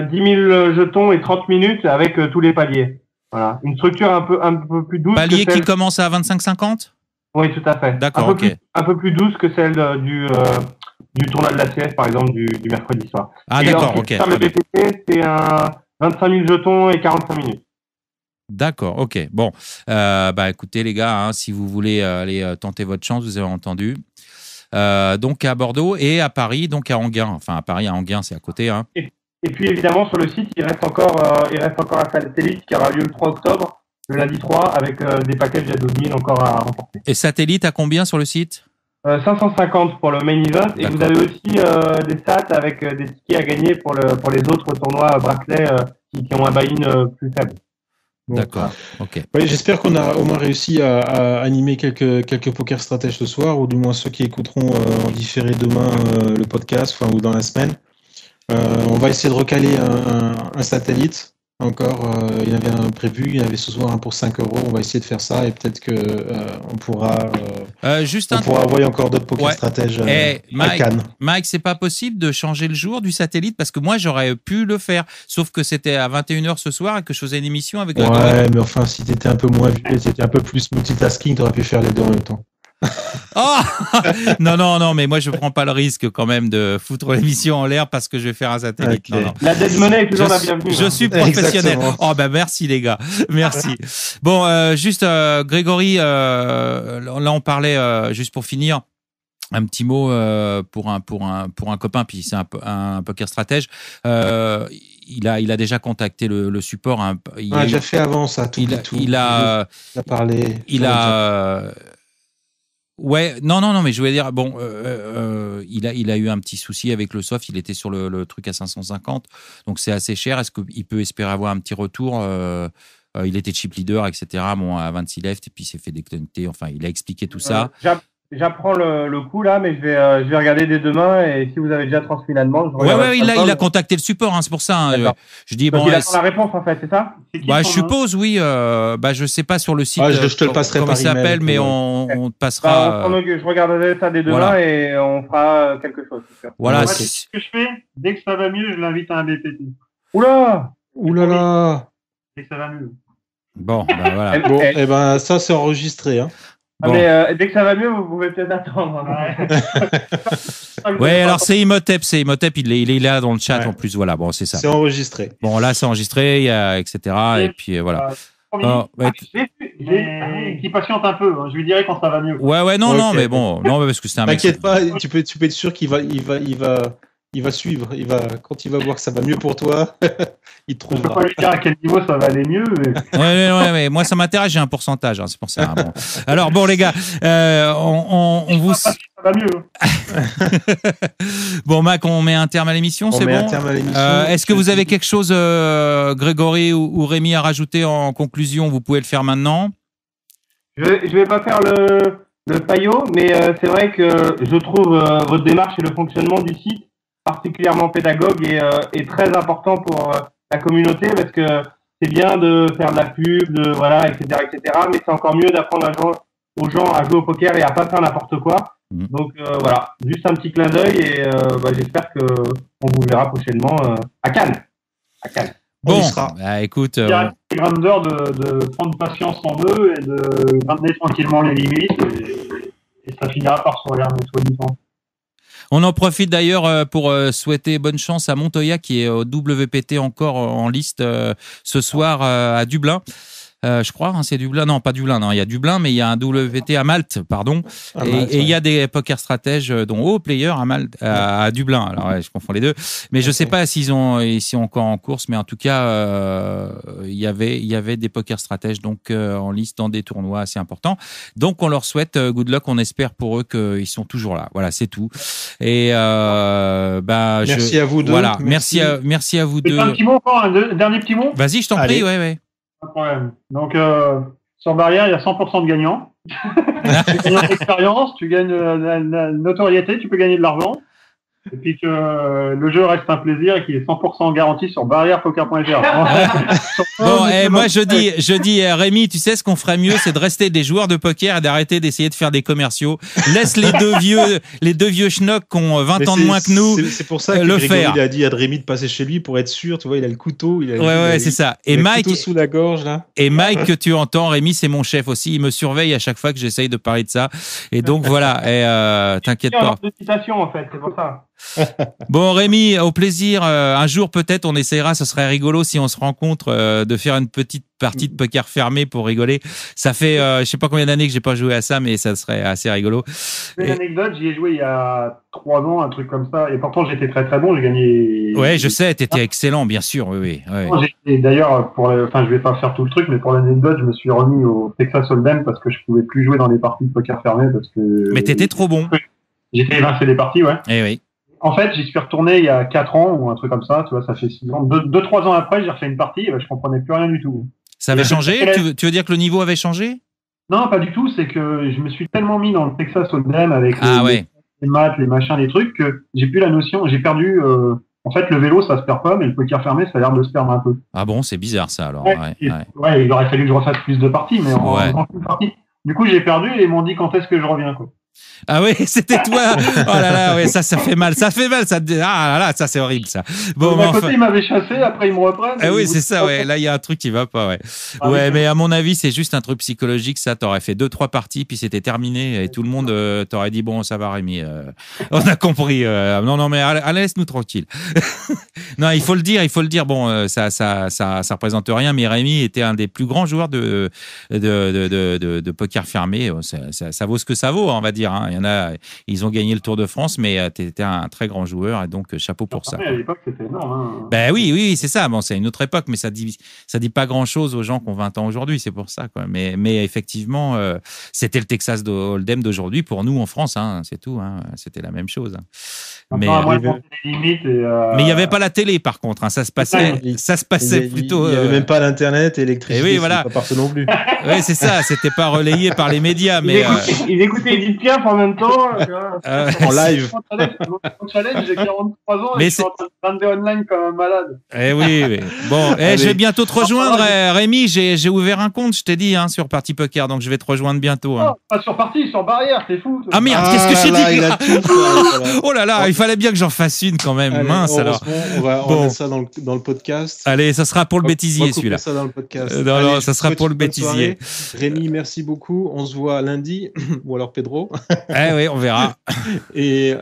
10 000 jetons et 30 minutes avec tous les paliers. Voilà. Une structure un peu plus douce. Palier qui commence à 25,50? Oui, tout à fait. D'accord, ok. Un peu plus douce que celle du tournoi de la CS, par exemple, du mercredi soir. Ah, et d'accord, ok. Le BPT, c'est un 25 000 jetons et 45 minutes. D'accord, ok. Bon, écoutez les gars, hein, si vous voulez aller tenter votre chance, vous avez entendu. Donc à Bordeaux et à Paris, donc à Anguin. Enfin à Paris, à Anguin, c'est à côté. Hein. Et puis évidemment sur le site, il reste encore un satellite qui aura lieu le 3 octobre, le lundi 3, avec des packages à 12 000 encore à remporter. Et satellite à combien sur le site? 550 pour le main event. Et vous avez aussi des sats avec des tickets à gagner pour les autres tournois bracelets qui ont un buy-in plus faible. Donc, d'accord, ok. Ouais, j'espère qu'on a au moins réussi à animer quelques poker stratèges ce soir, ou du moins ceux qui écouteront en différé demain le podcast, ou dans la semaine. On va essayer de recaler un satellite. Encore, il y avait un prévu, il y avait ce soir un pour 5 €. On va essayer de faire ça et peut-être que on pourra envoyer encore d'autres poker stratèges à Cannes. Mike, c'est pas possible de changer le jour du satellite parce que moi j'aurais pu le faire, sauf que c'était à 21h ce soir et que je faisais une émission avec. Ouais, mais enfin, si t'étais un peu moins vieux, c'était un peu plus multitasking, t'aurais pu faire les deux en même temps. Oh non, mais moi je prends pas le risque quand même de foutre l'émission en l'air parce que je vais faire un satellite. Okay. Non. La dead money est toujours la bienvenue. Je suis professionnel. Exactement. Oh merci les gars, merci. Bon, Grégory, là on parlait juste pour finir. Un petit mot pour un copain, puis c'est un poker stratège. Il a déjà contacté le support. J'ai fait avant ça. Il a parlé. Ouais, non, mais je voulais dire, bon, il a eu un petit souci avec le soft, il était sur le truc à 550, donc c'est assez cher. Est-ce qu'il peut espérer avoir un petit retour? Il était chip leader, etc. Bon, à 26 left, et puis il s'est fait déconnecter. Enfin, il a expliqué tout ça. J'apprends le coup là, mais je vais regarder dès demain, et si vous avez déjà transmis la demande, il a contacté le support, hein, c'est pour ça. Hein, je dis donc il attend la réponse en fait, c'est ça? Je suppose, oui. Je sais pas sur le site. Je te le passerai comment par il s'appelle, mais on te passera. Je regarderai ça dès demain et on fera quelque chose. Voilà. Ce que je fais, dès que ça va mieux, je l'invite à un BPT. Oula! Oulala. Et que ça va mieux. Bon, ben voilà. Bon, et ben ça c'est enregistré. Hein. Ah, Bon. mais dès que ça va mieux, vous pouvez peut-être attendre. Ouais, alors c'est Imhotep, il est là dans le chat Ouais. en plus, voilà, bon, c'est ça. C'est enregistré. Bon, là, c'est enregistré, il y a, etc. Et puis voilà. Oh, ouais, Qui patiente un peu. Hein. Je lui dirai quand ça va mieux. ouais, non, Ok. non, mais bon, non, mais parce que c'est un mec. T'inquiète pas, tu peux être sûr qu'il va suivre. Quand il va voir que ça va mieux pour toi, il te Je peux trouvera. pas lui dire à quel niveau ça va aller mieux. Mais... Ouais, mais moi, ça m'intéresse, j'ai un pourcentage, hein, c'est pour ça. Hein, bon. Alors, bon, les gars, on vous. Ça va mieux. Bon, Mac, on met un terme à l'émission, c'est On met bon. un terme à l'émission. Est-ce que vous avez quelque chose, Grégory ou Rémi, à rajouter en conclusion? Vous pouvez le faire maintenant. Je vais pas faire le paillot, mais c'est vrai que je trouve votre démarche et le fonctionnement du site particulièrement pédagogue et très important pour la communauté, parce que c'est bien de faire de la pub, etc., mais c'est encore mieux d'apprendre aux gens à jouer au poker et à pas faire n'importe quoi. Donc voilà, juste un petit clin d'œil et j'espère que on vous verra prochainement à Cannes. Bon, On y sera. bah, écoute, Il y a les grandeurs de prendre patience en eux et de ramener tranquillement les limites et ça finira par se regarder soi-disant. on en profite d'ailleurs pour souhaiter bonne chance à Montoya qui est au WPT encore en liste ce soir à Dublin. Je crois, hein, c'est Dublin. Non, pas Dublin. Non, il y a Dublin, mais il y a un WPT à Malte, pardon. Et il y a des poker stratèges, dont Player à Malte, à Dublin. Alors, ouais, je confonds les deux. Mais je sais pas s'ils sont encore en course, mais en tout cas, il y avait des poker stratèges donc en liste dans des tournois assez importants. Donc, on leur souhaite good luck. On espère pour eux qu'ils sont toujours là. Voilà, c'est tout. Et merci à vous deux. Voilà, merci à vous deux. Un petit mot encore, un dernier petit mot. Vas-y, je t'en prie. Ouais. Pas de problème. Donc, sur Barrière, il y a 100% de gagnants. Tu gagnes en expérience, tu gagnes la notoriété, tu peux gagner de l'argent. Et puis que le jeu reste un plaisir et qu'il est 100% garanti sur barrièrepoker.fr. Bon, moi je dis Rémi, tu sais ce qu'on ferait mieux, c'est de rester des joueurs de poker et d'arrêter d'essayer de faire des commerciaux. Laisse les deux vieux schnocks qui ont 20 ans de moins que nous c'est pour ça que le Grégory, faire. il a dit à Rémi de passer chez lui pour être sûr, tu vois, il a le couteau, c'est ça. Et il a Mike, le couteau sous la gorge là. Et Mike que tu entends, Rémi, c'est mon chef aussi, il me surveille à chaque fois que j'essaye de parler de ça. Et donc voilà, et t'inquiète pas. De citation en fait, c'est pour ça. Bon Rémi, au plaisir. Un jour peut-être on essayera, ce serait rigolo si on se rencontre de faire une petite partie de poker fermée pour rigoler. Ça fait je sais pas combien d'années que j'ai pas joué à ça, mais ça serait assez rigolo. Une anecdote, j'y ai joué il y a 3 ans, un truc comme ça, et pourtant j'étais très très bon, j'ai gagné. Ouais, je sais, t'étais excellent, bien sûr, oui. Et d'ailleurs, je vais pas faire tout le truc, mais pour l'anecdote, je me suis remis au Texas Hold'em parce que je pouvais plus jouer dans des parties de poker fermées parce que. Mais t'étais trop bon. J'ai fait évincer des parties, ouais. Eh oui. En fait, j'y suis retourné il y a 4 ans ou un truc comme ça, tu vois, ça fait 6 ans. 2-3 ans après, j'ai refait une partie et je comprenais plus rien du tout. Ça avait changé? Tu veux dire que le niveau avait changé? Non, pas du tout, c'est que je me suis tellement mis dans le Texas Hold'em avec les maths, les machins, les trucs, que j'ai plus la notion, j'ai perdu, en fait, le vélo, ça se perd pas, mais le poker fermé, ça a l'air de se perdre un peu. Ah bon, c'est bizarre ça alors. Ouais, il aurait fallu que je refasse plus de parties, mais en une partie. Du coup, j'ai perdu et ils m'ont dit quand est-ce que je reviens, quoi. Ah oui, c'était toi. Oh là là, ouais, ça fait mal, ça. Ah là là, ça c'est horrible ça. Bon, d'un côté, ils m'avaient chassé, après ils me reprennent. Ah oui, c'est ça, ouais. Là, il y a un truc qui va pas, ouais. Ouais, mais à mon avis, c'est juste un truc psychologique, ça. T'aurais fait 2-3 parties, puis c'était terminé, et tout le monde t'aurait dit bon, ça va, Rémi. On a compris. Non, mais allez, laisse-nous tranquille. Non, il faut le dire. Bon, ça représente rien, mais Rémi était un des plus grands joueurs de poker fermé. Ça vaut ce que ça vaut, on va dire. Hein. Il y en a, ils ont gagné le Tour de France, mais tu étais un très grand joueur et donc chapeau pour ça. À l'époque, c'était énorme. Hein. Ben oui, c'est ça. Bon, c'est une autre époque, mais ça dit pas grand-chose aux gens qui ont 20 ans aujourd'hui, c'est pour ça, quoi. Mais effectivement, c'était le Texas Hold'em d'aujourd'hui pour nous en France, hein, c'est tout. Hein. C'était la même chose. Hein. Mais il n'y avait pas la télé, par contre. Hein. Ça se passait plutôt. Il n'y avait même pas l'internet et l'électricité. Oui, voilà. Pas partout non plus. Oui, c'est ça. C'était pas relayé par les médias, mais il écoutait Edith Piaf. gaffe en même temps. En live. Mon challenge, j'ai 43 ans Mais et je suis en train de grinder online comme un malade. Eh oui. Bon, je vais bientôt te rejoindre, Rémi. J'ai ouvert un compte, je t'ai dit, hein, sur Party Poker, donc je vais te rejoindre bientôt. Hein. Non, pas sur Party, sur Barrière, t'es fou. Ah merde, qu'est-ce que j'ai dit? Il a tout, voilà. Oh là là, il fallait bien que j'en fasse une quand même. Allez, Mince alors. On va mettre ça dans le podcast. Allez, ça sera pour le bêtisier celui-là. Ça dans le podcast. Non, ça sera pour le bêtisier. Rémi, merci beaucoup. On se voit lundi, ou alors Pedro. Oui, on verra. Et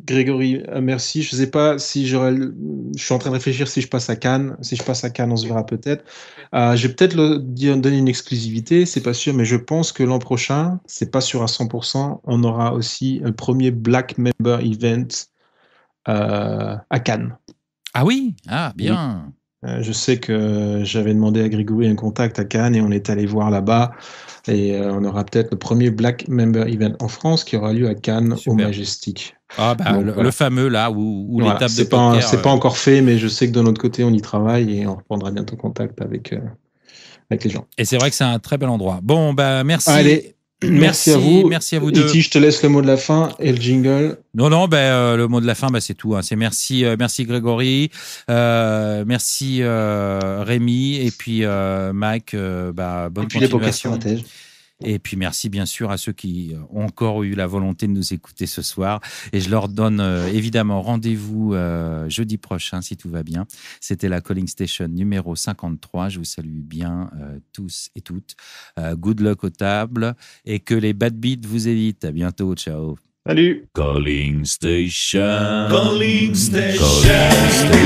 Grégory, merci. Je sais pas si je suis en train de réfléchir si je passe à Cannes. Si je passe à Cannes, on se verra peut-être. Je vais peut-être donner une exclusivité, c'est pas sûr, mais je pense que l'an prochain, c'est pas sûr à 100%, on aura aussi un premier Black Member Event à Cannes. Ah oui? Ah, bien. Oui. Je sais que j'avais demandé à Grégory un contact à Cannes et on est allé voir là-bas. Et on aura peut-être le premier Black Member Event en France qui aura lieu à Cannes. Super. Au Majestic. Ah bah, donc, le fameux là où voilà, l'étape de poker... C'est pas encore fait, mais je sais que de notre côté, on y travaille et on reprendra bientôt contact avec les gens. Et c'est vrai que c'est un très bel endroit. Bon, bah merci. Allez, merci à vous. Merci à vous deux. Iti, je te laisse le mot de la fin et le jingle. Non, le mot de la fin, c'est tout. Hein. C'est merci Grégory, merci Rémi et puis Mike. Bonne continuation. Et puis merci bien sûr à ceux qui ont encore eu la volonté de nous écouter ce soir. Et je leur donne évidemment rendez-vous jeudi prochain si tout va bien. C'était la Calling Station numéro 53. Je vous salue bien tous et toutes. Good luck aux tables et que les bad beats vous évitent. À bientôt. Ciao. Salut. Calling Station. Calling Station. Calling Station.